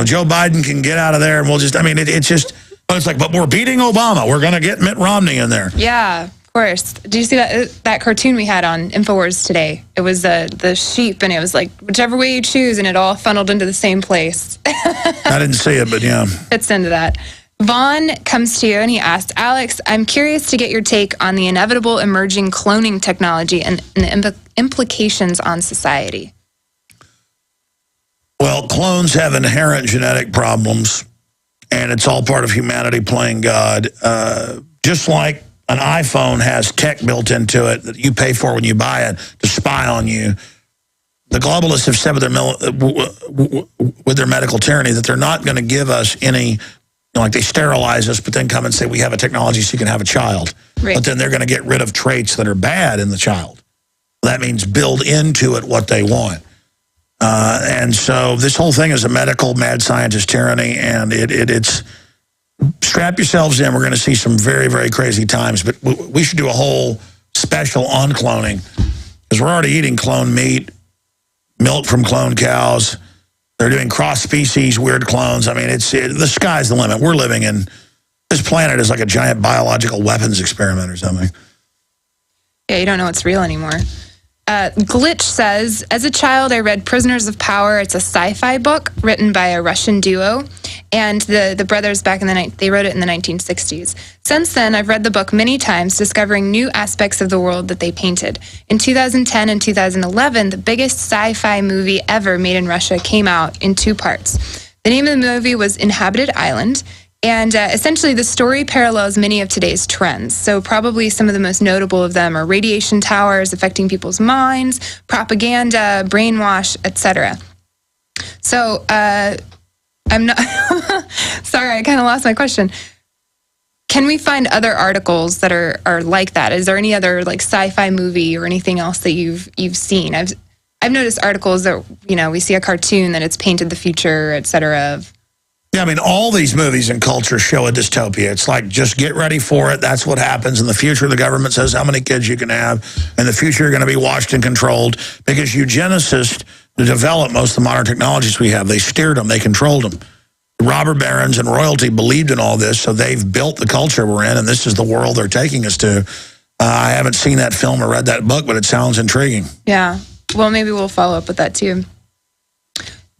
S15: Joe Biden can get out of there and we'll just, I mean, it's just, but it's like, but we're beating Obama. We're going to get Mitt Romney in there.
S14: Yeah. Of course. Did you see that cartoon we had on InfoWars today? It was the sheep, and it was like, whichever way you choose, and it all funneled into the same place.
S15: I didn't see it, but yeah.
S14: Fits into that. Vaughn comes to you, and he asked, Alex, I'm curious to get your take on the inevitable emerging cloning technology and the implications on society.
S15: Well, clones have inherent genetic problems, and it's all part of humanity playing God. Just like an iPhone has tech built into it that you pay for when you buy it to spy on you. The globalists have said with their medical tyranny that they're not going to give us any, like they sterilize us, but then come and say we have a technology so you can have a child. Right. But then they're going to get rid of traits that are bad in the child. That means build into it what they want. And so this whole thing is a medical mad scientist tyranny, and it's strap yourselves in. We're going to see some very, very crazy times. But we should do a whole special on cloning, because we're already eating cloned meat, milk from cloned cows. They're doing cross-species weird clones. I mean, the sky's the limit. We're living in, this planet is like a giant biological weapons experiment or something.
S14: Yeah, you don't know what's real anymore. Glitch says, as a child, I read Prisoners of Power. It's a sci-fi book written by a Russian duo, and the brothers back in the night, they wrote it in the 1960s. Since then, I've read the book many times, discovering new aspects of the world that they painted. In 2010 and 2011, the biggest sci-fi movie ever made in Russia came out in 2 parts. The name of the movie was Inhabited Island. And essentially, the story parallels many of today's trends. So probably some of the most notable of them are radiation towers affecting people's minds, propaganda, brainwash, etc. So I'm not... Sorry, I kind of lost my question. Can we find other articles that are like that? Is there any other like sci-fi movie or anything else that you've seen? I've noticed articles that, we see a cartoon that it's painted the future, etc.
S15: Yeah, I mean, all these movies and culture show a dystopia. It's like, just get ready for it. That's what happens. In the future, the government says how many kids you can have. In the future, you're going to be watched and controlled, because eugenicists developed most of the modern technologies we have. They steered them. They controlled them. The robber barons and royalty believed in all this, so they've built the culture we're in, and this is the world they're taking us to. I haven't seen that film or read that book, but it sounds intriguing.
S14: Yeah. Well, maybe we'll follow up with that, too.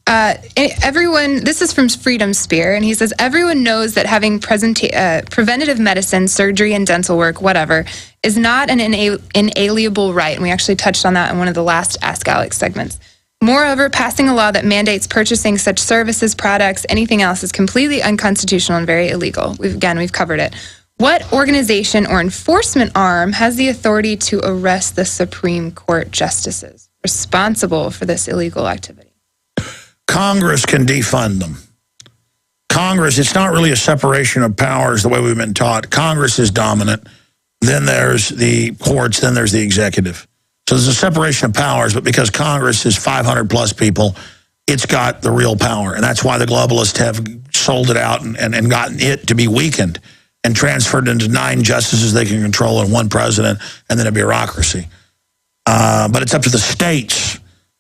S14: This is from Freedom Spear, and he says, everyone knows that having preventative medicine, surgery, and dental work, whatever, is not an inalienable right. And we actually touched on that in one of the last Ask Alex segments. Moreover, passing a law that mandates purchasing such services, products, anything else is completely unconstitutional and very illegal. We've covered it. What organization or enforcement arm has the authority to arrest the Supreme Court justices responsible for this illegal activity?
S15: Congress can defund them. Congress, it's not really a separation of powers the way we've been taught. Congress is dominant. Then there's the courts. Then there's the executive. So there's a separation of powers, but because Congress is 500-plus people, it's got the real power. And that's why the globalists have sold it out and gotten it to be weakened and transferred into 9 justices they can control and 1 president and then a bureaucracy. But it's up to the states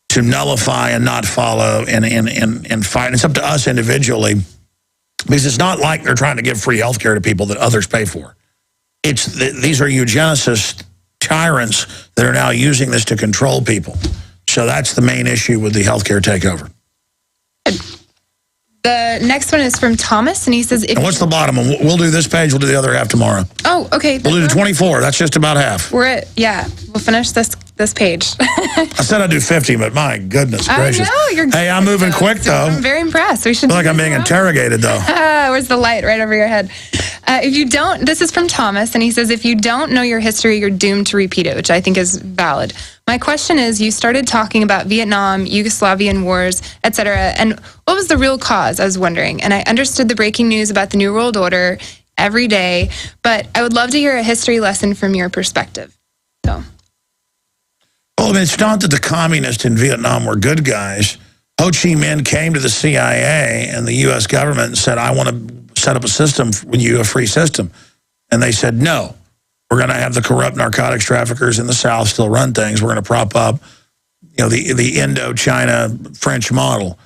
S15: to nullify and not follow and fight. And it's up to us individually, because it's not like they're trying to give free health care to people that others pay for. These are eugenicist tyrants that are now using this to control people. So that's the main issue with the healthcare takeover.
S14: The next one is from Thomas, and he says...
S15: And what's the bottom one? We'll do this page, we'll do the other half tomorrow.
S14: Oh, okay.
S15: We'll do the 24, that's just about half.
S14: We'll finish this page.
S15: I said I'd do 50, but my goodness gracious.
S14: I know, you're good.
S15: Hey, I'm moving quick, though.
S14: I'm very impressed. We should
S15: I feel like I'm being interrogated, though.
S14: Where's the light? Right over your head. If you don't, this is from Thomas, and he says, if you don't know your history, you're doomed to repeat it, which I think is valid. My question is, you started talking about Vietnam, Yugoslavian wars, etc., and what was the real cause, I was wondering? And I understood the breaking news about the New World Order every day, but I would love to hear a history lesson from your perspective. So.
S15: Well, I mean, it's not that the communists in Vietnam were good guys. Ho Chi Minh came to the CIA and the U.S. government and said, I want to set up a system with you, a free system. And they said, no. We're going to have the corrupt narcotics traffickers in the South still run things. We're going to prop up, the Indochina French model.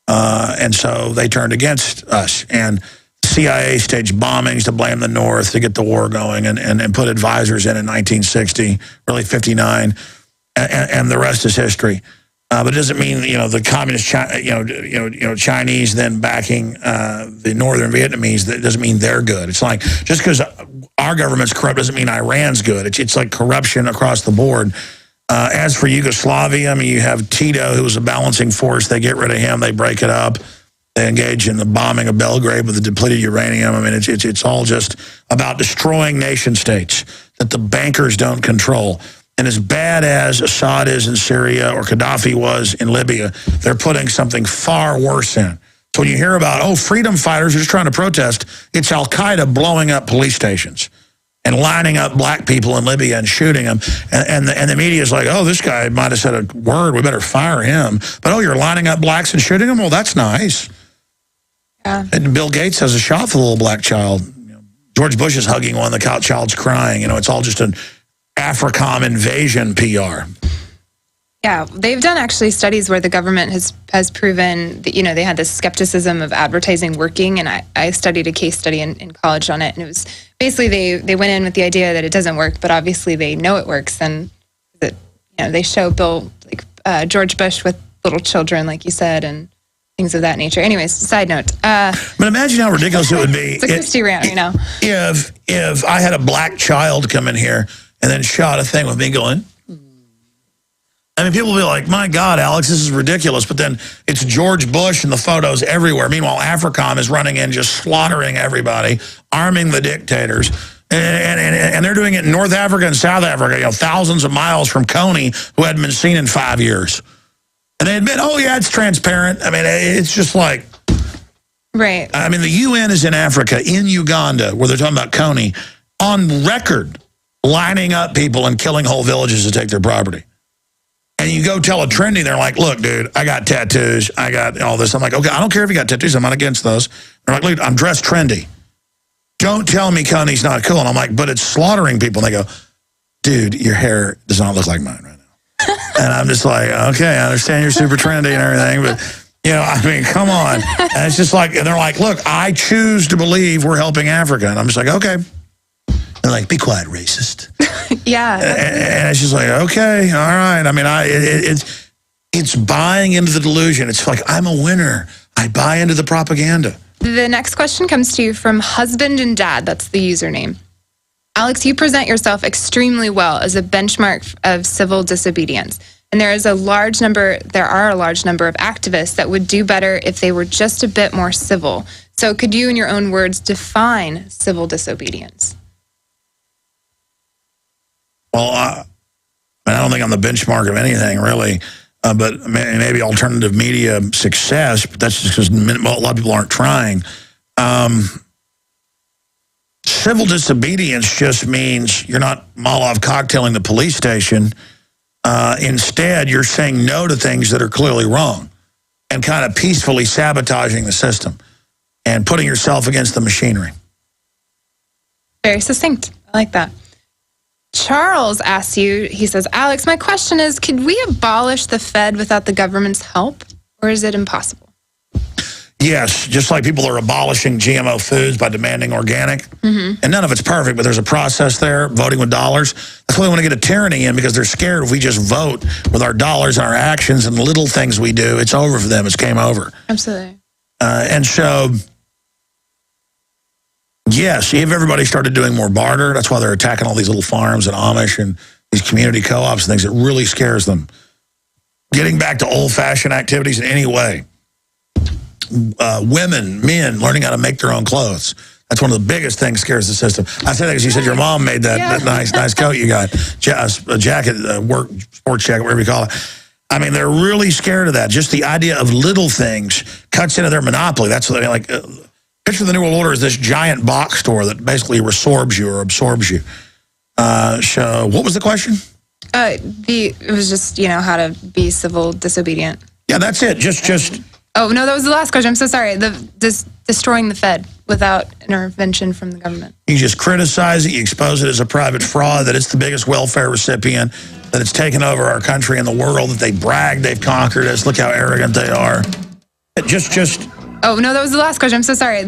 S15: And so they turned against us. And the CIA staged bombings to blame the North to get the war going and put advisors in 1960, really 59. And the rest is history. But it doesn't mean, the communist, Chinese then backing the northern Vietnamese, that doesn't mean they're good. It's like, just because our government's corrupt doesn't mean Iran's good. It's like corruption across the board. As for Yugoslavia, I mean, you have Tito, who was a balancing force. They get rid of him. They break it up. They engage in the bombing of Belgrade with the depleted uranium. I mean, it's all just about destroying nation states that the bankers don't control. And as bad as Assad is in Syria or Gaddafi was in Libya, they're putting something far worse in. So when you hear about, freedom fighters are just trying to protest, it's Al-Qaeda blowing up police stations and lining up black people in Libya and shooting them. And the media is like, this guy might have said a word, we better fire him. But, you're lining up blacks and shooting them? Well, that's nice.
S14: Yeah.
S15: And Bill Gates has a shot for the little black child. George Bush is hugging one, the child's crying. It's all just an AFRICOM invasion PR.
S14: Yeah, they've done actually studies where the government has proven that, they had this skepticism of advertising working, and I studied a case study in college on it, and it was basically they went in with the idea that it doesn't work, but obviously they know it works, and that they show George Bush with little children, like you said, and things of that nature. Anyways, side note.
S15: But imagine how ridiculous it would be.
S14: It's a Christy rant right now.
S15: If I had a black child come in here and then shot a thing with me going, I mean, people will be like, my God, Alex, this is ridiculous. But then it's George Bush and the photos everywhere. Meanwhile, AFRICOM is running in, just slaughtering everybody, arming the dictators. And they're doing it in North Africa and South Africa, thousands of miles from Coney, who hadn't been seen in 5 years. And they admit, oh, yeah, it's transparent. I mean, it's just like...
S14: Right.
S15: I mean, the UN is in Africa, in Uganda, where they're talking about Coney, on record, lining up people and killing whole villages to take their property. And you go tell a trendy, they're like, look, dude, I got tattoos, I got all this. I'm like, okay, I don't care if you got tattoos, I'm not against those. They're like, look, I'm dressed trendy. Don't tell me Coney's not cool. And I'm like, but it's slaughtering people. And they go, dude, your hair does not look like mine right now. And I'm just like, okay, I understand you're super trendy and everything, but, I mean, come on. And it's just like, and they're like, look, I choose to believe we're helping Africa. And I'm just like, okay. They're like, be quiet, racist.
S14: Yeah.
S15: And it's just like, okay, all right. I mean, it's buying into the delusion. It's like, I'm a winner. I buy into the propaganda.
S14: The next question comes to you from Husband and Dad. That's the username. Alex, you present yourself extremely well as a benchmark of civil disobedience. And there are a large number of activists that would do better if they were just a bit more civil. So could you, in your own words, define civil disobedience?
S15: Well, I don't think I'm the benchmark of anything, really. But maybe alternative media success, but that's just because a lot of people aren't trying. Civil disobedience just means you're not Molotov cocktailing the police station. Instead, you're saying no to things that are clearly wrong and kind of peacefully sabotaging the system and putting yourself against the machinery.
S14: Very succinct. I like that. Charles asks you, he says, Alex, my question is, could we abolish the Fed without the government's help, or is it impossible?
S15: Yes, just like people are abolishing GMO foods by demanding organic. Mm-hmm. And none of it's perfect, but there's a process there, voting with dollars. That's why they want to get a tyranny in, because they're scared if we just vote with our dollars and our actions and the little things we do, it's over for them. It's game over.
S14: Absolutely.
S15: And so... yes, if everybody started doing more barter, that's why they're attacking all these little farms and Amish and these community co-ops and things. It really scares them. Getting back to old-fashioned activities in any way. Women, men, learning how to make their own clothes. That's one of the biggest things scares the system. I say that because you said your mom made that nice coat you got. A jacket, work, sports jacket, whatever you call it. I mean, they're really scared of that. Just the idea of little things cuts into their monopoly. That's what they like... picture the New World Order as this giant box store that basically resorbs you or absorbs you. So what was the question?
S14: It was just, how to be civil disobedient.
S15: Yeah, that's it. Just.
S14: Oh, no, that was the last question. I'm so sorry. Destroying the Fed without intervention from the government.
S15: You just criticize it. You expose it as a private fraud, that it's the biggest welfare recipient, that it's taken over our country and the world, that they brag they've conquered us. Look how arrogant they are. Just.
S14: Oh, no, that was the last question. I'm so sorry.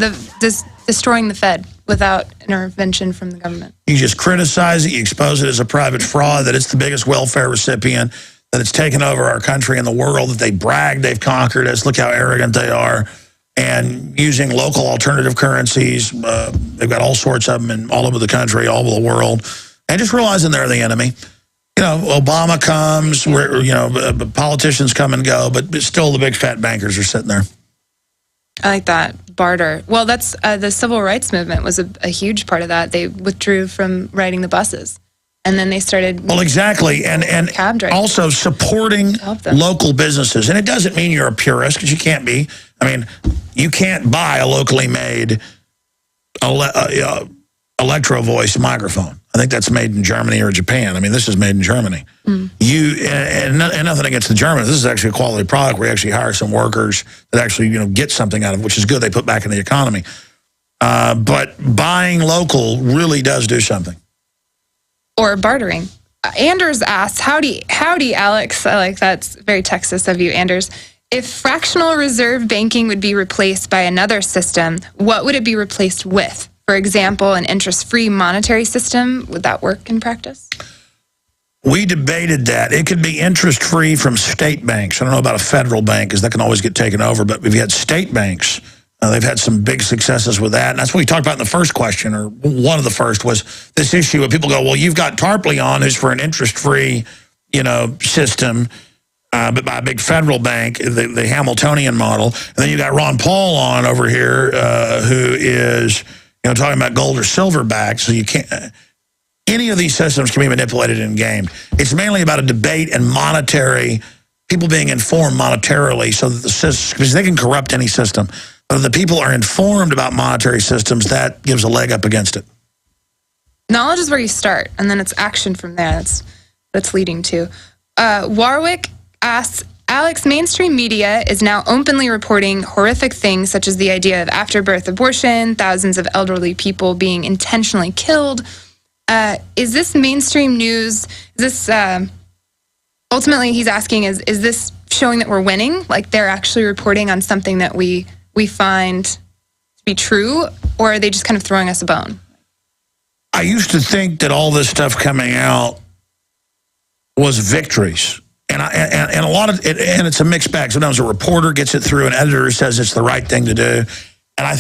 S14: Destroying the Fed without intervention from the government.
S15: You just criticize it. You expose it as a private fraud, that it's the biggest welfare recipient, that it's taken over our country and the world, that they brag they've conquered us. Look how arrogant they are. And using local alternative currencies. They've got all sorts of them in all over the country, all over the world. And just realizing they're the enemy. Obama comes, politicians come and go, but still the big fat bankers are sitting there.
S14: I like that. Barter. Well, that's the civil rights movement was a huge part of that. They withdrew from riding the buses. And then they started...
S15: Well, exactly. And also supporting local businesses. And it doesn't mean you're a purist, because you can't be. I mean, you can't buy a locally made electro voice microphone. I think that's made in Germany or Japan. I mean, this is made in Germany. And nothing against the Germans. This is actually a quality product. We actually hire some workers that actually, get something out of it, which is good. They put back in the economy. But buying local really does do something.
S14: Or bartering. Anders asks, howdy, Alex. I like that's very Texas of you, Anders. If fractional reserve banking would be replaced by another system, what would it be replaced with? For example, an interest-free monetary system. Would that work in practice?
S15: We debated that. It could be interest-free from state banks. I don't know about a federal bank because that can always get taken over. But if you had state banks, they've had some big successes with that. And that's what we talked about in the first question, or one of the first, was this issue of people go, well, you've got Tarpley on who's for an interest-free, system, but by a big federal bank, the Hamiltonian model. And then you got Ron Paul on over here who is... talking about gold or silver back, so you can't. Any of these systems can be manipulated and gamed. It's mainly about a debate and monetary, people being informed monetarily, so that the systems, because they can corrupt any system. But if the people are informed about monetary systems, that gives a leg up against it.
S14: Knowledge is where you start, and then it's action from there. That's leading to. Warwick asks, Alex, mainstream media is now openly reporting horrific things such as the idea of after-birth abortion, thousands of elderly people being intentionally killed. Is this mainstream news, ultimately he's asking, is this showing that we're winning? Like they're actually reporting on something that we find to be true, or are they just kind of throwing us a bone?
S15: I used to think that all this stuff coming out was victories. And a lot of it, and it's a mixed bag. Sometimes a reporter gets it through, an editor says it's the right thing to do. And I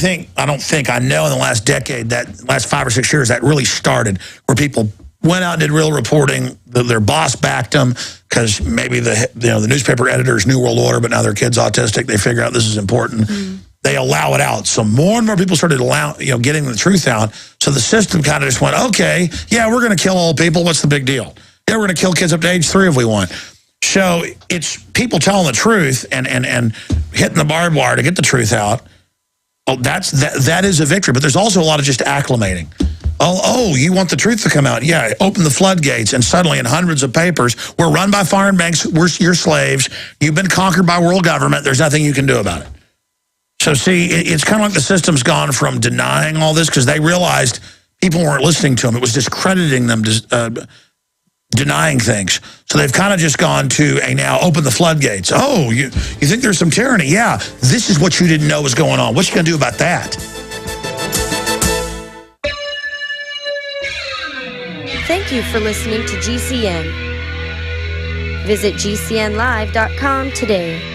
S15: know in the last decade, that last 5 or 6 years, that really started where people went out and did real reporting. Their boss backed them because maybe the newspaper editors New World Order, but now their kid's autistic. They figure out this is important. They allow it out. So more and more people started getting the truth out. So the system kind of just went, okay, yeah, we're going to kill old people. What's the big deal? Yeah, we're going to kill kids up to age 3 if we want. So it's people telling the truth and hitting the barbed wire to get the truth out. Oh, that is a victory. But there's also a lot of just acclimating. Oh, you want the truth to come out? Yeah, open the floodgates. And suddenly in hundreds of papers, we're run by foreign banks. We're your slaves. You've been conquered by world government. There's nothing you can do about it. So see, it's kind of like the system's gone from denying all this because they realized people weren't listening to them. It was discrediting them, denying things. So they've kind of just gone to a now open the floodgates. Oh, you think there's some tyranny? Yeah, this is what you didn't know was going on. What you going to do about that?
S16: Thank you for listening to GCN. Visit GCNlive.com today.